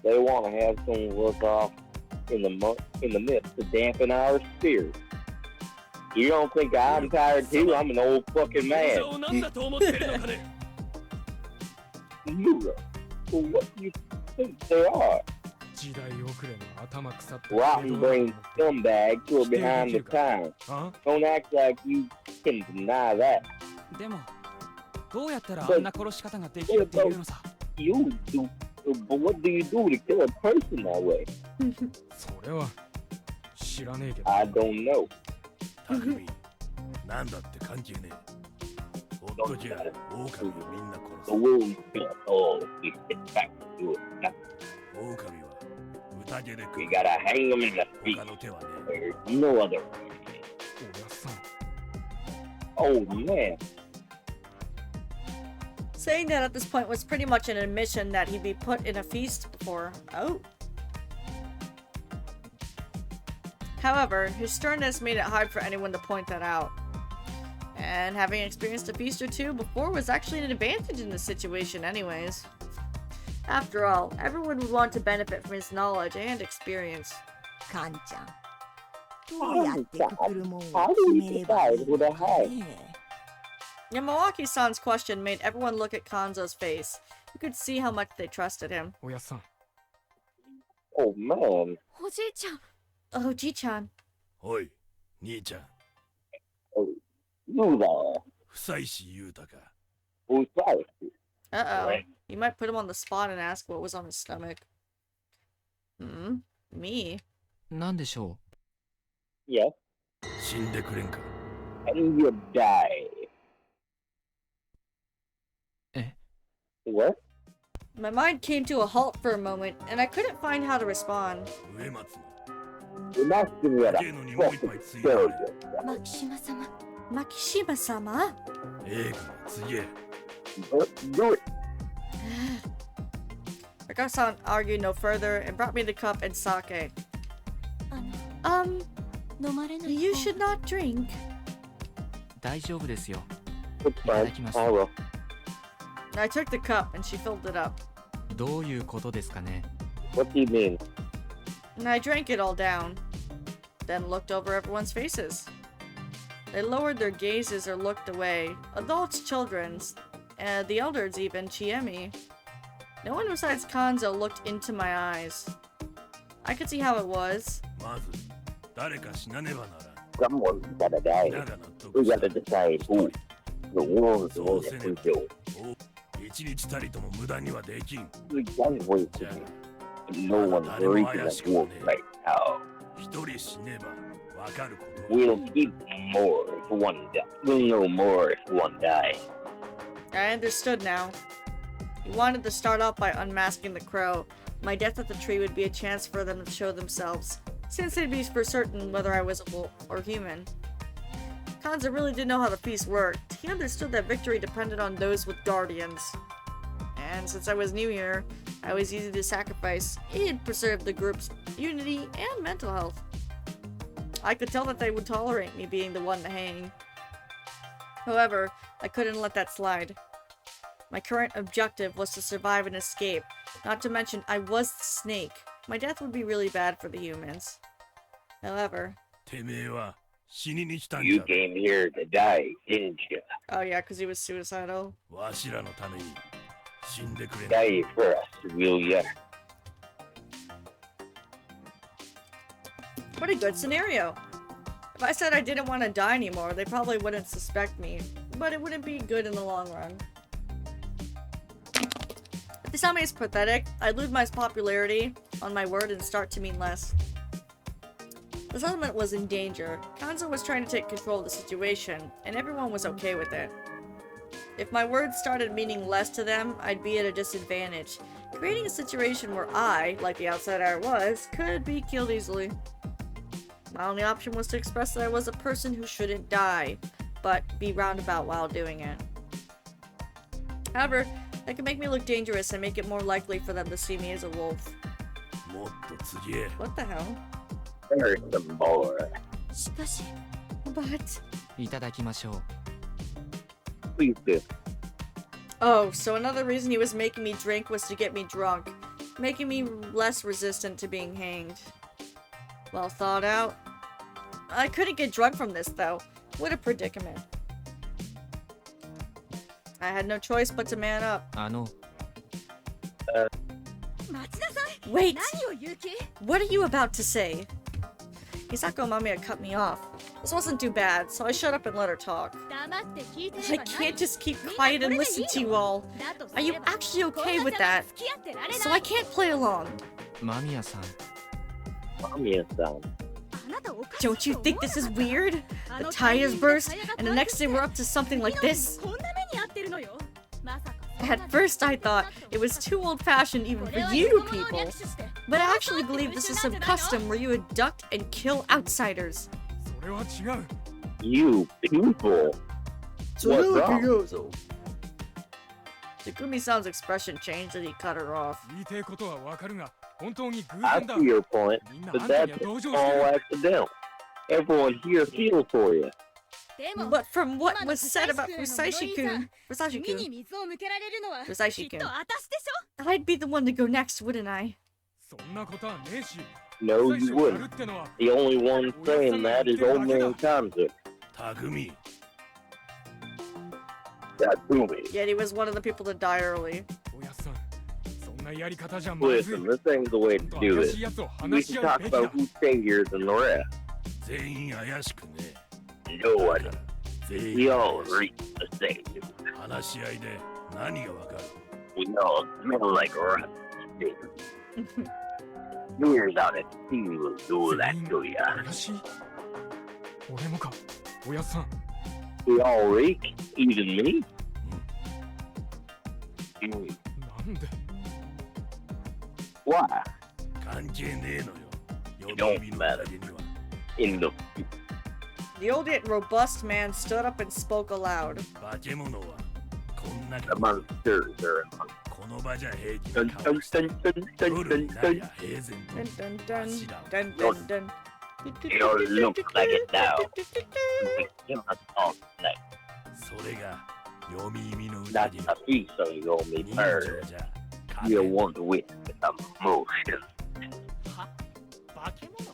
They want to have some look off in the midst to dampen our spirits. You don't think I'm tired too? I'm an old fucking 長 man. 者を何だと思ってるのかね You, well, what do you think they are? 時代遅れの頭腐った Rotten brain scumbags who are behind the times. あ Don't act like you can deny that. でもどうやったらあんな殺し方ができるっていうのさ You do, but what do you do to kill a person that way? それは知らねえけど I don't know. 匠なんだって関係ねえほっときゃ狼をみんな The 殺 wounds feel all we get back to it. す狼は宴で食 We う gotta hang them in the feet. 他の手はね There's no other way. おやっさん Oh man. Saying that at this point was pretty much an admission that he'd be put in a feast before. Oh. However, his sternness made it hard for anyone to point that out. And having experienced a feast or two before was actually an advantage in this situation anyways. After all, everyone would want to benefit from his knowledge and experience. カンちゃんどうやってくくるもんを決めればいいのかね Yamawaki-san's question made everyone look at Kanzo's face. You could see how much they trusted him. おやっさん Oh man. おじいちゃん Oh, Ji-chan. おい兄ちゃん You there. 久石雄太か Who's that? Uh-oh. Right. You might put him on the spot and ask what was on his stomach. Hmm? Me? なんでしょ Yes. 死んでくれんか And you die. え What? My mind came to a halt for a moment, and I couldn't find how to respond. 上松も You're not giving it 芸のにもう一 a 杯つい fucking てくれ surgeon. マキシマ様 Makishima-sama? 映画の次へ Do it. Rika-san argued no further and brought me the cup and sake. あの飲まれない You 方 should not drink. う大丈夫ですよ It's fine. I will. I took the cup and she filled it up. どういうことですかね What do you mean? And I drank it all down. Then looked over everyone's faces. They lowered their gazes or looked away. Adults, children's, and the elders even, Chiemi. No one besides Kanzo looked into my eyes. I could see how it was. まず誰か死なねばなら Someone's gotta die. ん皆が納 We 得した gotta decide who. The wolves そ will うせ get ね we ば do. お一日たりとも無駄にはできん We can't wait じ for ゃ me. あ No one's reaching that wolf right now. 一人死ねばわかること We'll keep more if one dies. We'll know more if one dies. I understood now. He wanted to start off by unmasking the crow. My death at the tree would be a chance for them to show themselves, since they'd be for certain whether I was a wolf or human. Kanzo really did know how the feast worked. He understood that victory depended on those with guardians. And since I was new here, I was easy to sacrifice. It preserved the group's unity and mental health. I could tell that they would tolerate me being the one to hang. However, I couldn't let that slide. My current objective was to survive and escape, not to mention I was the snake. My death would be really bad for the humans. However... てめえは死にに来たんじ You ゃ came here to die, didn't you? Oh yeah, because he was suicidal. わしらのために死んでくれ Die for us, will ya? What a good scenario! If I said I didn't want to die anymore, they probably wouldn't suspect me, but it wouldn't be good in the long run. If this anime is pathetic, I'd lose my popularity on my word and start to mean less. The settlement was in danger. Kanzo was trying to take control of the situation, and everyone was okay with it. If my words started meaning less to them, I'd be at a disadvantage, creating a situation where I, like the outsider I was, could be killed easily. My only option was to express that I was a person who shouldn't die, but be roundabout while doing it. However, that could make me look dangerous and make it more likely for them to see me as a wolf. もっと次へ What the hell? There's some more. しかし But... いただきましょう。 Please do. Oh, so another reason he was making me drink was to get me drunk, making me less resistant to being hanged. Well thought out. I couldn't get drunk from this, though. What a predicament. I had no choice but to man up. 待ちなさい。 Wait! 何を言う気？ What are you about to say? Hisako Mamiya cut me off. This wasn't too bad, so I shut up and let her talk. 黙って聞いて I れば can't just keep quiet and listen to you all. Are you actually okay with that? So I can't play along. 間宮さん、 Mamiya-san. Don't you think this is weird? The tires burst, and the next day we're up to something like this? At first I thought it was too old-fashioned even for you people. But I actually believe this is some custom where you abduct and kill outsiders. それは違う。 You people. What's wrong? Takumi-san's expression changed as he cut her off. 言いたいことはわかるが、本当に偶 I 然だ。 see your point, みんな but あんたに that's は同情して all る。 accidental. Everyone here feels for you. But from what was said about Fusashi-kun, I'd be the one to go next, wouldn't I? そんなことはねえし。 No, you wouldn't. The only one saying that is old man Kanzu. 匠 Tatsumi. Yet he was one of the people to die early. おやっさん、そんなやり方じゃまずい。 Listen, this ain't the way to 本当 do 怪 it. しいやつを We 話し can 合う talk べきだ。 about who's savior than the rest. 全員怪しくね No one. 全 We 員 all reach the same. 話し合いで何がわかる We all smell like rotten steak. Here's how the tea will do that to ya. 怪しい。俺もか、おやっさん。 We all reek, even me. なんで Why? 関係ねえのよ It 予 don't 備の matter. 陰には In the The old yet robust man stood up and spoke aloud. 化け物はこんな the monsters are among この場じゃ平気 dun な顔 dun して dun dun 夜 dun に dun な dun. りゃ平然 Dun と dun dun 足だ dun dun dun. It don't look like it now. We kill us all tonight. それが読み意味の裏 That's 切 a piece of your me 人 bird. 情じゃ You won't win with emotion. は化け物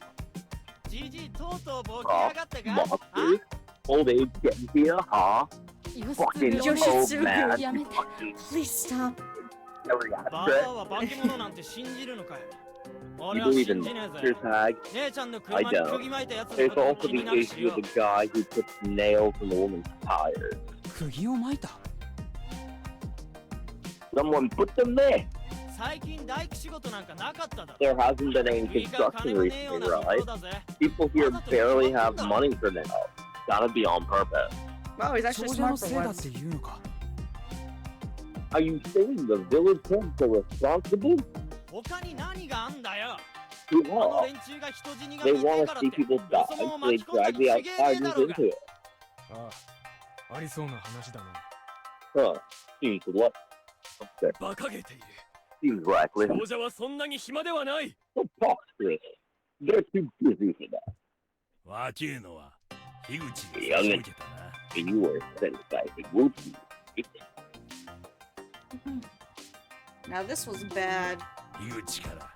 じじいとうとうボケ Oh, やがったか monsters. Old age getting here, huh? Fucking Yoshitsugu. old man. Yamete. Fucking Please stop. every バ stress. カは化け物なんて信じるのかよ You 俺は believe 信 in じねえ monster ぜ tag? 姉ちゃんの I 車に don't. 釘巻いたやつの There's ことを also 気 the になる issue しよ with the guy who puts nails in the woman's tires. 釘を巻いた。 Someone put them there. 最近大工仕事なんかなかっただろ There hasn't been any いいか construction 金もねえよう recently, なところ right? だぜ People here barely have money for nails. Gotta be on purpose. Wow, he's actually 長者の smart せ for いだって once. 言うのか。 Are you saying the village heads are responsible? 他に何があんだよ Yeah. この連中が人死にが They 見てえ want か to らっ see て people よ die, そも so 巻 they き込んだ drag に the 違えねえだ outsiders ろうが into it. ああ、ありそうな話だな。 Huh. Seems what? Okay. 馬鹿げている Seems likely. 王者はそんなに暇ではない So preposterous. They're too busy for that. 若えのは樋口にいやね差し向けたな You were sent by the Wookiee. Now this was bad. 樋口から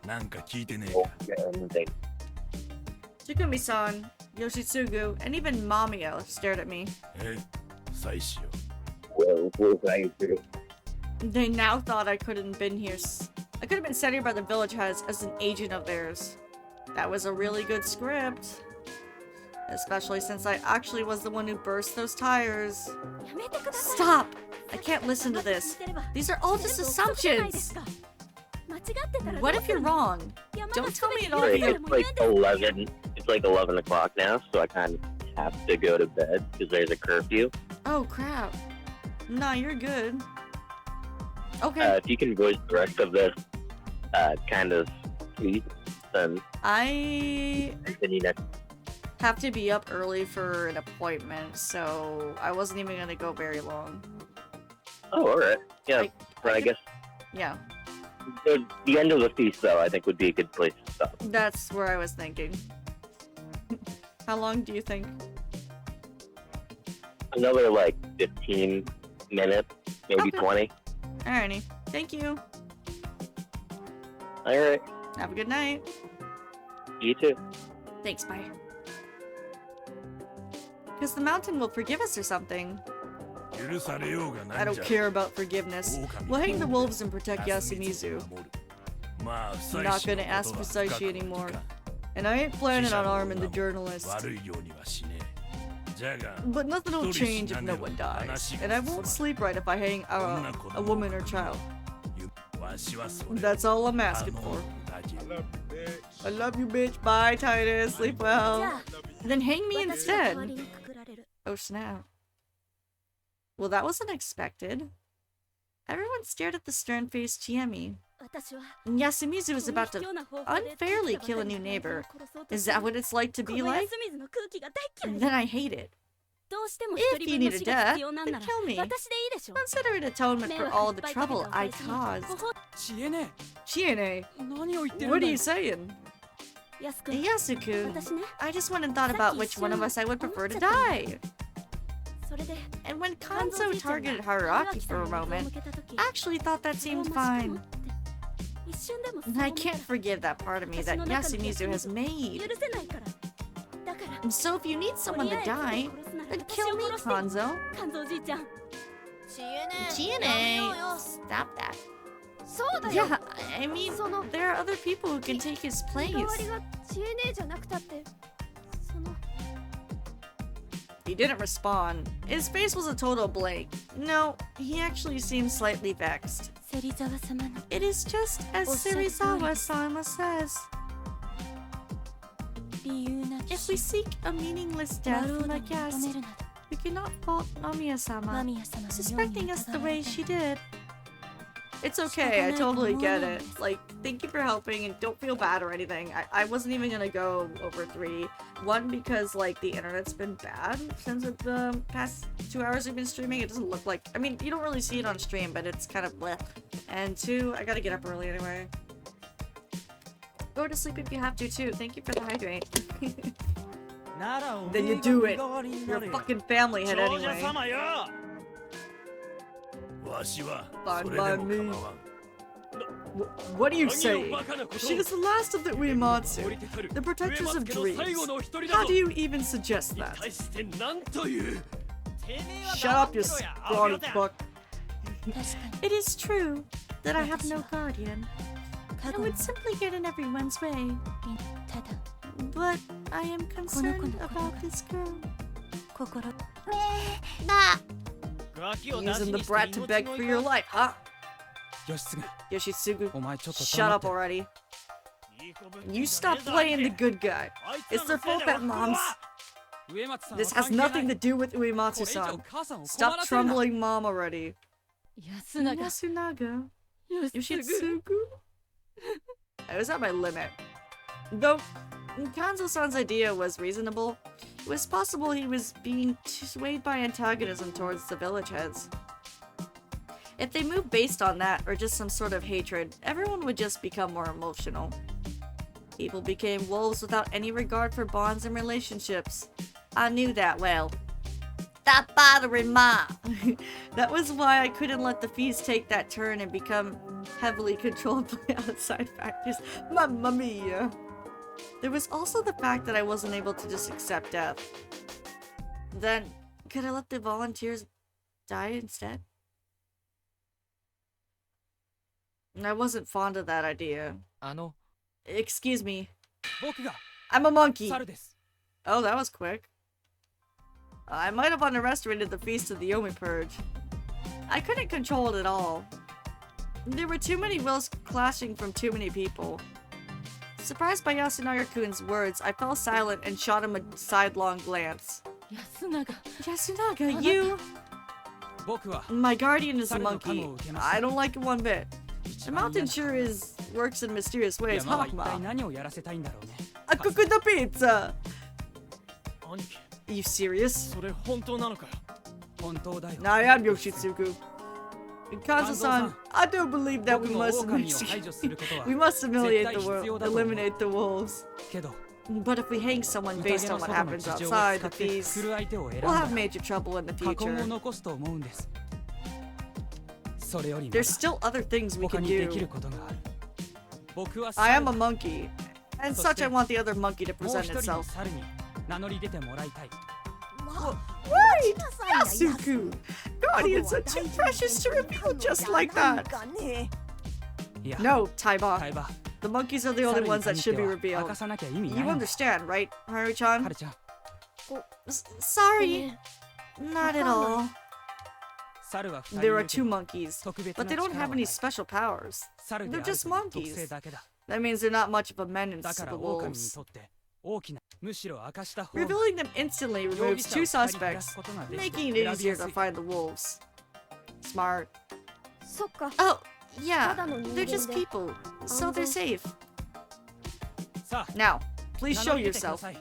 なんか聞いてねえか Okay, and Takumi-san, Yoshitsugu, and even Mamiya stared at me. え妻子よ well, what was I do? They now thought I couldn't been here. I could have been sent here by the village heads as an agent of theirs. That was a really good script. Especially since I actually was the one who burst those tires. Stop! I can't listen to this. These are all just assumptions. What if you're wrong? Don't tell me it all Right, be it's like 11. It's like 11 o'clock now, so I kind of have to go to bed because there's a curfew. Oh crap. Nah, you're good. Okay. If you can voice the rest of this, kind of, please. then I continue next. have to be up early for an appointment, so I wasn't even gonna go very long. Oh, alright. Yeah, but I guess Yeah, the end of the feast, though, I think would be a good place to stop. that's where I was thinking. How long do you think? Another, like, 15 minutes, maybe Okay. 20. Alrighty. Thank you. Alright, Have a good night. you too. Thanks, bye. Because the mountain will forgive us or something. 許されようがな I ん don't じゃ care about forgiveness. We'll hang the wolves and protect 休み Yasumizu. まあ不妻 Not 子の gonna ask こと for は深 Saishi く anymore. 深く And I ain't planning 死者 on の arming the 女も journalist. 悪いようにはしねえ。じゃが But nothing will 一人 change 死 if な no ねば one dies. 話が And I 進ま won't ん。 sleep right if I hang 女子 a 供 woman or child. わしはそれ That's all I'm 頼 asking む for. だけ I love you, bitch. Bye, Titus. Sleep well. Then hang me instead. Oh, snap. Well, that was unexpected. Everyone stared at the stern-faced Chiemi. Yasumizu is about to unfairly kill a new neighbor. Is that what it's like to be like? Then I hate it. If you need a death, then kill me. Consider it atonement for all the trouble I caused. 知恵ね Chiene, 何を言ってる what んだ are you よ saying? Yasuku, I just went and thought about which one of us I would prefer to die. And when Kanzo targeted Haruaki for a moment, I actually thought that seemed fine. I can't forgive that part of me that Yasumizu has made. So if you need someone to die, then kill me, Kanzo. Chiene, stop that. Yeah, I mean, there are other people who can take his place. He didn't respond. His face was a total blank. No, he actually seemed slightly vexed. It is just as Serizawa-sama says. If we seek a meaningless death from a guest, we cannot fault Namiya-sama, suspecting us the way she did. It's okay, I totally get it. Like, thank you for helping and don't feel bad or anything. I wasn't even gonna go over 3. One, because, like, the internet's been bad since the past 2 hours we've been streaming. It doesn't look like... I mean, you don't really see it on stream, but it's kind of bleh. And 2, I gotta get up early anyway. Go to sleep if you have to, too. Thank you for the hydrate. Then you do it. You're a fucking family head 長者 anyway. 様よ。わしは Fine それで by も me. 構わん。 What are you 何を saying? バカなことを She is the last of the 降り Uematsu, てくる the protectors of 上松家の最 dreams. 後のお一人だ How ぞ do you even suggest に that? 対して何という Shut up, you scrawny fuck. It is true that I have no guardian. I would simply get in everyone's way. But I am concerned about this girl. Using the brat to beg for your life, huh? 義経 Yoshitsugu, お前ちょっと shut up already. You stop playing the good guy. It's their fault that mom's... 上松さん This は has 関係ない nothing to do with これ以上 Uematsu-san. 母さんを困 Stop らせるな troubling mom already. 安永 Yasunaga. 義経 Yoshitsugu? I was at my limit. Though Kanzo-san's idea was reasonable, it was possible he was being swayed by antagonism towards the village heads. If they moved based on that, or just some sort of hatred, everyone would just become more emotional. People became wolves without any regard for bonds and relationships. I knew that well. Stop bothering Ma! That was why I couldn't let the feast take that turn and become heavily controlled by outside factors. Mamma mia! There was also the fact that I wasn't able to just accept death. Then, could I let the volunteers die instead? I wasn't fond of that idea. あの Excuse me. 僕が I'm a monkey! 猿です Oh, that was quick. I might have underestimated the feast of the Yomi Purge. I couldn't control it at all. There were too many wills clashing from too many people. Surprised by Yasunaga-kun's words, I fell silent and shot him a sidelong glance. 安永 Yasunaga, you... 僕は My guardian is a 猿の加護 monkey. を受けました I don't like it one bit. The mountain sure is works in mysterious ways. 山は一 Hakma. 体何をやらせたいんだろうね。 I cooked the pizza. 兄貴 Are you serious? それ本当なのかよ。本当だよ。 I am Yoshitsugu. Kazu-san, I do believe that we 僕の must 狼を排除することは we must humiliate the 絶対 world, 必要だと思う。 eliminate the wolves. けど、 But if we hang someone 宴 based の on what 外の happens 事情を outside 使っ the て feast, 作る相手を選ん we'll だ have major trouble in the 過去を future. 残すと思うんです。それよりも There's still other things we 他 can にできる do. ことがある。僕は I am a 猿 monkey. And such I want the other monkey to もう present 一人の itself. 猿に名乗り出てもらいたい。 Wait! Yasuku! Guardian, such too precious to reveal just like that. いや、 No, Taiba. タイバ、 The monkeys are the only 猿に ones that 限っ should て be は revealed. 明かさなきゃ意味 You ないの。 understand, right, Haru-chan? ハルちゃん、 Sorry. Not at all. 猿は二人い There are るけ two ど monkeys, 特別 but な they don't 力は have な any い。 special powers. 猿であ They're る just という特 monkeys. 性だけだ。 That means they're not much of a menace だ to か the ら狼に wolves. とって大きな、むしろ明かした方が Revealing them instantly 容疑 removes 者 two を二人減ら suspects, すことができて making it 選び easier やす to い。 find the wolves. Smart. そっか Oh, yeah, ただの人間で they're just people, so they're safe. さあ、 Now, please 名 show 乗り出てくだ yourself. さい。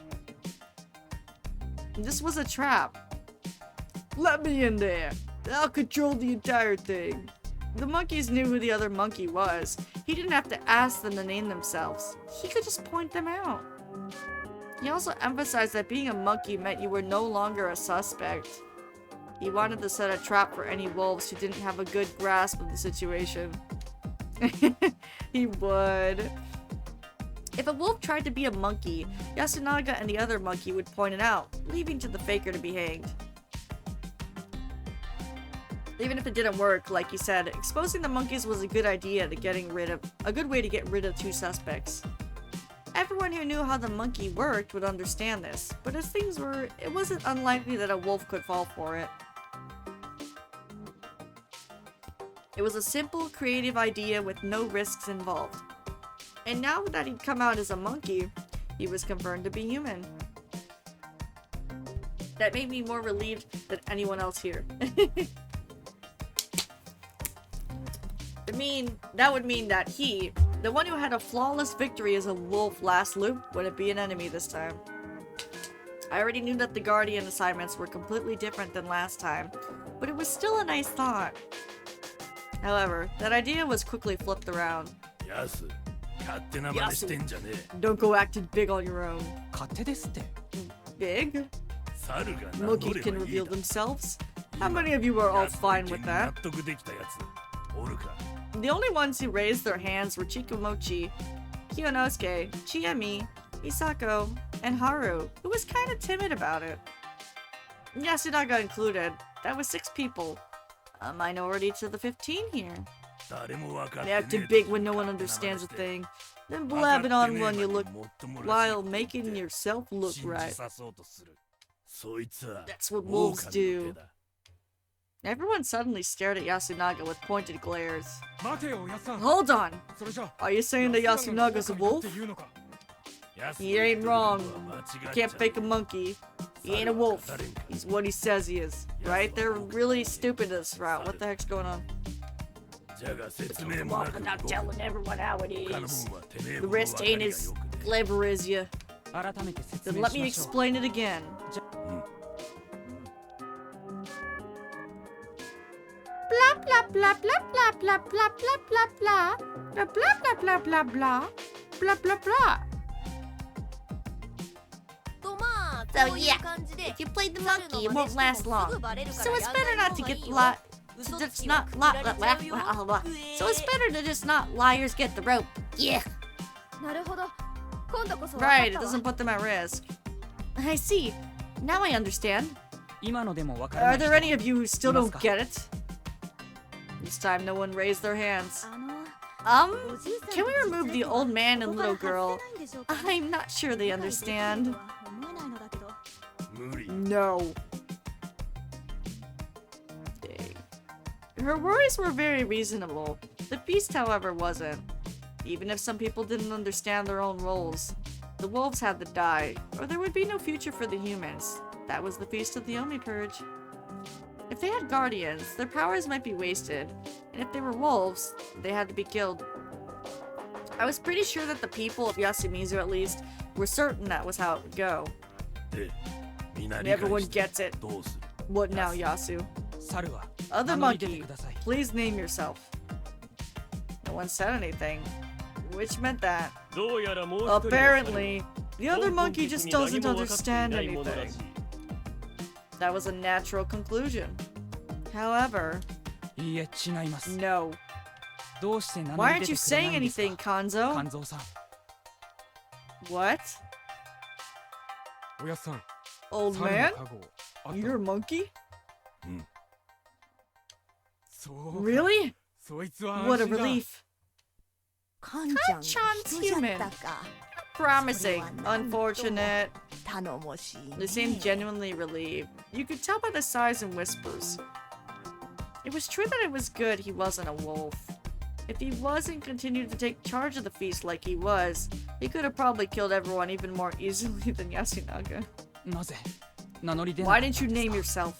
This was a trap. Let me in there. I'll control the entire thing. The monkeys knew who the other monkey was. He didn't have to ask them to name themselves. He could just point them out. He also emphasized that being a monkey meant you were no longer a suspect. He wanted to set a trap for any wolves who didn't have a good grasp of the situation. He would. If a wolf tried to be a monkey, Yasunaga and the other monkey would point it out, leaving to the faker to be hanged. Even if it didn't work, like you said, exposing the monkeys was a good idea to a good way to get rid of two suspects. Everyone who knew how the monkey worked would understand this, but as things were, it wasn't unlikely that a wolf could fall for it. It was a simple, creative idea with no risks involved. And now that he'd come out as a monkey, he was confirmed to be human. That made me more relieved than anyone else here. That would mean that he, the one who had a flawless victory as a wolf last loop, wouldn't be an enemy this time. I already knew that the Guardian assignments were completely different than last time, but it was still a nice thought. However, that idea was quickly flipped around. ヤス、勝手な真似してんじゃねえ。 Don't go acting big on your own. 勝手ですって。 Big? 猿が名乗れ Monkeys ば can いい reveal だ。 themselves? How many of you are all ヤスの fine 意見 with に that? 納得できたやつおるか。 The only ones who raised their hands were Chikumochi, Kiyonosuke, Chiemi, Isako, and Haru, who was kind of timid about it. Yasunaga included. That was 6 people. A minority to the 15 here. 誰も分かって They ねえ acting big when no one understands a thing, then blabbing on when you look while making yourself look 信じ right. さそうとする。そいつは That's what wolves 狼の do. 手だ。 Everyone suddenly stared at Yasunaga with pointed glares. 待てよ、やっさん。 Hold on! それじゃ Are you saying that やすが Yasunaga's a 狼だ wolf? って言うのか。 ヤスの He 言って ain't ることは wrong. 間違っ You ちゃ can't fake a monkey. He ain't a wolf. He's what he says he is. Right? They're really stupid this route. What the heck's going on? じゃが説明もなく Without telling everyone how it 他の is. もんはてめえ The ほど rest 分かり ain't が as よくね clever as you. 改めて説 Then 明 let し me ましょう。 explain it again. Blah blah blah blah blah blah blah blah blah blah blah blah blah blah blah blah blah blah. とまあ So こういう yeah, 感じで if you play the 猿 monkey, の it 真似 won't して last もすぐ long. バレるか So ら it's やん better ない not to 方がい get いよ to 嘘 just つきは not く lot くられちゃうよ So it's better to just not liars get the rope. Yeah. なるほど今度こそ分か Right, っ it たわ doesn't put them at risk. I see. Now I understand. 今のでもわからな Are い there 人 any of you who still いま don't すか？ get it? This time no one raised their hands. あの Um, おじいさん can we たち remove the 全部 old man こ and こから little girl? 外せないんでしょうか I'm not sure they 理解できる understand. とは思えないのだけど無理 No. Dang. Her worries were very reasonable. The feast, however, wasn't. Even if some people didn't understand their own roles, the wolves had to die, or there would be no future for the humans. That was the Feast of the Omi Purge. If they had guardians, their powers might be wasted, and if they were wolves, they had to be killed. I was pretty sure that the people of Yasumizu, at least, were certain that was how it would go. で、みんな And 理解 everyone して gets it. どうする What now, Yasu? 猿は Other 名乗り出て monkey, ください。 please name yourself. No one said anything, which meant that どうやらもう一人の猿 apparently the other 根本 monkey 的 just に何 doesn't も分かってい understand ないものら anything. しい That was a natural conclusion. However, いいえ、違います。 no. どうして名乗 Why り aren't 出 you てくれな saying いんです anything, か Kanzo? 肝臓さん。 What? おやっさん、 Old 猿の man? カゴあった You're a monkey? そうか Really? そいつは What a 安心だ。 relief. カンちゃんが Kanchan's 人じゃったか Promising. Unfortunate. 頼もしいね They seemed genuinely relieved. You could tell by the sighs and whispers. It was true that it was good he wasn't a wolf. If he wasn't continued to take charge of the feast like he was, he could have probably killed everyone even more easily than Yasunaga. なぜ名乗り出な Why かった didn't you んです name か yourself?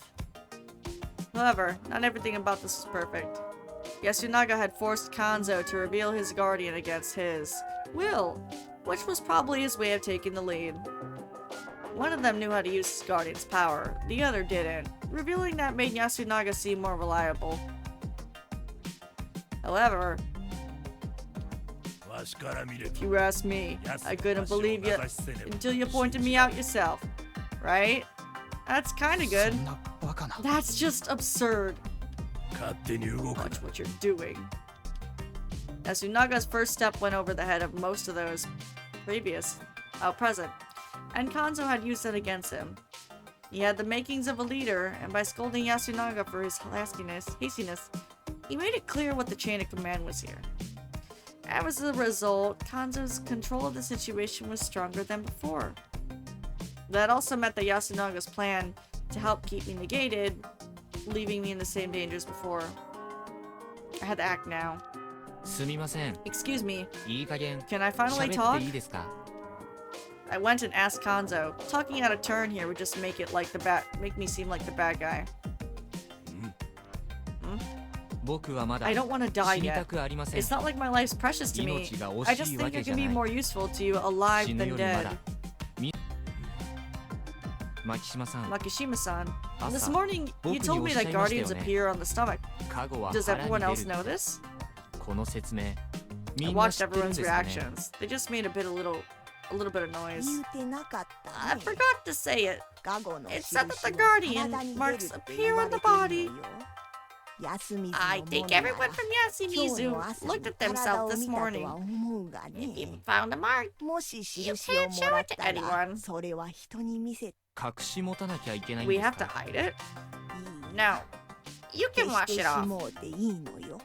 However, not everything about this was perfect. Yasunaga had forced Kanzo to reveal his guardian against his will, which was probably his way of taking the lead. One of them knew how to use his guardian's power, the other didn't. Revealing that made Yasunaga seem more reliable. However, わしから見れ if ば you ask me, 奴 I の couldn't 足を believe you 名指しせねば until you pointed me out yourself. Right? That's kinda good. そんなバカな That's just absurd. 勝手に動くな Watch what you're doing. Yasunaga's first step went over the head of most of those present, and Kanzo had used it against him. He had the makings of a leader, and by scolding Yasunaga for his hastiness, he made it clear what the chain of command was here. As a result, Kanzo's control of the situation was stronger than before. That also meant that Yasunaga's plan to help keep me negated, leaving me in the same danger as before. I had to act now. すみません Excuse me, いい加減 can I finally 喋 talk? っていいですか I went and asked Kanzo. Talking out of turn here would just make me seem like the bad guy. 僕はまだ I don't want to die 死にた yet. くありません It's not like my life's precious to me. 命が I 惜 just しいわ think け I じ can ゃ be ない more useful to you alive 死ぬ than よりま dead. だ牧島さん Makishima-san, this 朝 morning you 僕に told me おっしゃ that いましたよ guardians ね appear on the stomach. カゴは Does 腹 everyone に else 出る know this? この説明 I みんな watched 知ってるん everyone's ですかね reactions. They just made a little bit of noise. 言うてなかった I ね forgot to say it. ガゴの It 印 said は that the guardian 体に出 marks るって appear 言わ on れ the てる body. のよ休みず I のも think のなら everyone from 今日 Yasumizu の朝 looked に at 体 themselves を this 見たと morning. は思うが If you ね found a mark, もし印を can't も show らっ it to たら anyone. それは人に見せて隠し持たなきゃいけないん we です have to か hide it. いい No. You can 消 wash して it し off. もうていいのよ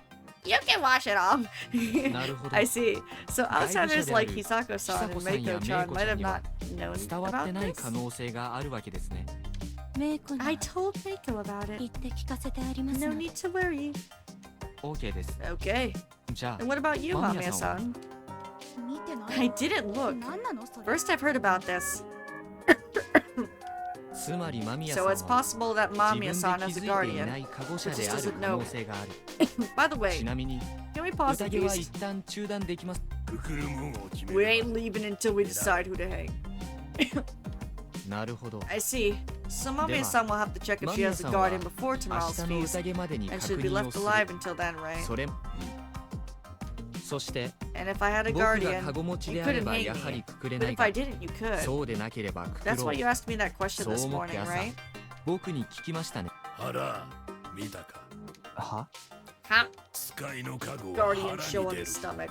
You can wash it off. なるほど I see. So 外部者 outsiders であ like る Hisako-san 久 and 子さんや Meiko-chan メイコ might ちゃ have んには not known 伝わって about ない this. 可能性があるわけですねメイコに I told Meiko about 言 it. って聞かせてあります No の need to worry. OK です Okay. じゃ And what about you, Mamiya-san Mamiya-san? 見てない I didn't look. 何なのそれ First I've heard about this. あつまり間宮さん So は it's possible that 自 Mamiya-san 分 is で a 気づいてい guardian. ないカゴ者 But で just ある doesn't 可 know. 能性がある By the way, ちなみに can we pause the 宴は feast? 一旦中断できますくくるもんを決め We る ain't leaving until we decide who to hang. なるほど I see. So Mamiya-san will have to check if she has a マミヤさんは guardian before 明 tomorrow's 日の feast 宴までに and 確 should be 認を left する alive until then, right? それそして And if I had a 僕が guardian, カゴ持ち you であれ couldn't ば hang やはり me. くくれ But ない if か I didn't, you could. そうでなければくく That's ろ why う you asked me that question そう this 思って morning, 朝 right? 僕に聞きましたね腹見たかは Huh? 使いのカゴは Guardian 腹 show に on 出る his stomach.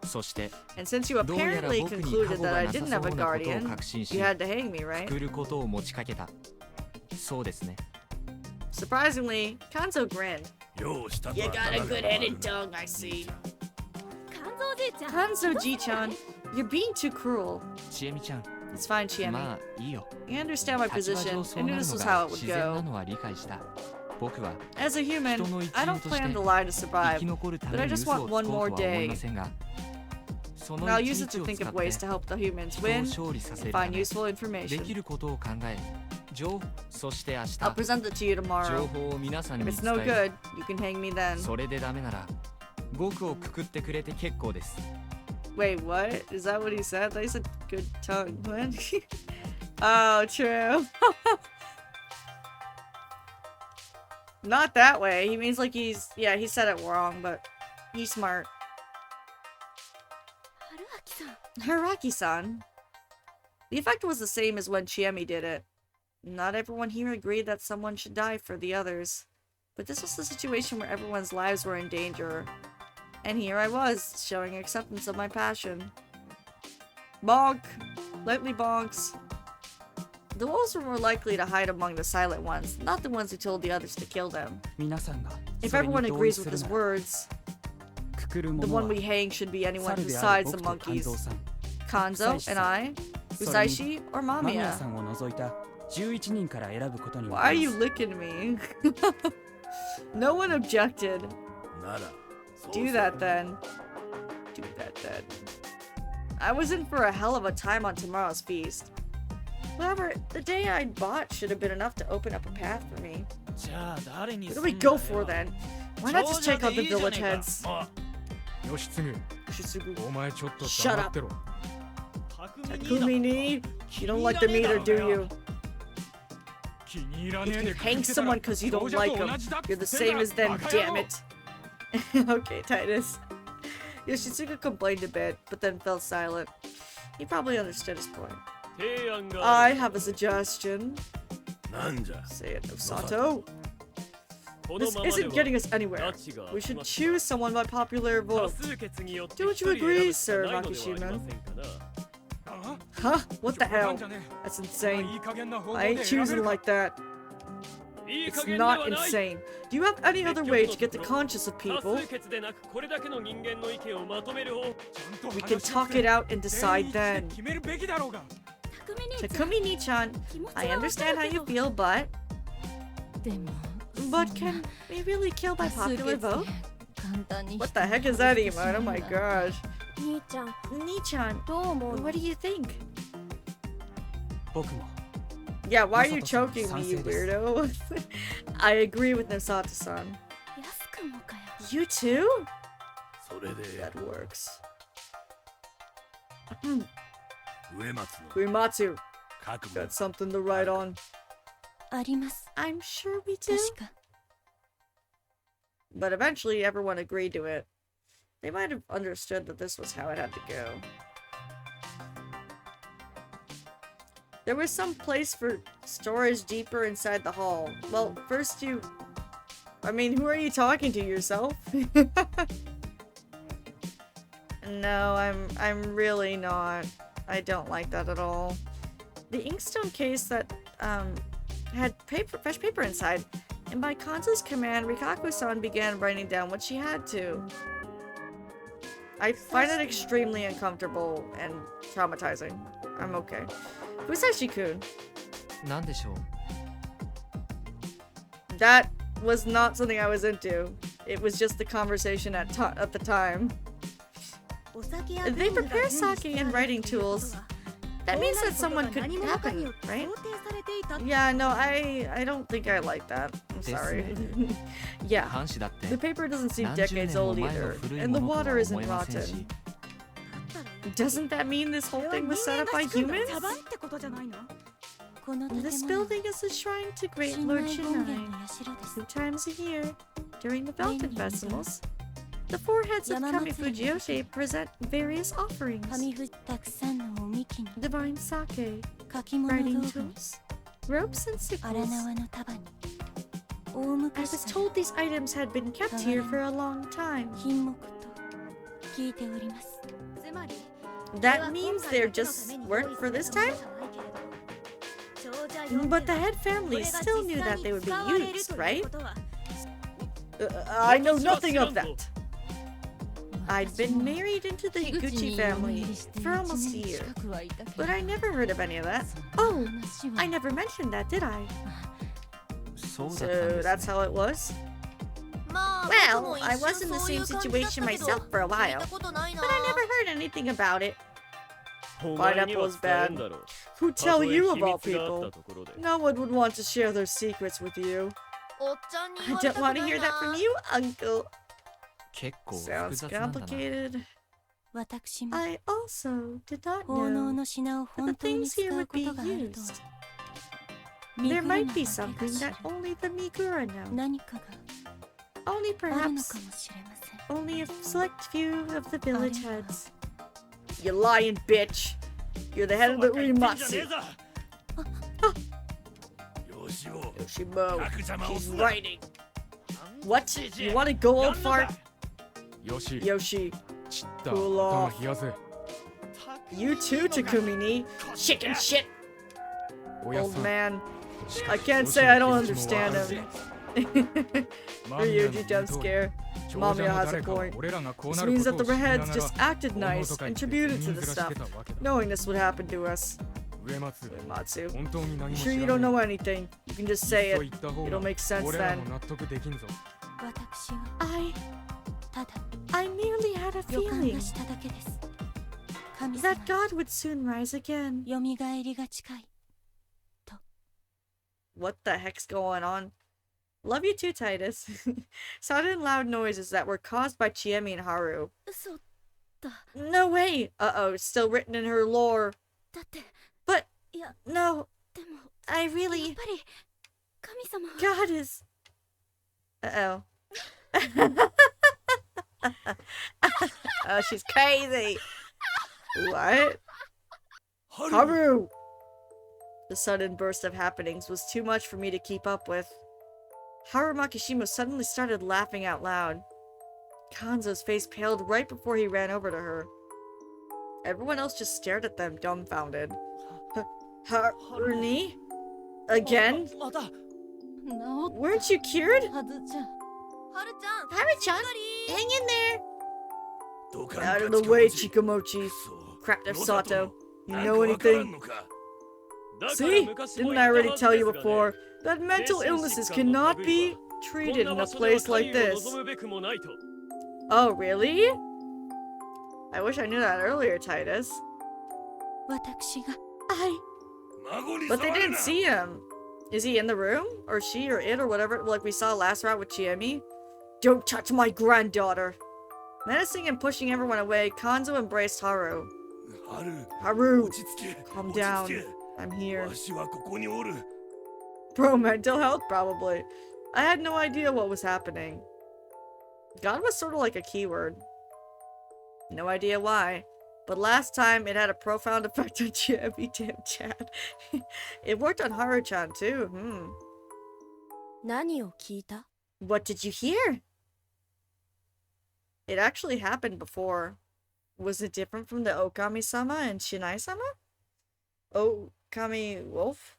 そして And since you どうやら apparently 僕に concluded カゴ that が I なさ didn't そ have う a なことを guardian, 確信し you had to hang me, right? 作ることを持ちかけたそうですね Surprisingly, Kanzo grinned. ようしたと You は got a な good かなか headed tongue, I see. 肝臓じいちゃん Kanzo Ji-chan, you're being too cruel. ちえみちゃん It's fine, Chiemi. まあいいよ You understand my 立場 position. 上そう I な knew る this の was が how it 自 would 然な go. のは理解した僕は As a human, 人の一 I 員 don't として plan to lie to 生 survive. き残るた but め I に just 嘘を want つこう one と more は思い day. ませんがその And I'll 一 use it 日 to を think 使 of って ways to help the humans 人を win 勝利させる and た find め useful で information. きることを考えそして明日 I'll present it to you 情 tomorrow. 報を皆さん If に it's 伝 no える good, you can hang me then. それでダメなら獄をくくってくれて結構です。 Wait, what? Is that what he said? That is a good tongue. What? Oh, true. Not that way. He means like he's... Yeah, he said it wrong, but he's smart. Haraki-san. The effect was the same as when Chiemi did it. Not everyone here agreed that someone should die for the others. But this was the situation where everyone's lives were in danger. And here I was, showing acceptance of my passion. Bonk! Lightly bonks. The wolves were more likely to hide among the silent ones, not the ones who told the others to kill them. If everyone agrees with his words, the one we hang should be anyone besides the monkeys. Kanzo and I, Usaishi or Mamiya. Why are you licking me? No one objected. Do that then. Do that then. I was in for a hell of a time on tomorrow's feast. However, the day I bought should have been enough to open up a path for me. What do we go for then? Why not just check out the village heads? Yoshitsugu. Shut up. Takumi-ni, you don't like the meter, do you? If you hang someone because you don't like them, you're the same as them, damn it. Okay, Titus. Yoshitsugu complained a bit, but then fell silent. He probably understood his point. I have a suggestion. Say it, Osato. This isn't getting us anywhere. We should choose someone by popular vote. Don't you agree, Sir Makishima? Huh? What the hell? That's insane. I ain't choosing like that. It's not insane. Do you have any other way to get the conscience of people? We can talk it out and decide then. Takumi-ni-chan, I understand how you feel, but can we really kill by popular vote? What the heck is that emote? Oh my gosh. Ni-chan, what do you think? Yeah, why are you choking me, you weirdo? I agree with Nosato-san. You too? That works. Uematsu, got something to write on. I'm sure we do. But eventually everyone agreed to it. They might have understood that this was how it had to go. There was some place for storage deeper inside the hall. Well, first you... I mean, who are you talking to, yourself? No, I'm really not. I don't like that at all. The inkstone case that, had fresh paper inside, and by Kanzo's command, Rikaku-san began writing down what she had to. I find it extremely uncomfortable and traumatizing. I'm okay. Musashi-kun. That was not something I was into. It was just the conversation at the time. They prepare sake and writing tools. That means that someone could happen, right? Yeah, no, I don't think I like that. I'm sorry. Yeah, the paper doesn't seem decades old either, and the water isn't rotten. Doesn't that mean this whole thing was set up by humans? This building is a shrine to Great Lord Shinai. 2 times a year, during the Falcon Festivals, the 4 heads of Kami Fujiyoshe present various offerings. Divine sake, writing tools, ropes and sickles. I was told these items had been kept here for a long time. That means they just weren't for this time? But the head family still knew that they would be used, right? I know nothing of that. I'd been married into the Higuchi family for almost a year, but I never heard of any of that. Oh, I never mentioned that, did I? So that's how it was? Well, I was in the same situation myself for a while, but I never heard anything about it. Pineapple is bad. Who tell you of all people? No one would want to share their secrets with you. I don't want to hear that from you, Uncle. 結構複 Sounds 雑なんだな。 complicated. 私も I also did not 奉納 know の品を that 本 the 当に things 使 here う would こ be とがあると used. ミ There グラ might ナ be だけが something 知る that only the Migura know. 何かが Only あるの perhaps かもしれません。 only a select few of the village Are. heads. You lying bitch! You're the head of the バカ言ってんじゃねえ Urimatsu. ぞ。よしお Yoshimo, 各邪魔を he's すな writing. What? You want to go, old fart? よし Yoshi, ちった Cool off. 頭冷やせ you too, Takumi. Chicken shit, おや old さん man. しか I し can't どう say し I ろ don't 気持ちもわ understand かるぜ him. マミヤの Ryuji 言う jump 通り scare. 長 Mamiya 者の has a 誰かは point. 俺らがこう This なる means こ that と the を知りな redheads がら just acted 奉納 nice とか言 and って tributed 人 to ず the らし stuff, てたわけだ knowing this would happen to us. 上松 Matsu, 本当に何 you も sure 知 you ら don't ね know え anything? You can just いっ say そ it. 言った方 It'll が make sense 俺らも then. 納得できんぞ私は I ただ merely had a 予感 feeling がしただけです。神様 that God would soon rise again. よみがえりが近い。 What the heck's going on? Love you too, Titus. Sudden loud noises that were caused by Chiemi and Haru. 嘘だ。 No way! Uh-oh, still written in her lore. だって、 But, いや、 no, でも、 I やっ really... ぱり、神様。 God is... Uh-oh. Oh, she's crazy! What? Haru! The sudden burst of happenings was too much for me to keep up with. Haru Makishima suddenly started laughing out loud. Kanzo's face paled right before he ran over to her. Everyone else just stared at them, dumbfounded. Haruni? Again? また治っ Weren't you cured? たはずじゃ。はるちゃん Haru-chan, hang in there! どかん Out か of the way, 近 Chikamochi. そう Cracked 野 of 里 Sato. You なんか know わからん anything? のかだから See? 昔も Didn't 言 I った already はず tell で you すがね before that mental 精神 illnesses 疾患の cannot 類 be は treated こん in な a 場所では place like 会議を this? 望むべくもないと Oh, really? I wish I knew that earlier, Titus. 私が I... 孫に But they 触る didn't な see him. Is he in the room? Or she or it or whatever, like we saw last round with Chiemi? Don't touch my granddaughter! Menacing and pushing everyone away, Kanzo embraced Haru. 春 Haru, 落ち着け calm 落ち down. 着け I'm here. わしはここにおる Bro, mental health, probably. I had no idea what was happening. God was sort of like a keyword. No idea why. But last time, it had a profound effect on Chiemi, damn Chad. It worked on Haru-chan, too. 何を聞いた？ What did you hear? It actually happened before. Was it different from the Okami-sama and Shinai-sama? Okami Wolf?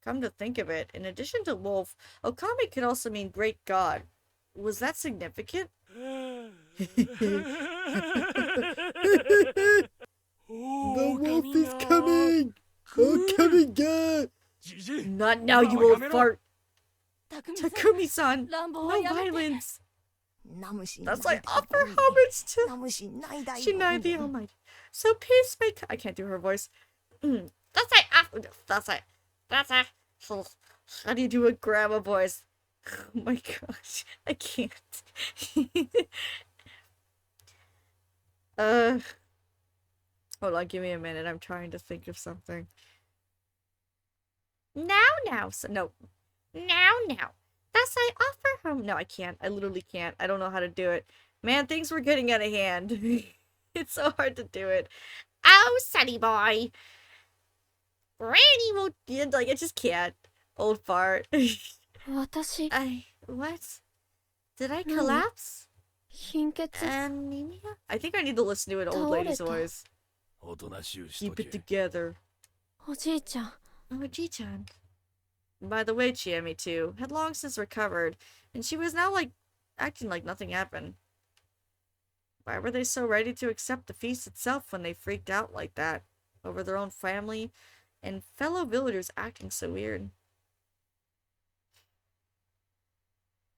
Come to think of it, in addition to wolf, Okami could also mean great god. Was that significant? The wolf is coming! Okami god! じじい Not now, you old fart! 匠さん、 Takumi-san! 乱暴 No はやめて。 violence! ナムシ That's like ない offer homage to ナムシないだい Shinai the Almighty. So peace may I can't do her voice. That's like that's like how do you do a grandma voice? Oh my gosh, I can't. Hold on, give me a minute. I'm trying to think of something. Now, so no. Now. That's I offer home. No, I can't. I literally can't. I don't know how to do it. Man, things were getting out of hand. It's so hard to do it. Oh, Sunny boy. Granny won't. Like, I just can't. Old fart. 私、 What? Did I No. collapse? 貧血。 Anemia? I think I need to listen to an old lady's voice. おとなしゅうしと Keep it け together. おじいちゃん、 Oh, Ji-chan. By the way, Chiemi, too, had long since recovered, and she was now, like, acting like nothing happened. Why were they so ready to accept the feast itself when they freaked out like that over their own family and fellow villagers acting so weird?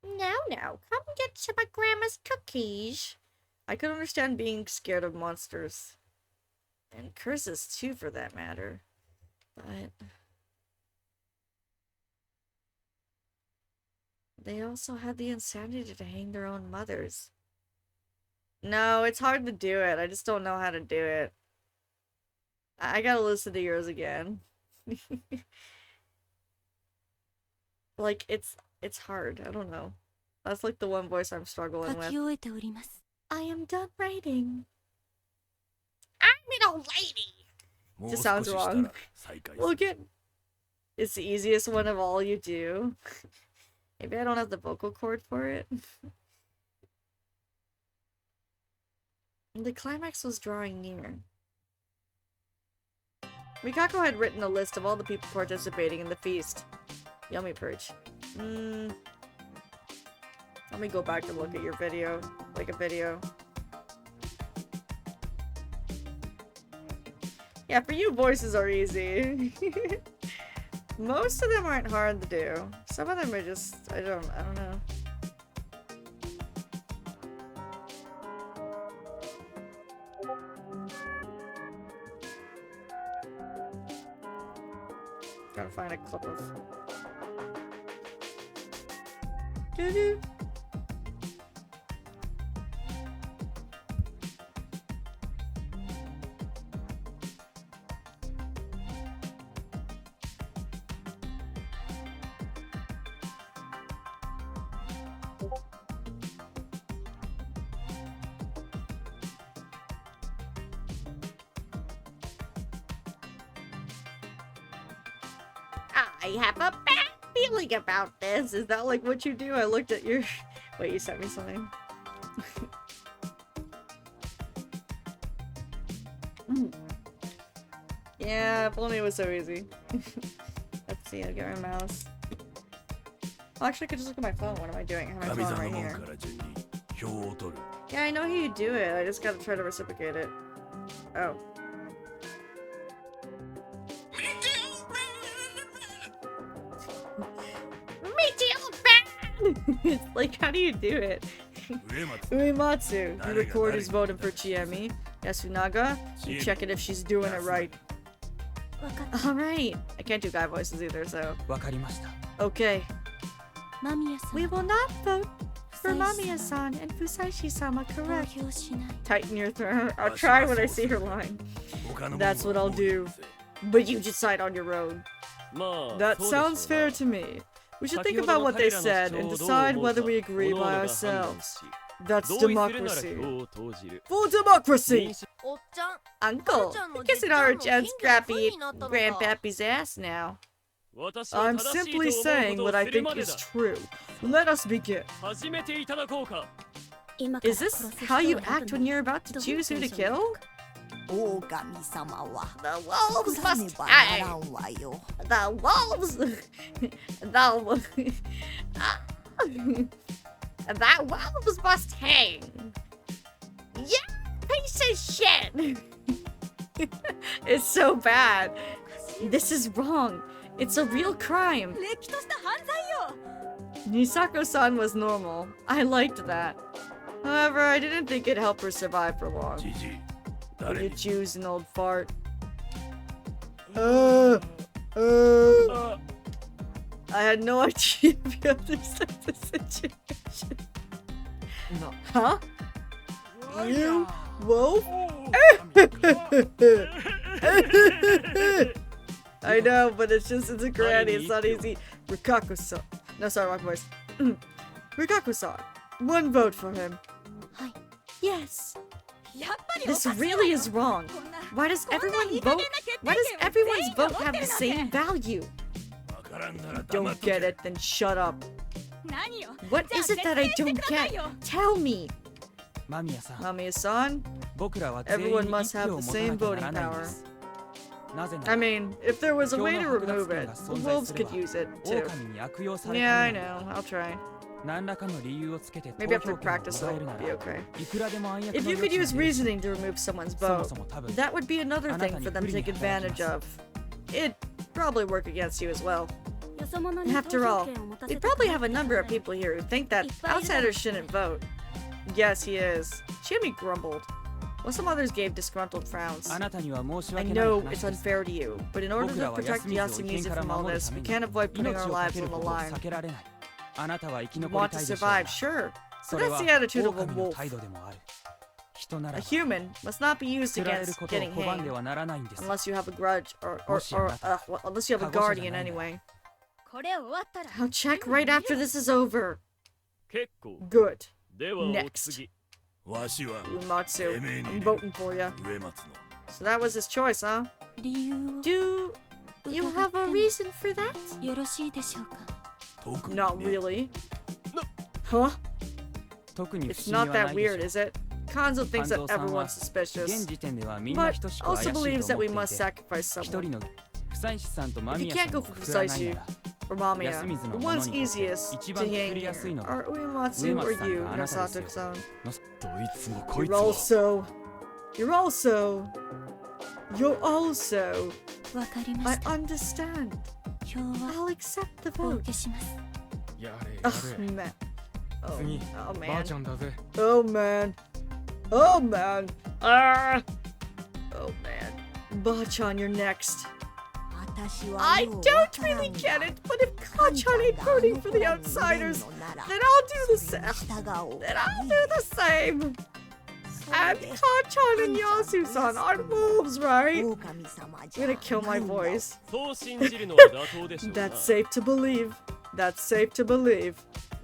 Now, come get some of Grandma's cookies. I could understand being scared of monsters. And curses, too, for that matter. But they also had the insanity to hang their own mothers. No, it's hard to do it. I just don't know how to do it. I gotta listen to yours again. Like, it's hard. I don't know. That's like the one voice I'm struggling with. 書き終えております。 I am done writing. I'm an old lady. もう Just 少 sounds しした wrong. ら再開する Look at... It's the easiest one of all you do. Maybe I don't have the vocal cord for it. The climax was drawing near. Mikako had written a list of all the people participating in the feast. Yummy perch. Let me go back and look at your video. Like a video. Yeah, for you, voices are easy. Most of them aren't hard to do. Some of them are just... I don't know. Gotta find a clip of... Doo-doo. I have a bad feeling about this. Is that like what you do? I looked at your... Wait, you sent me something. Yeah, if only it was so easy. Let's see, I'll get my mouse. Well, actually, I could just look at my phone. What am I doing? I have my 神 phone 様 right の門 here. から順に票を取る Yeah, I know how you do it. I just gotta try to reciprocate it. Oh. It's like, how do you do it? 上松 Uematsu. You record his voting for Chiemi. Yasunaga. You check it if she's doing it right. わかった。 Alright. I can't do guy voices either, so. わかりました。 Okay. 間宮さん。 We will not vote for Mamiya-san and Fusashi-sama, 投 correct? 票しない。 Tighten your throat. I'll try when I see her line. 他の That's what I'll do. But you decide on your own. まあ That そうでしょう sounds fair な to me. We should think about what they said and decide whether we agree by ourselves. That's 同意するなら democracy. 票を投じる Full democracy! おっちゃん Uncle, you're kissing our Grandpappy, Grandpappy's ass now. 私は I'm 正しいと simply 思う saying ことを what I する think まで is だ true. Let us begin. 始めていただこうか Is this how you act when you're about to choose who to kill? 大神様は The wolves 作らね must ばな hang! らんわよ The wolves! The wolves must hang! Yeah, piece of shit! It's so bad. This is wrong. It's a real crime. れっきとした犯罪よ Nisako-san was normal. I liked that. However, I didn't think it'd help her survive for long. じじい You 誰に choose an old fart. I had no idea if you understood the situation. No. Huh? You? Wolf? I know, but it's a granny, it's not easy. Rikaku-san. No, sorry, wrong voice. Rikaku-san. One vote for him. Hi. Yes. やっぱり This really is wrong. Why does everyone vote? Why does everyone's vote have the same value? わからんなら黙っ Don't とけ get it, then shut up. 何よ What is it that I don't get? Tell me. 間宮さん、 Mamiya-san, 僕らは全員 everyone に must 一 have 票を the 持た same なきゃな voting らないんで power. す。なぜな I ら mean, if there was a way to remove it, the wolves could use it 狼 too. に悪用され Yeah, I たり know. I'll try. 何らかの理由をつけて投 Maybe 票 after 権を practice 奪え it'll るな be ら okay. いくらでも暗躍 If の you 余 could 地 use が出るし reasoning to remove someone's そも vote, そも多分 that would be another あなた thing に for them 不 to 利に take 働き advantage ます of. It'd probably work against you as well. よそ者に投 After 票 all, 権を持たせ we て probably く have a れた number か of ら people here who think that いっぱいいるだろう outsiders shouldn't vote. Yes, he is. Jimmy grumbled, while some others gave disgruntled frowns. あなたには申し I 訳ない know 話 it's です unfair to you, but in order 僕 to らは protect 安水を危険 Yasumizu から from all 守る this, た we めに can't avoid putting 命 our をか lives ける on the ことを line. 避けられないあなたは生き You 残り want た to いでしょう survive, が sure. そ So れ that's は the attitude of a 狼の wolf. 態度でもある A human must not be used 釣られる against ことを getting 拒んで hanged はならないんです unless you have a grudge or well, unless you have a 保護者じ guardian ゃないんだ。 anyway. これ終わったら I'll check right after this is over. 結構。 Good. ではお Next. 次。わしは Uematsu. てめえに I'm voting for you. 植松の So that was his choice, huh? 理由を Do you have a reason for that? よろしいでしょうか。特に Not ね really. Huh? 特に不 It's 思議 not はな that いでしょ weird, is it? Kanzo thinks that 半蔵さんは everyone's suspicious, 現時点ではみんな but 等しく怪し also いと believes that 思っ we てい must て sacrifice 一 someone. 人の久石さんと間 If you 宮 can't さん go を for 振らないな Fusaishu ら or Mamiya, 安水の the 者 ones にとって easiest 一 to 番 hang 振りやすい here の are は Uematsu 上 or 松さん you, とあなたですよ Masato-san. どいつもこい You're つも you're also, わかりま I した。 understand. 票は I'll accept the お vote. 受けします。やれや Ugh, れ man. Oh, 次 oh ばあ man. ちゃんだぜ Oh man. Oh man. Ah. Oh man. Bachan, you're next. 私は I よう don't わからん really が get it, but if Kachan ain't voting for the outsiders, then I'll do the same. Then I'll do the same. And Kachan and Yasu-san are wolves, right? 狼様 I'm じゃ gonna kill my ないんだ voice. そう信じるのは妥当でしょうな。 That's safe to believe. That's safe to believe.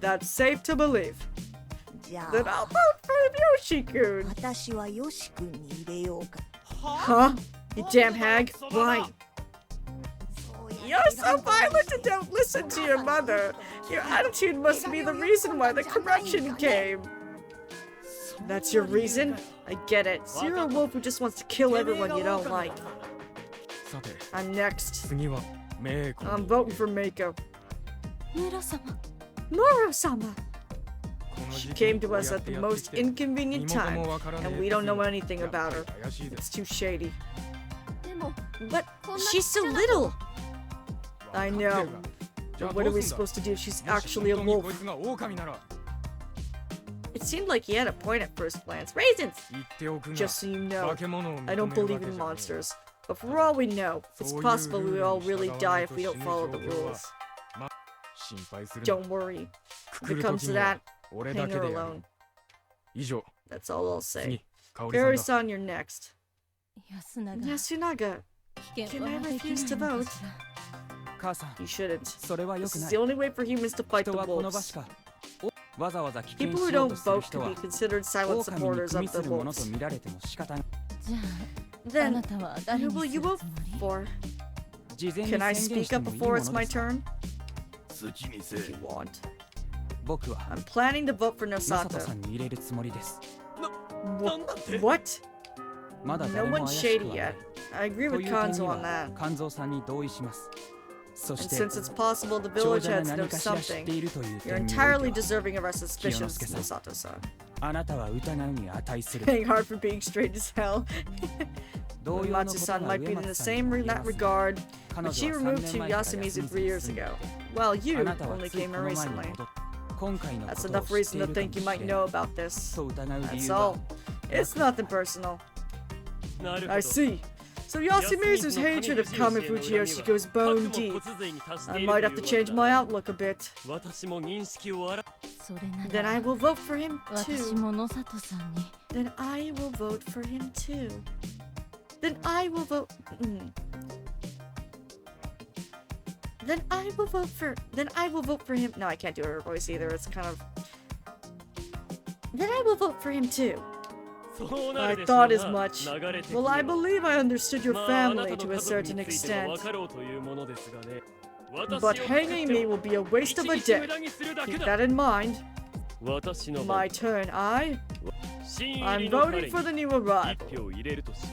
That's safe to believe. じゃ Then I'll あ vote for Yoshi-kun. 私はよし君に入れようか Huh? You damn hag. Why? そう You're や so violent and don't listen to your mother. Your attitude must be the reason why the corruption came. That's your reason? I get it. So you're a wolf who just wants to kill everyone you don't like. さて I'm next. 次はメイコ I'm voting for Mako. ムロ様。 Moro-sama. この She 時期 came に to こう us や at って the やって most きて身 inconvenient 元 time, もわからねえ and we don't know くせに anything やっぱ about り her. 怪しいぜ It's too shady. でも But こんな she's so ちっちゃな little. わ I かってる know. がじゃあ But ど what are う we すんだ supposed to do? She's もし actually a 本当に wolf. こいつが狼なら It seemed like he had a point at first glance. Raisins! 言っておくが Just so you know, 化け物を認め I る don't わけ believe じ in ゃねえ monsters. But for all we know, it's possible we all really die if we don't follow the rules. 心配するな Don't worry. く If く it る comes 時 to には that, 俺 hang だけ her でやる alone. 以上 That's all I'll say. 次香織さんだ Fairy-san, you're next. 安永。 Yasunaga, 危険 can I はでき refuse ない to の vote? かしら。母さん You shouldn't. それは良 This く is ない the only way for humans to fight 人 the はこの場 wolves. しかわざわざ危険 People who しよう don't とする vote 人 could は be considered silent 狼に supporters 組み of す the るものと wolves. 見られても仕方ないじゃあ、あ Then, なたは誰 who に will す you る vote つもり？ for? 事前に Can I 宣言 speak して up もいい before も it's の my ですか turn? 好きにせ If you want. 僕は I'm planning to vote for マサト Nosato. さんに入れるつもりです What? まだ No 誰も one's 怪しく shady はない yet. I agree と with いう点に Kanzo on は that. 肝臓さんに同意しますそ And して since it's possible the 長 village 者が heads 何 know かしら知って something, いるという you're 点にお entirely いては deserving of our suspicions, Kionosuke-san. Nosato-san. あなたは疑うに値する Paying hard for being straight as hell. 同様のこと Matsu-san が might 上 be in the 松さんに same も in 言え that ますが regard, 彼 but she 女は3 removed 年 two 前から Yasumi's 休み 3 years 住んでい ago, て while あ you なたは only つい came こ in の前に recently. 戻って今回のこ That's とを enough 知って reason い to るか think も you し might れ know ない about this. と疑う理 That's 由は all. It's nothing personal. なるほど I see. So Yasumizu's hatred of Kamifuji Yoshi goes bone deep. I might have to change my outlook a bit. 私も認識を改それな Then I ら will vote for him 私 too. も野里さんに Then I will vote for him too. Then I will vote. Then I will vote for. Then I will vote for him. No, I can't do her voice either. It's kind of. Then I will vote for him too. そうな I るでしょう thought as な much. 流れ的に Well, は I believe I understood your まああな family た to の a 家族 certain については extent. 分かろうというものですがね But hanging me will be a waste of a day. Keep that in mind. 私の My turn. I'm 新入りの voting 彼に for the new 一 arrival. 票入れるとしよ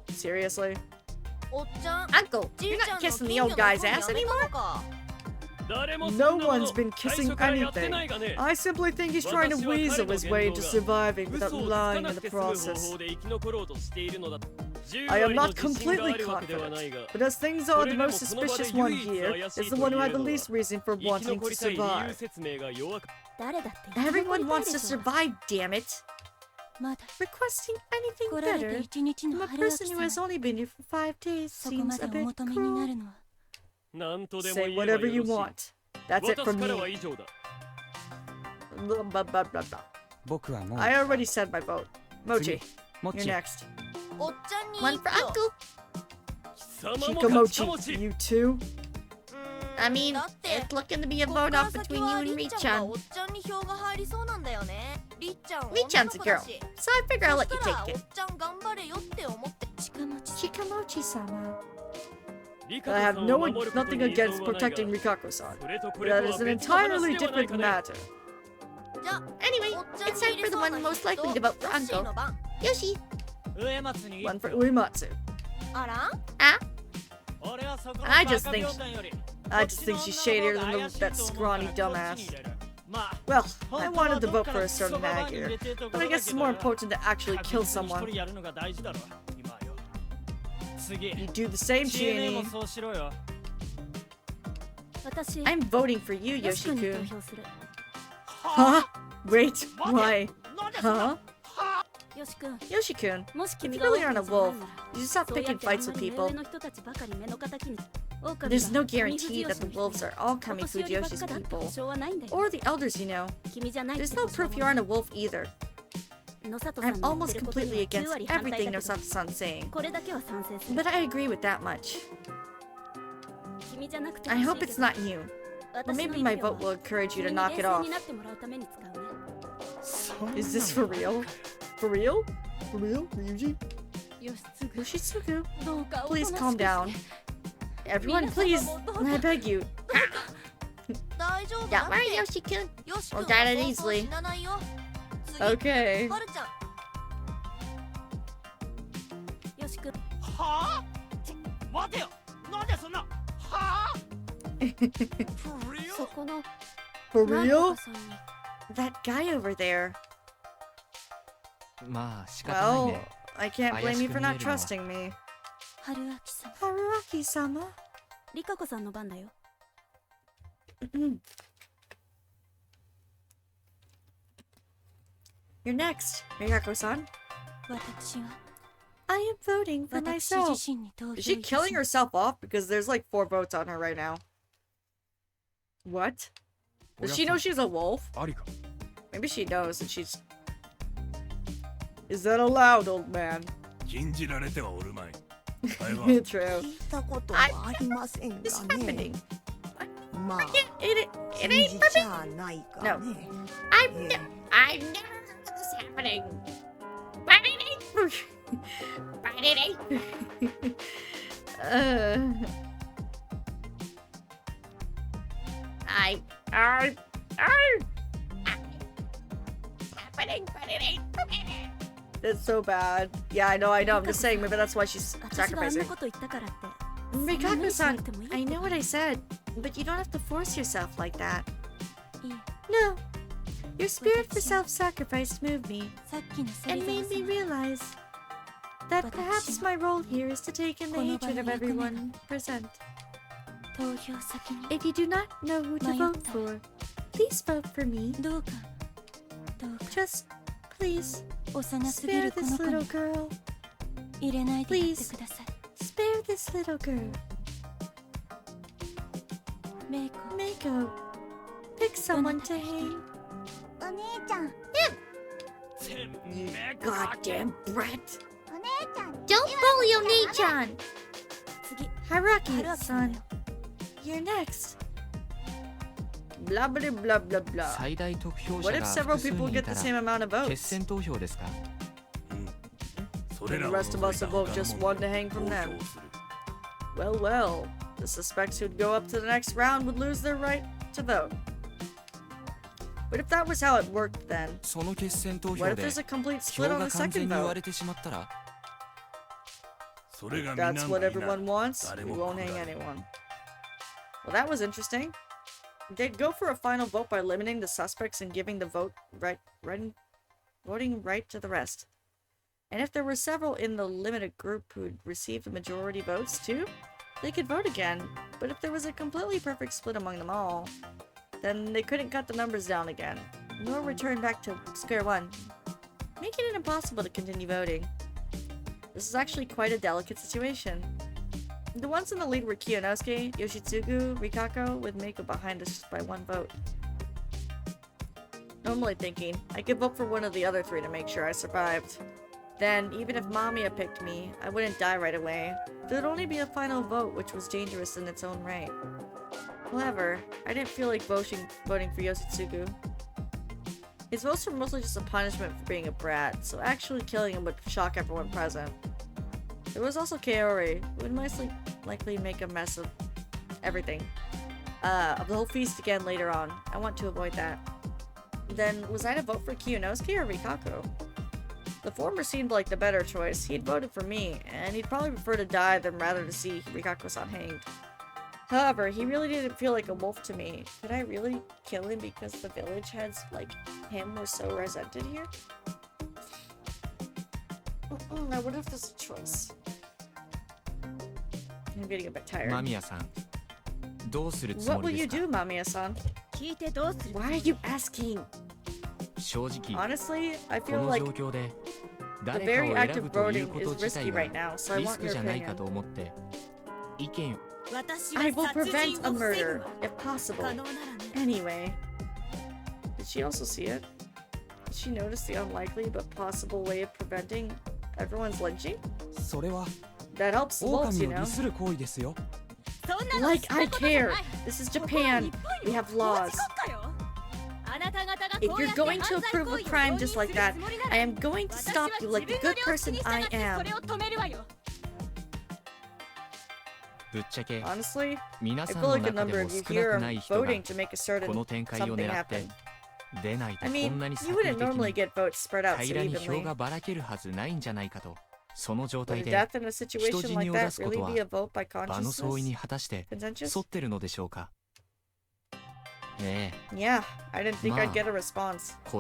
Seriously? おっちゃん Uncle, じ you're いちゃ not んの kissing 近 the 所 old の guy's 本や ass め anymore? たのかう誰も No そんなも one's の been 最 kissing 初からやって anything. ないがね I simply think he's trying to weasel his way into surviving 嘘 without をつか lying な in く the て済む方 process. 法で生き残ろうとしているのだ I am 10 not 割の自信が completely あるわけではないが confident, but as things are, the most suspicious one here is the one who had the least reason for 生き wanting 残 to りたい理由 survive. 説明が弱く誰だって生き残り Everyone たい wants で to しょう survive, damn it. まだ Requesting anything 来られて better 一日 from の a 春 person 秋 who has さん only been here for 5 days そこま seems で a お bit 求めにな cruel. るのは何とでも Say 言えば whatever よ you ろしい want. That's it 私 from からは me. 以上だ Blah, blah, blah, blah, blah. 僕はもう I already said my vote. Mochi, もっ you're ち next. おっちゃんに One for Uncle. 貴様もか貴 Shikamochi, 様ち you too? I mean, だって it's looking to be a こっか vote ら off 先 between は you and りっちゃんが Richan. おっちゃんに票が入りそうなんだよね。りっちゃん Richan's a 女の子だ girl, し so I figure I'll そ let し you たら take お it. っちゃん頑張れよって思って。 Shikamochi-sama. リカ I コ have さんを no 守ること nothing に異存 against はないが protecting Rikako-san. それとこれ That と is は an 別の話 entirely ではない different かね。 matter. じゃあ Anyway, おっちゃん it's に time 入 for れ the そう one な most 人 likely to vote ヨ for ッシー Uncle. の番。 Yoshi. 上松に One for Uematsu. あら 俺はそこの I バ just カ think- 病態より I just think she's shadier than that scrawny dumbass. Well, I wanted to vote for a certain nag here, but I guess it's more important to actually kill someone. You do the same, Chini. I'm voting for you, Yoshi-kun. Huh? Wait, why? Huh? Yoshi-kun, if you really aren't a wolf, you just stop picking fights with people. There's no guarantee that the wolves are all coming Fujiyoshi's people, or the elders, you know. There's no proof you aren't a wolf either. I'm almost completely against everything Nosato-san's saying, but I agree with that much. I hope it's not you, or maybe my vote will encourage you to knock it off. Is this for real? For real? For real, Ryuji? Yoshitsugu, please calm down. Everyone, please, I beg you. 大丈夫 Don't だっ worry, て。 Yoshi-kun. よしくん I'll は get it そうそう easily. 死なないよ。次 Okay. はるちゃん。はあ待てよなんでそんなはあ For real? That guy over there. まあ仕方ない Well, ね I can't blame you for not trusting me. 春明さん。 Haruaki-sama? リカコさんの番だよ。 You're next, Miyako-san. 私は I am voting for 私 myself. 自身に投票 Is she いたし killing herself off? Because there's like 4 votes on her right now. What? Does she know she's a wolf? ありか Maybe she knows that she's... Is that allowed, old man? 禁じられてはおるまい会話 True. 聞いたことはありません What's がね happening?。まあ、 It 信 ain't じちゃないかね。 I've ええ never heard of this happening. But it ain't. But it ain't. I happening, but it ain't. It's so bad. Yeah, I know. I'm just saying, maybe that's why she's 私があんな sacrificing. こと言ったからって。 Rikako-san, I know what I said, but you don't have to force yourself like that. いい。 No. Your spirit for self-sacrifice moved me さっきのセ and リザ made ー me realize that perhaps my role here is to take in the hatred of everyone present. 投票先に If you do not know who to vote for, please vote for me. どうか Just, please, 幼すぎ spare るこ this の子 little に girl. 入れないでやってください。 Spare this little girl. メイコ Mako, pick someone to hang. お姉ちゃん You goddamn brat. Don't bully Oni-chan. 次 Haraki-san, you're next. Blah blah blah blah blah. 最大得票 What 者 if が several 複数 people 人い get た the same ら amount of 決 votes? 選投票ですかそ And れ the らを rest of 除い us た will 他 vote の just 者 one に to hang 投 from 票 them. する Well, well. The suspects who'd go up to the next round would lose their right to vote. But if that was how it worked then, その決選投 what 票 if で there's a complete 票 split on が the 完全 second に割 vote? れてしまったらそれが That's 皆 what の everyone wants. 誰 We も won't 来 hang ない anyone. Well, that was interesting. They'd go for a final vote by limiting the suspects and giving the voting right to the rest. And if there were several in the limited group who'd received the majority votes too, they could vote again. But if there was a completely perfect split among them all, then they couldn't cut the numbers down again, nor return back to square one, making it impossible to continue voting. This is actually quite a delicate situation. The ones in the lead were Kiyonosuke, Yoshitsugu, Rikako, with Mako behind us just by one vote. normally thinking I could vote for one of the other three to make sure I survived. Then, even if Mamiya picked me, I wouldn't die right away. There'd only be a final vote, which was dangerous in its own right. However, I didn't feel like voting for Yoshitsugu. His votes were mostly just a punishment for being a brat, so actually killing him would shock everyone present. There was also Kaori, who would most likely make a mess of everything. Of the whole feast again later on. I want to avoid that. Then, was I to vote for Kiyunosuke or Rikako? The former seemed like the better choice. He'd voted for me, and he'd probably prefer to die than rather to see Rikako-san hanged. However, he really didn't feel like a wolf to me. Could I really kill him because the village heads like him were so resented here? I wonder if there's a choice. I'm getting a bit tired. Mamiya-san, What will you do, Mamiya-san? Why are you asking? Honestly, I feel like the very act of voting is risky right now, so I want your opinion. I will prevent a murder, if possible. Anyway. Did she also see it? Did she notice the unlikely but possible way of preventing everyone's lynching? That helps the wolves, you know. Like I care! This is Japan! We have laws. If you're going to approve a crime just like that, I am going to stop you like the good person I am. Honestly, I feel like a number of you here are voting to make a certain something happen. I mean, you wouldn't normally get votes spread out so evenly. Would a death in a situation like that really be a vote by consciousness? Consensus? Yeah, I didn't think I'd get a response. I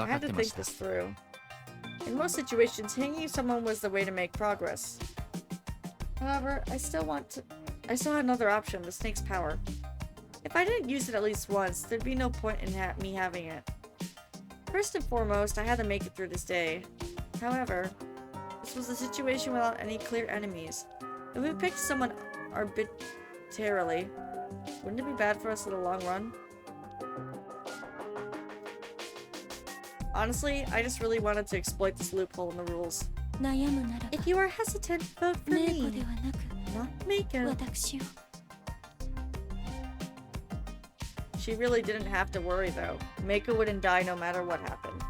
had to think this through. In most situations, hanging someone was the way to make progress. However, I still had another option, the snake's power. If I didn't use it at least once, there'd be no point in me having it. First and foremost, I had to make it through this day. However, this was a situation without any clear enemies. If we picked someone arbitrarily, wouldn't it be bad for us in the long run? Honestly, I just really wanted to exploit this loophole in the rules. If you are hesitant, vote for me, not Mako. She really didn't have to worry though. Mako wouldn't die no matter what happened.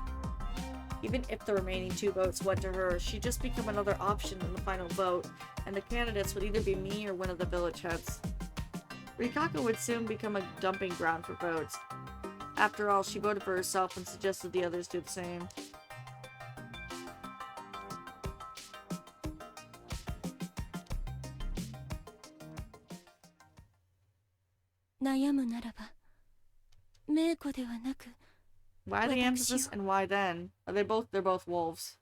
Even if the remaining 2 votes went to her, she'd just become another option in the final vote, and the candidates would either be me or one of the village heads. Rikako would soon become a dumping ground for votes. After all, she voted for herself and suggested the others do the same. Why the emphasis and why then? They're both wolves.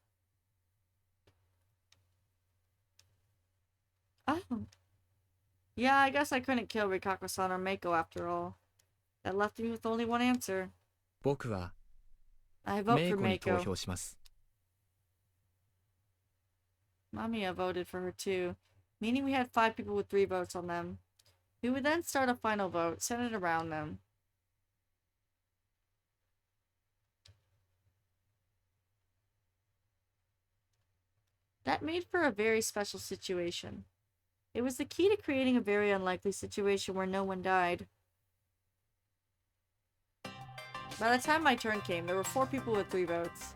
Oh. Yeah, I guess I couldn't kill Rikako-san or Mako after all. That left me with only one answer. I vote for Mako. Mamiya voted for her too, meaning we had 5 people with 3 votes on them. We would then start a final vote, centered around them. That made for a very special situation. It was the key to creating a very unlikely situation where no one died. By the time my turn came, there were 4 people with 3 votes.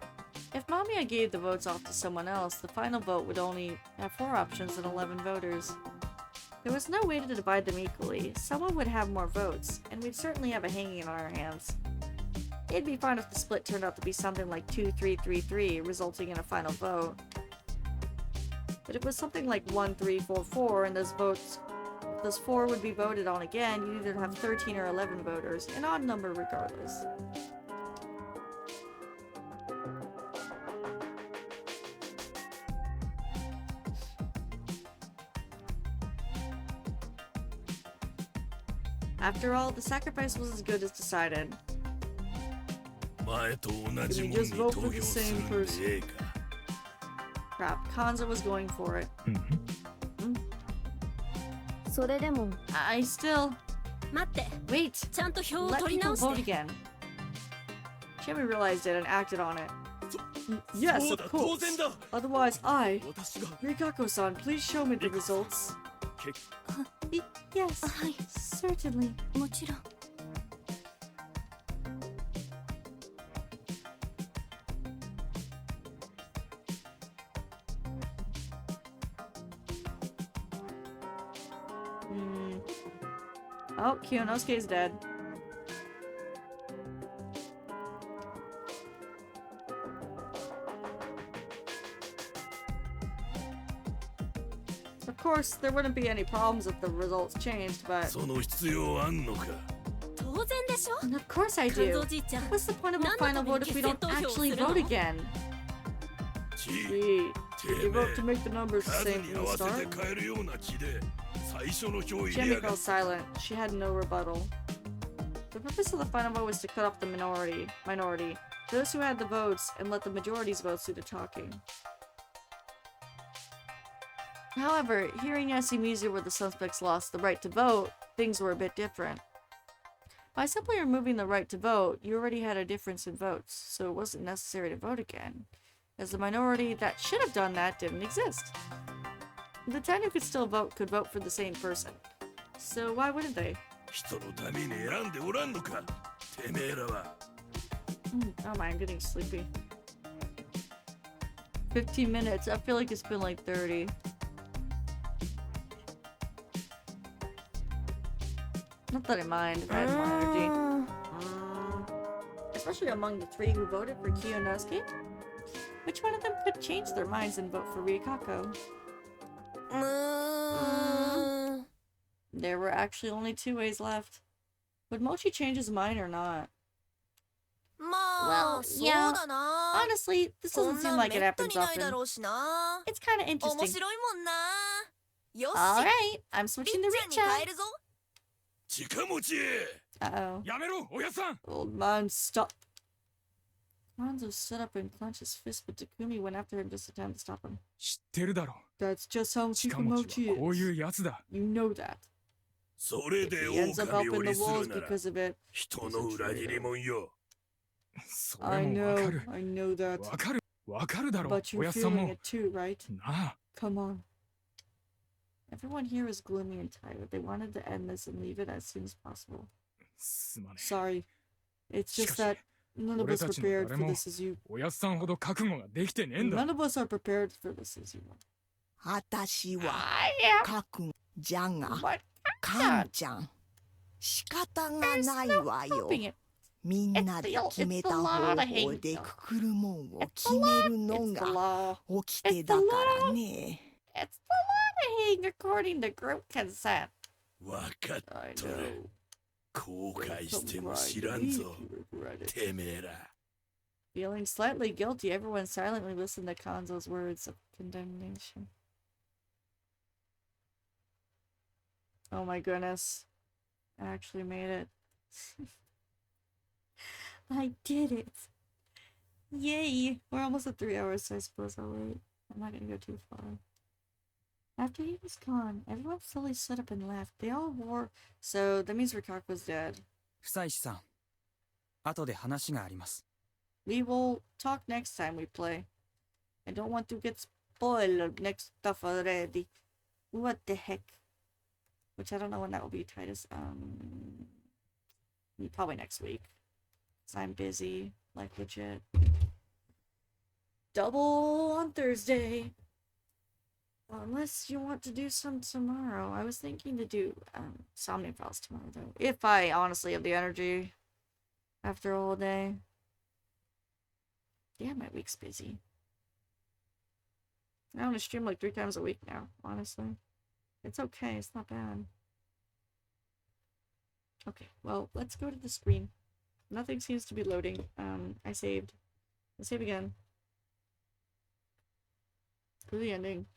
If Mamiya gave the votes off to someone else, the final vote would only have 4 options and 11 voters. There was no way to divide them equally. Someone would have more votes, and we'd certainly have a hanging on our hands. It'd be fine if the split turned out to be something like 2-3-3-3, resulting in a final vote. But if it was something like 1-3-4-4, and those 4 would be voted on again, you'd either have 13 or 11 voters, an odd number regardless. After all, the sacrifice was as good as decided. Did we just vote for the same person? Crap, Kanza was going for it. I still... 待って Wait! ちゃんと票を Let 取り people 直し vote て again. Jimmy realized it and acted on it. Yes, そう of だ当 course. 然だ Otherwise, I, 私が Rikako-san, please show me the results. 結 Yes, はい certainly. もちろん Oh, Kiyonosuke is dead. Of course, there wouldn't be any problems if the results changed, but... その必要あんのか。当然でしょ And of course I 肝 do. 臓じいちゃん What's the point of a final vote if we don't actually vote again? ち、 Gee, て you め vote to え、 make the numbers the 数 same に from 合 the わせ start? て変えるような気で、最初の票入れ Jamie やが fell っ silent. She had no rebuttal. The purpose of the final vote was to cut off the minority, those who had the votes, and let the majority's votes do the talking. However, hearing Yasumizu where the suspects lost the right to vote, things were a bit different. By simply removing the right to vote, you already had a difference in votes, so it wasn't necessary to vote again, as the minority that should have done that didn't exist. The 10 who could still vote could vote for the same person. So why wouldn't they? 人のために選んでおらんのか。てめえらは。 Oh my, I'm getting sleepy. 15 minutes. I feel like it's been like 30. Not that I mind if I had more energy. Especially among the 3 who voted for Kiyonosuke. Which one of them could change their minds and vote for Rikako? There were actually only 2 ways left. Would Mochi change his mind or not? まあ、 Well, そう yeah. だな。 Honestly, this こ doesn't ん seem なん like め it ったに happens ないだ often. ろうしな。 It's kind of 面 interesting. 白いもんな。よし、 Alright, I'm り switching っ to ちゃんに Richa. 変えるぞ。近持ち。 Uh-oh. やめろおやさん Old man, stop. Hanzo stood up and clenched his fist, but Takumi went after him just in time to stop him. 知ってるだろ That's just how 近持ち Kikumochi はこういう is. やつだ You know that. それ If で he ends up 狼 up を in the 利する walls なら、 because of it, 人の裏切り者よ。そ I れもわか know, る I know that. わかるだろ But お you're やさん feeling も it too, right? なあ Come on. Everyone here is gloomy and tired. They wanted to end this and leave it as soon as possible. すまねえ Sorry. It's just しかし that none of us 俺たちの prepared 誰 for も this as you. おやさんほど覚悟ができてねえんだ None of us are prepared for this as you are. 私は I 覚悟じゃが、 am. What? カンちゃん。仕方がないわよ。 Helping it. みんなで決めた方法でくくるもんを決めるの It's the が law. 掟だからね。 It's the law to hang according to group consent. わかっ I とる。 know. 後悔 Don't しても cry 知ら to ん me ぞ。 if you regret it. てめえら。 Feeling slightly guilty, everyone silently listened to Kanzo's words of condemnation. Oh my goodness. I actually made it. I did it. Yay! We're almost at 3 hours, so I suppose I'll wait. I'm not gonna go too far. After he was gone, everyone slowly stood up and left. They all wore... So, that means Rikako's dead. 久石さん後で話があります We will talk next time we play. I don't want to get spoiled of next stuff already. What the heck? Which I don't know when that will be, Titus. Probably next week. 'Cause I'm busy, like legit. Double on Thursday. Unless you want to do some tomorrow. I was thinking to do Somnium Files tomorrow though. If I honestly have the energy after a whole day. Yeah, my week's busy. I only stream like 3 times a week now, honestly. It's okay, it's not bad. Okay, well, let's go to the screen. Nothing seems to be loading. I saved. Let's save again. For the ending.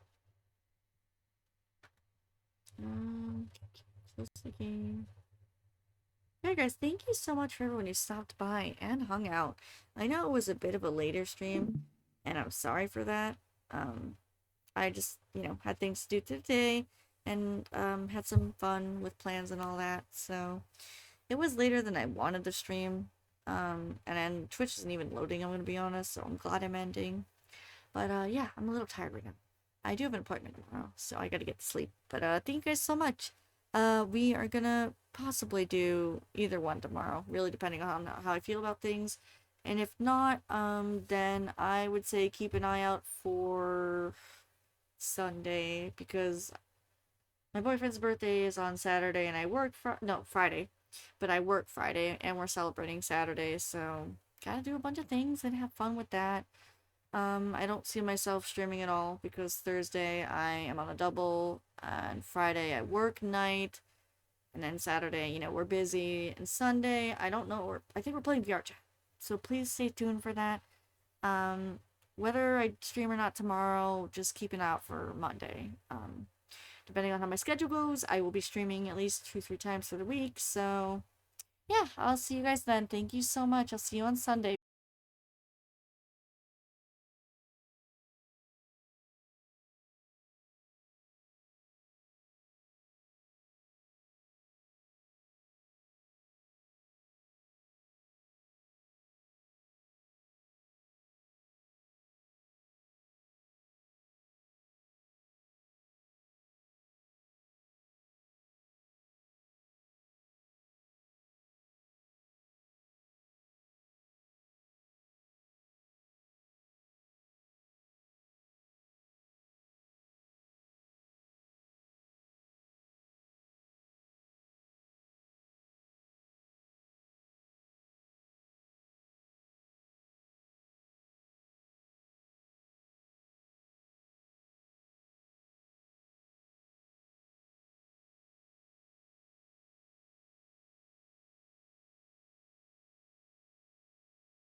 Close the game. Hey guys, thank you so much for everyone who stopped by and hung out. I know it was a bit of a later stream, and I'm sorry for that. I just, had things to do today, and had some fun with plans and all that. So it was later than I wanted to stream. And then Twitch isn't even loading, I'm gonna be honest, so I'm glad I'm ending. But yeah, I'm a little tired right now. I do have an appointment tomorrow, so I gotta get to sleep. But thank you guys so much. We are gonna possibly do either one tomorrow, really depending on how I feel about things. And if not, then I would say keep an eye out for Sunday, because my boyfriend's birthday is on Saturday and I work Friday. But I work Friday and we're celebrating Saturday, so gotta do a bunch of things and have fun with that. I don't see myself streaming at all because Thursday I am on a double, and Friday I work night, and then Saturday, you know, we're busy, and Sunday, I don't know, I think we're playing VR chat, so please stay tuned for that. Whether I stream or not tomorrow, just keep an eye out for Monday. Depending on how my schedule goes, I will be streaming at least 2-3 times for the week. So, yeah, I'll see you guys then. Thank you so much. I'll see you on Sunday.